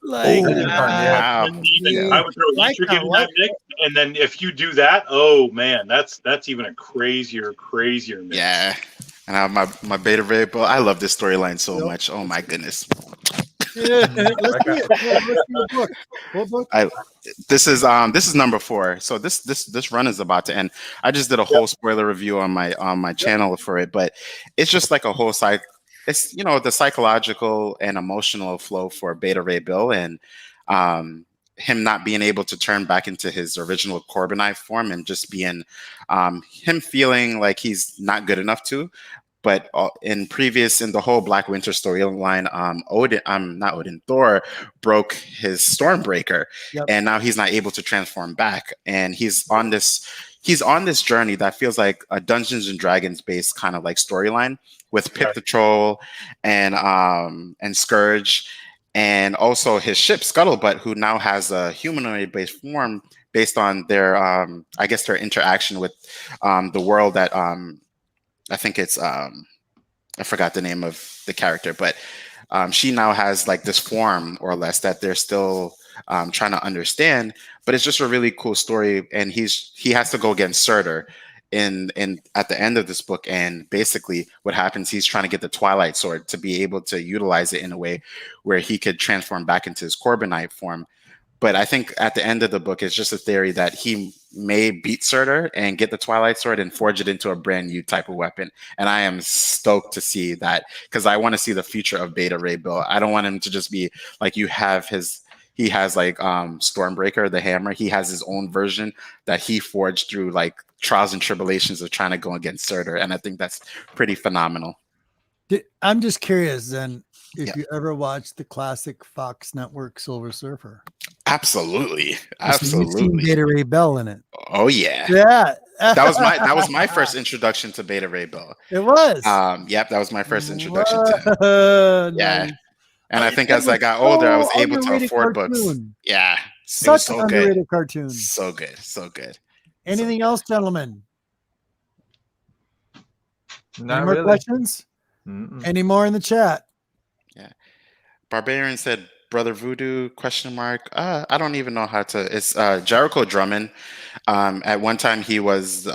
Like, wow. I would throw Etrigan in that mix, and then if you do that, oh man, that's even a crazier mix. Yeah. And I have my Beta Ray Bill. I love this storyline so much. Oh my goodness. Let's see it. What book? This is number 4. So this run is about to end. I just did a whole spoiler review on my channel for it, but it's just like a whole it's the psychological and emotional flow for Beta Ray Bill, and him not being able to turn back into his original Corbinite form, and just being him feeling like he's not good enough to. But in the whole Black Winter storyline, Thor broke his Stormbreaker, and now he's not able to transform back. And he's on this journey that feels like a Dungeons and Dragons based kind of like storyline with Pip the Troll and Scourge, and also his ship Scuttlebutt, who now has a humanoid based form based on their I guess their interaction with the world that I think it's I forgot the name of the character, but she now has like this form or less that they're still trying to understand. But it's just a really cool story, and he has to go against Surtur in at the end of this book, and basically what happens, he's trying to get the Twilight Sword to be able to utilize it in a way where he could transform back into his Corbinite form. But I think at the end of the book, it's just a theory that he may beat Surtur and get the Twilight Sword and forge it into a brand new type of weapon. And I am stoked to see that, because I want to see the future of Beta Ray Bill. I don't want him to just be like, he has like Stormbreaker, the hammer. He has his own version that he forged through like trials and tribulations of trying to go against Surtur. And I think that's pretty phenomenal. I'm just curious then, if you ever watched the classic Fox Network Silver Surfer. Absolutely. You've seen Beta Ray Bill in it. Oh yeah. Yeah. That was my first introduction to Beta Ray Bill. It was. Yep, that was my first introduction to him. Yeah. And I think as I got older, I was able to afford books. Yeah. Such an underrated cartoon. So good. So good. Anything else, gentlemen? Not Any more really. questions? Any more in the chat? Yeah. Barbarian said Brother Voodoo ? I don't even know how to. It's Jericho Drummond. At one time, he was.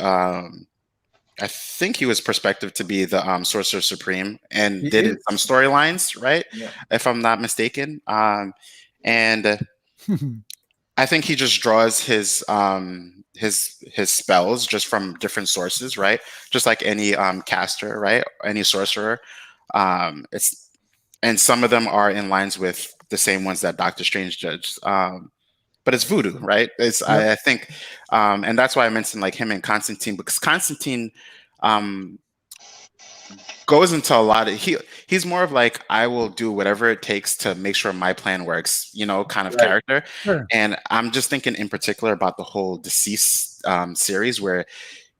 I think he was perspective to be the Sorcerer Supreme and He did is. some storylines, right? Yeah. If I'm not mistaken. And I think he just draws his spells just from different sources, right? Just like any caster, right? Any sorcerer. It's and some of them are in lines with the same ones that Doctor Strange judged. But it's voodoo, right? It's I think, and that's why I mentioned like him and Constantine, because Constantine goes into a lot of he's more of like, I will do whatever it takes to make sure my plan works, kind of Right. character. Sure. And I'm just thinking in particular about the whole Deceased series, where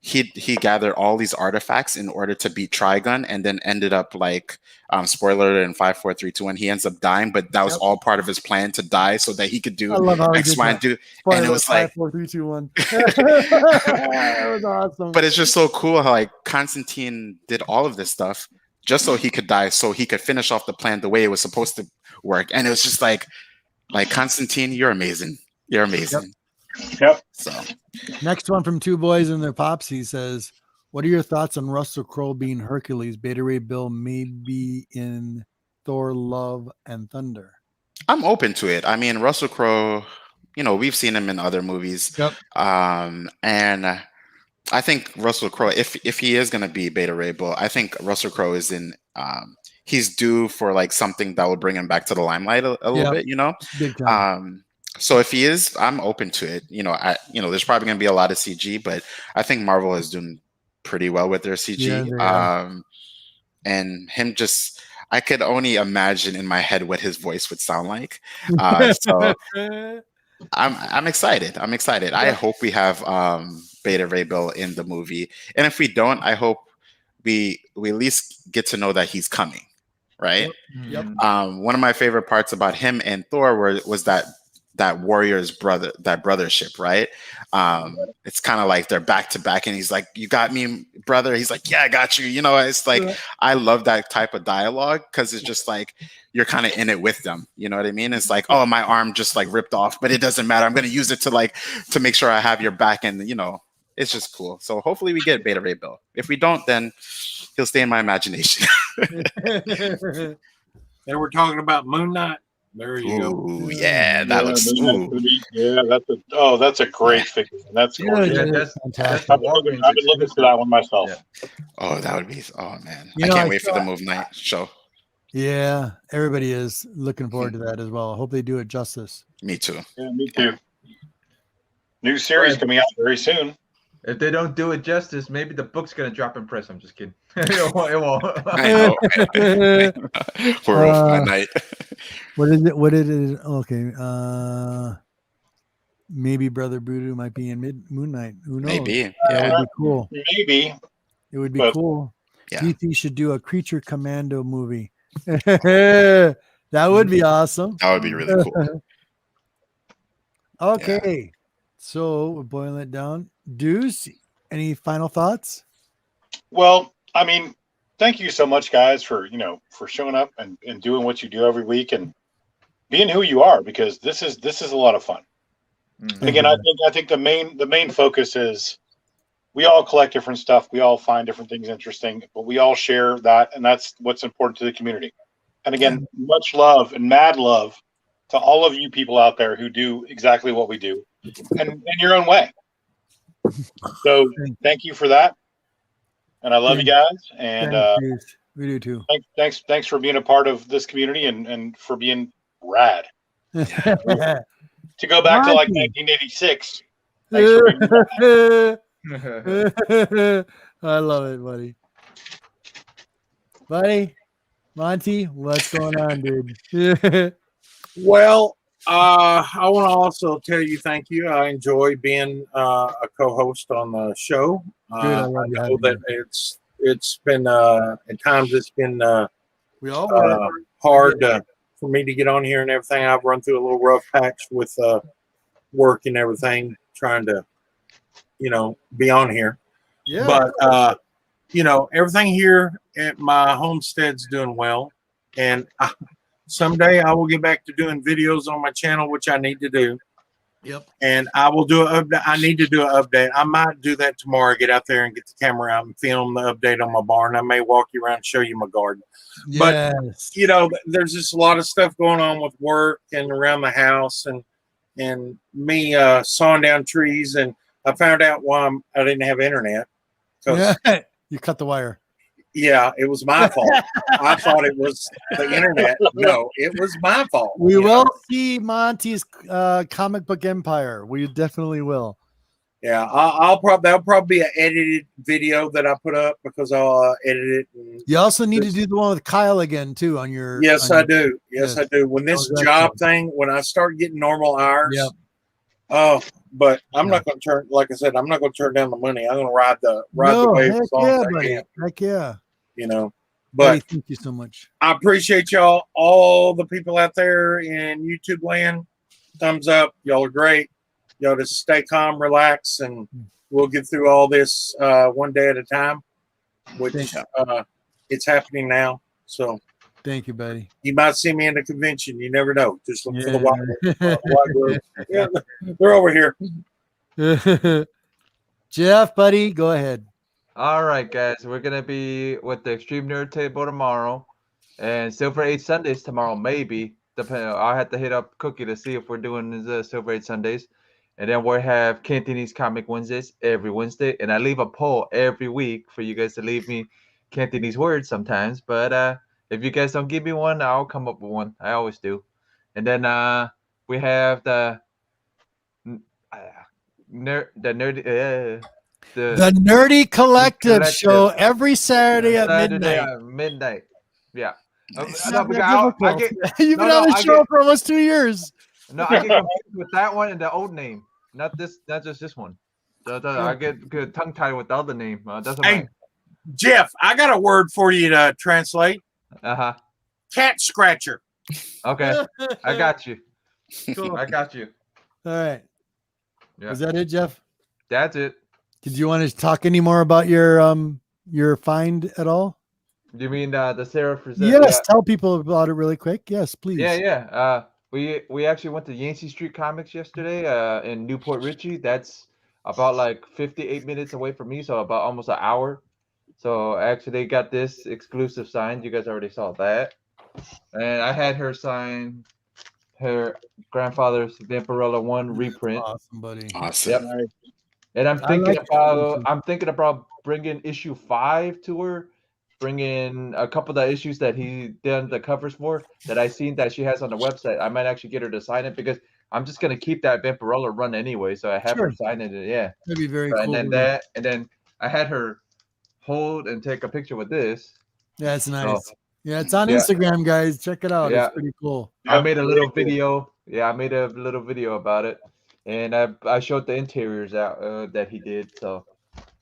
he gathered all these artifacts in order to beat Trigun, and then ended up like spoiler alert in 5, 4, 3, 2, 1, he ends up dying, but that was Yep. all part of his plan to die so that he could do I love how he X, did Y, that. and do. Spoiler And it alert, was 5, like, 4, 3, 2, 1. That was awesome. but it's just so cool how like Constantine did all of this stuff just so he could die, so he could finish off the plan the way it was supposed to work. And it was just like Constantine, you're amazing. You're amazing. Yep. So Next one from Two Boys and Their Pops. He says, "What are your thoughts on Russell Crowe being Hercules? Beta Ray Bill maybe in Thor: Love and Thunder." I'm open to it. I mean, Russell Crowe, we've seen him in other movies. Yep. And I think Russell Crowe, if he is going to be Beta Ray Bill, I think Russell Crowe is in. He's due for like something that will bring him back to the limelight a little bit. Big time. So if he is, I'm open to it. There's probably going to be a lot of CG, but I think Marvel is doing pretty well with their CG. Yeah, they are. And him just, I could only imagine in my head what his voice would sound like. So I'm excited. I'm excited. I hope we have Beta Ray Bill in the movie, and if we don't, I hope we at least get to know that he's coming. Right. Yep. One of my favorite parts about him and Thor was that warrior's brothership, right? It's kind of like they're back to back, and he's like, "You got me, brother." He's like, "Yeah, I got you." It's like, I love that type of dialogue, because it's just like you're kind of in it with them. You know what I mean? It's like, oh, my arm just like ripped off, but it doesn't matter. I'm going to use it to make sure I have your back, and it's just cool. So hopefully we get Beta Ray Bill. If we don't, then he'll stay in my imagination. They were talking about Moon Knight. There you go. Ooh, yeah, that looks. Yeah, that's a great figure. That's gorgeous. Yeah, That's fantastic. I've been looking for that one myself. Yeah. Oh, that would be. Oh man, You I know, can't I wait for saw- the Move Night show. Yeah, everybody is looking forward to that as well. I hope they do it justice. Me too. Yeah, me too. New series coming out very soon. If they don't do it justice, maybe the book's gonna drop in press. I'm just kidding. It won't. I know. For my night. What is it? What is it? Okay. Maybe Brother Voodoo might be in Moon Knight. Who knows? Maybe. That Yeah. would be cool. Maybe. It would be But- cool. Yeah. DC should do a Creature Commando movie. That would be awesome. That would be really cool. Okay. So we're boiling it down. Deuce, any final thoughts? Well, I mean, thank you so much, guys, for showing up and doing what you do every week and being who you are, because this is a lot of fun. Mhm. And again, I think the main focus is we all collect different stuff. We all find different things interesting, but we all share that, and that's what's important to the community. And again, much love and mad love to all of you people out there who do exactly what we do, and in your own way. So thank you for that, and I love you guys. And Thanks, Deuce. We do too. thanks for being a part of this community and for being rad. To go back to like 1986. Thanks for being I love it, buddy. Monty, what's going on, dude? Well, I want to also tell you thank you. I enjoy being a co-host on the show. Dude, I love you know having that it's been at times it's been We all were. hard for me to get on here and everything. I've run through a little rough patch with work and everything, trying to be on here. Yeah. But everything here at my homestead's doing well, and someday I will get back to doing videos on my channel, which I need to do. Yep. And I will do an update. I need to do an update. I might do that tomorrow. Get out there and get the camera out and film the update on my barn. I may walk you around and show you my garden. Yes. But you know, there's just a lot of stuff going on with work and around the house, and me sawing down trees. And I found out why I didn't have internet. Yeah. You cut the wire. Yeah, it was my fault. I thought it was the internet. No, it was my fault. We will see Monty's comic book empire. We definitely will. Yeah, that'll probably be an edited video that I put up because I'll edit it. And you also need to do the one with Kyle again too on your. Yes, on I your, do. Yes, I do. When this job thing, when I start getting normal hours. Yep. Oh, but I'm not going to turn. Like I said, I'm not going to turn down the money. I'm going to ride the wave as long as I can. Heck yeah. You know, but buddy, thank you so much. I appreciate y'all, all the people out there in YouTube land. Thumbs up. Y'all are great. Y'all just stay calm, relax, and we'll get through all this one day at a time, which it's happening now. So thank you, buddy. You might see me in the convention. You never know. Just look for the white group. Yeah, they're over here. Jeff, buddy, go ahead. All right, guys, we're gonna be with the Extreme Nerd Table tomorrow, and Silver Age Sundays tomorrow, maybe. Depending, I'll have to hit up Cookie to see if we're doing the Silver Age Sundays, and then we'll have Cantonese Comic Wednesdays every Wednesday, and I leave a poll every week for you guys to leave me Cantonese words sometimes. But if you guys don't give me one, I'll come up with one. I always do. And then we have the Nerdy Collective show every Saturday at midnight. Yeah. You've been on the show for almost 2 years. No, I get confused with that one and the old name. Not just this one. I get tongue tied with the other name. Hey, Jeff, I got a word for you to translate. Cat scratcher. Okay, I got you. Cool. I got you. All right. Yeah. Is that it, Jeff? That's it. Did you want to talk any more about your find at all? You mean the Sarah Frazetta? Yes, tell people about it really quick. Yes, please. Yeah. We actually went to Yancey Street Comics yesterday in Newport Richey. That's about like 58 minutes away from me, so about almost an hour. So actually, they got this exclusive signed. You guys already saw that, and I had her sign her grandfather's Vampirella 1 reprint. Awesome, buddy. Awesome. Yep. And I'm thinking about bringing issue 5 to her. Bring in a couple of the issues that he did the covers for that I seen that she has on the website. I might actually get her to sign it because I'm just gonna keep that Vampirella run anyway. So I have her sign it. Yeah, that'd be very cool. And then I had her hold and take a picture with this. Yeah, it's nice. Yeah, it's on Instagram, guys. Check it out. Yeah. It's pretty cool. I made a little video. Yeah, I made a little video about it, and I showed the interiors out that he did. So,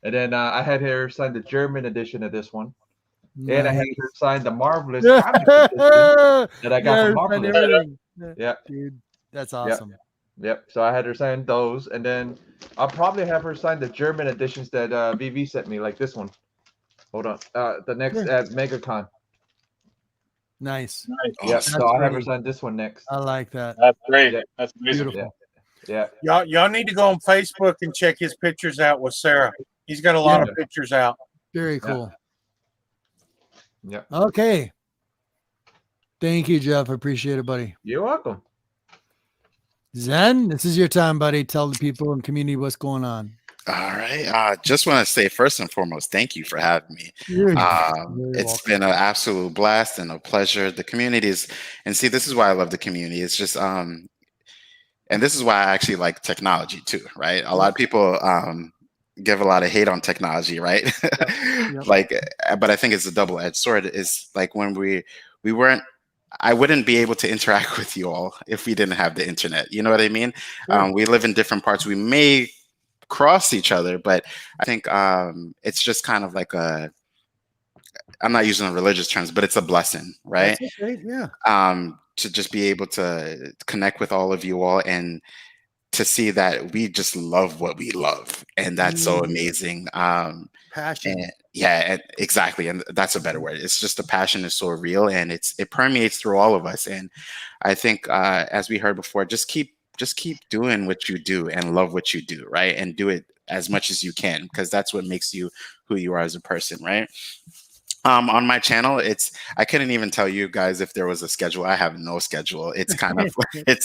and then I had her sign the German edition of this one. Nice. And I had her sign the Marvelous comic that I got from Marvelous. Yeah, dude, that's awesome. Yep. So I had her sign those, and then I'll probably have her sign the German editions that VV sent me, like this one. Hold on. The next at MegaCon. Nice. Yeah. So I'll have her sign this one next. I like that. That's great. Yeah. That's beautiful. Yeah. Y'all need to go on Facebook and check his pictures out with Sarah. He's got a lot of pictures out. Very cool. Yeah. Okay. Thank you, Jeff. I appreciate it, buddy. You're welcome. Zen, this is your time, buddy. Tell the people in the community what's going on. All right. Just want to say first and foremost, thank you for having me. It's been an absolute blast and a pleasure. The community is, and see, this is why I love the community. It's just, and this is why I actually like technology too, right? A lot of people give a lot of hate on technology, right? Like, but I think it's a double-edged sword. Is like when we weren't, I wouldn't be able to interact with you all if we didn't have the internet. You know what I mean? We live in different parts. We may cross each other, but I think it's just kind of like a, I'm not using the religious terms, but it's a blessing, right? That's okay, yeah. To just be able to connect with all of you all and to see that we just love what we love, and that's so amazing. Passion. And exactly, and that's a better word. It's just the passion is so real, and it permeates through all of us. And I think, as we heard before, just keep doing what you do and love what you do, right? And do it as much as you can, because that's what makes you who you are as a person, right? On my channel, I couldn't even tell you guys if there was a schedule. I have no schedule. It's kind of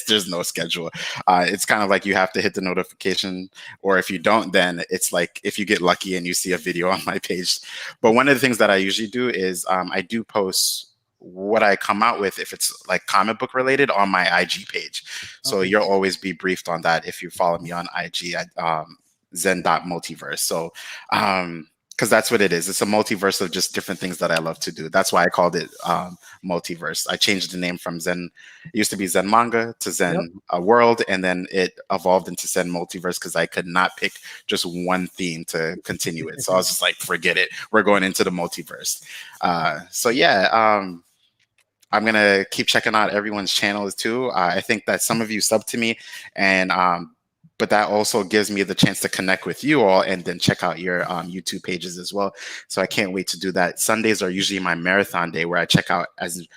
there's no schedule. It's kind of like you have to hit the notification, or if you don't, then it's like if you get lucky and you see a video on my page. But one of the things that I usually do is I do post what I come out with, if it's like comic book related, on my IG page. So you'll always be briefed on that if you follow me on IG at Zen.Multiverse. So because that's what it is. It's a multiverse of just different things that I love to do. That's why I called it Multiverse. I changed the name from Zen. It used to be Zen Manga to Zen World, and then it evolved into Zen Multiverse because I could not pick just one theme to continue it. So I was just like, forget it. We're going into the multiverse. I'm going to keep checking out everyone's channels too. I think that some of you sub to me, and but that also gives me the chance to connect with you all and then check out your YouTube pages as well. So I can't wait to do that. Sundays are usually my marathon day where I check out as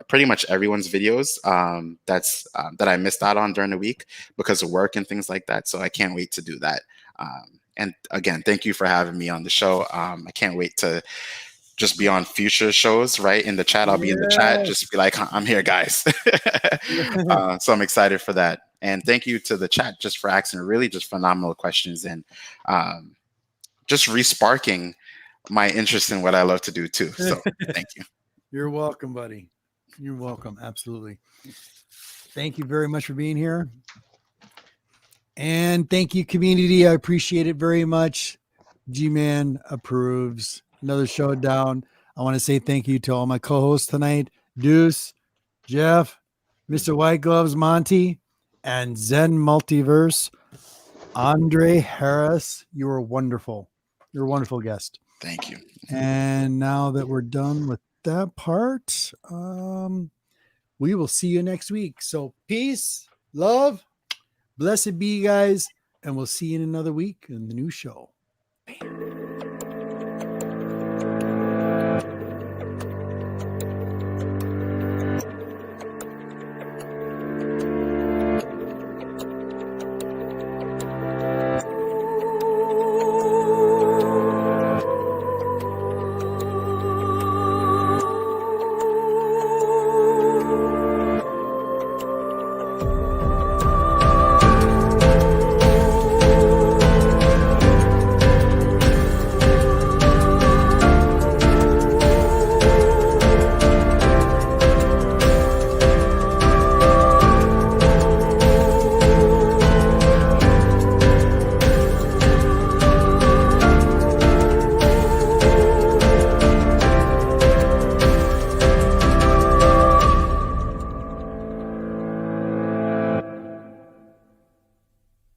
pretty much everyone's videos that I missed out on during the week because of work and things like that. So I can't wait to do that. And again, thank you for having me on the show. I can't wait to just be on future shows, right? In the chat, I'll be in the chat. Just be like, I'm here, guys. So I'm excited for that. And thank you to the chat just for asking really just phenomenal questions and just resparking my interest in what I love to do too. So thank you. You're welcome, buddy. You're welcome. Absolutely. Thank you very much for being here. And thank you, community. I appreciate it very much. G-Man approves. Another showdown. I want to say thank you to all my co-hosts tonight. Deuce, Jeff, Mr. White Gloves, Monty, and Zen Multiverse. Andre Harris, you were wonderful. You're a wonderful guest. Thank you. And now that we're done with that part, we will see you next week. So peace, love, blessed be, guys, and we'll see you in another week in the new show.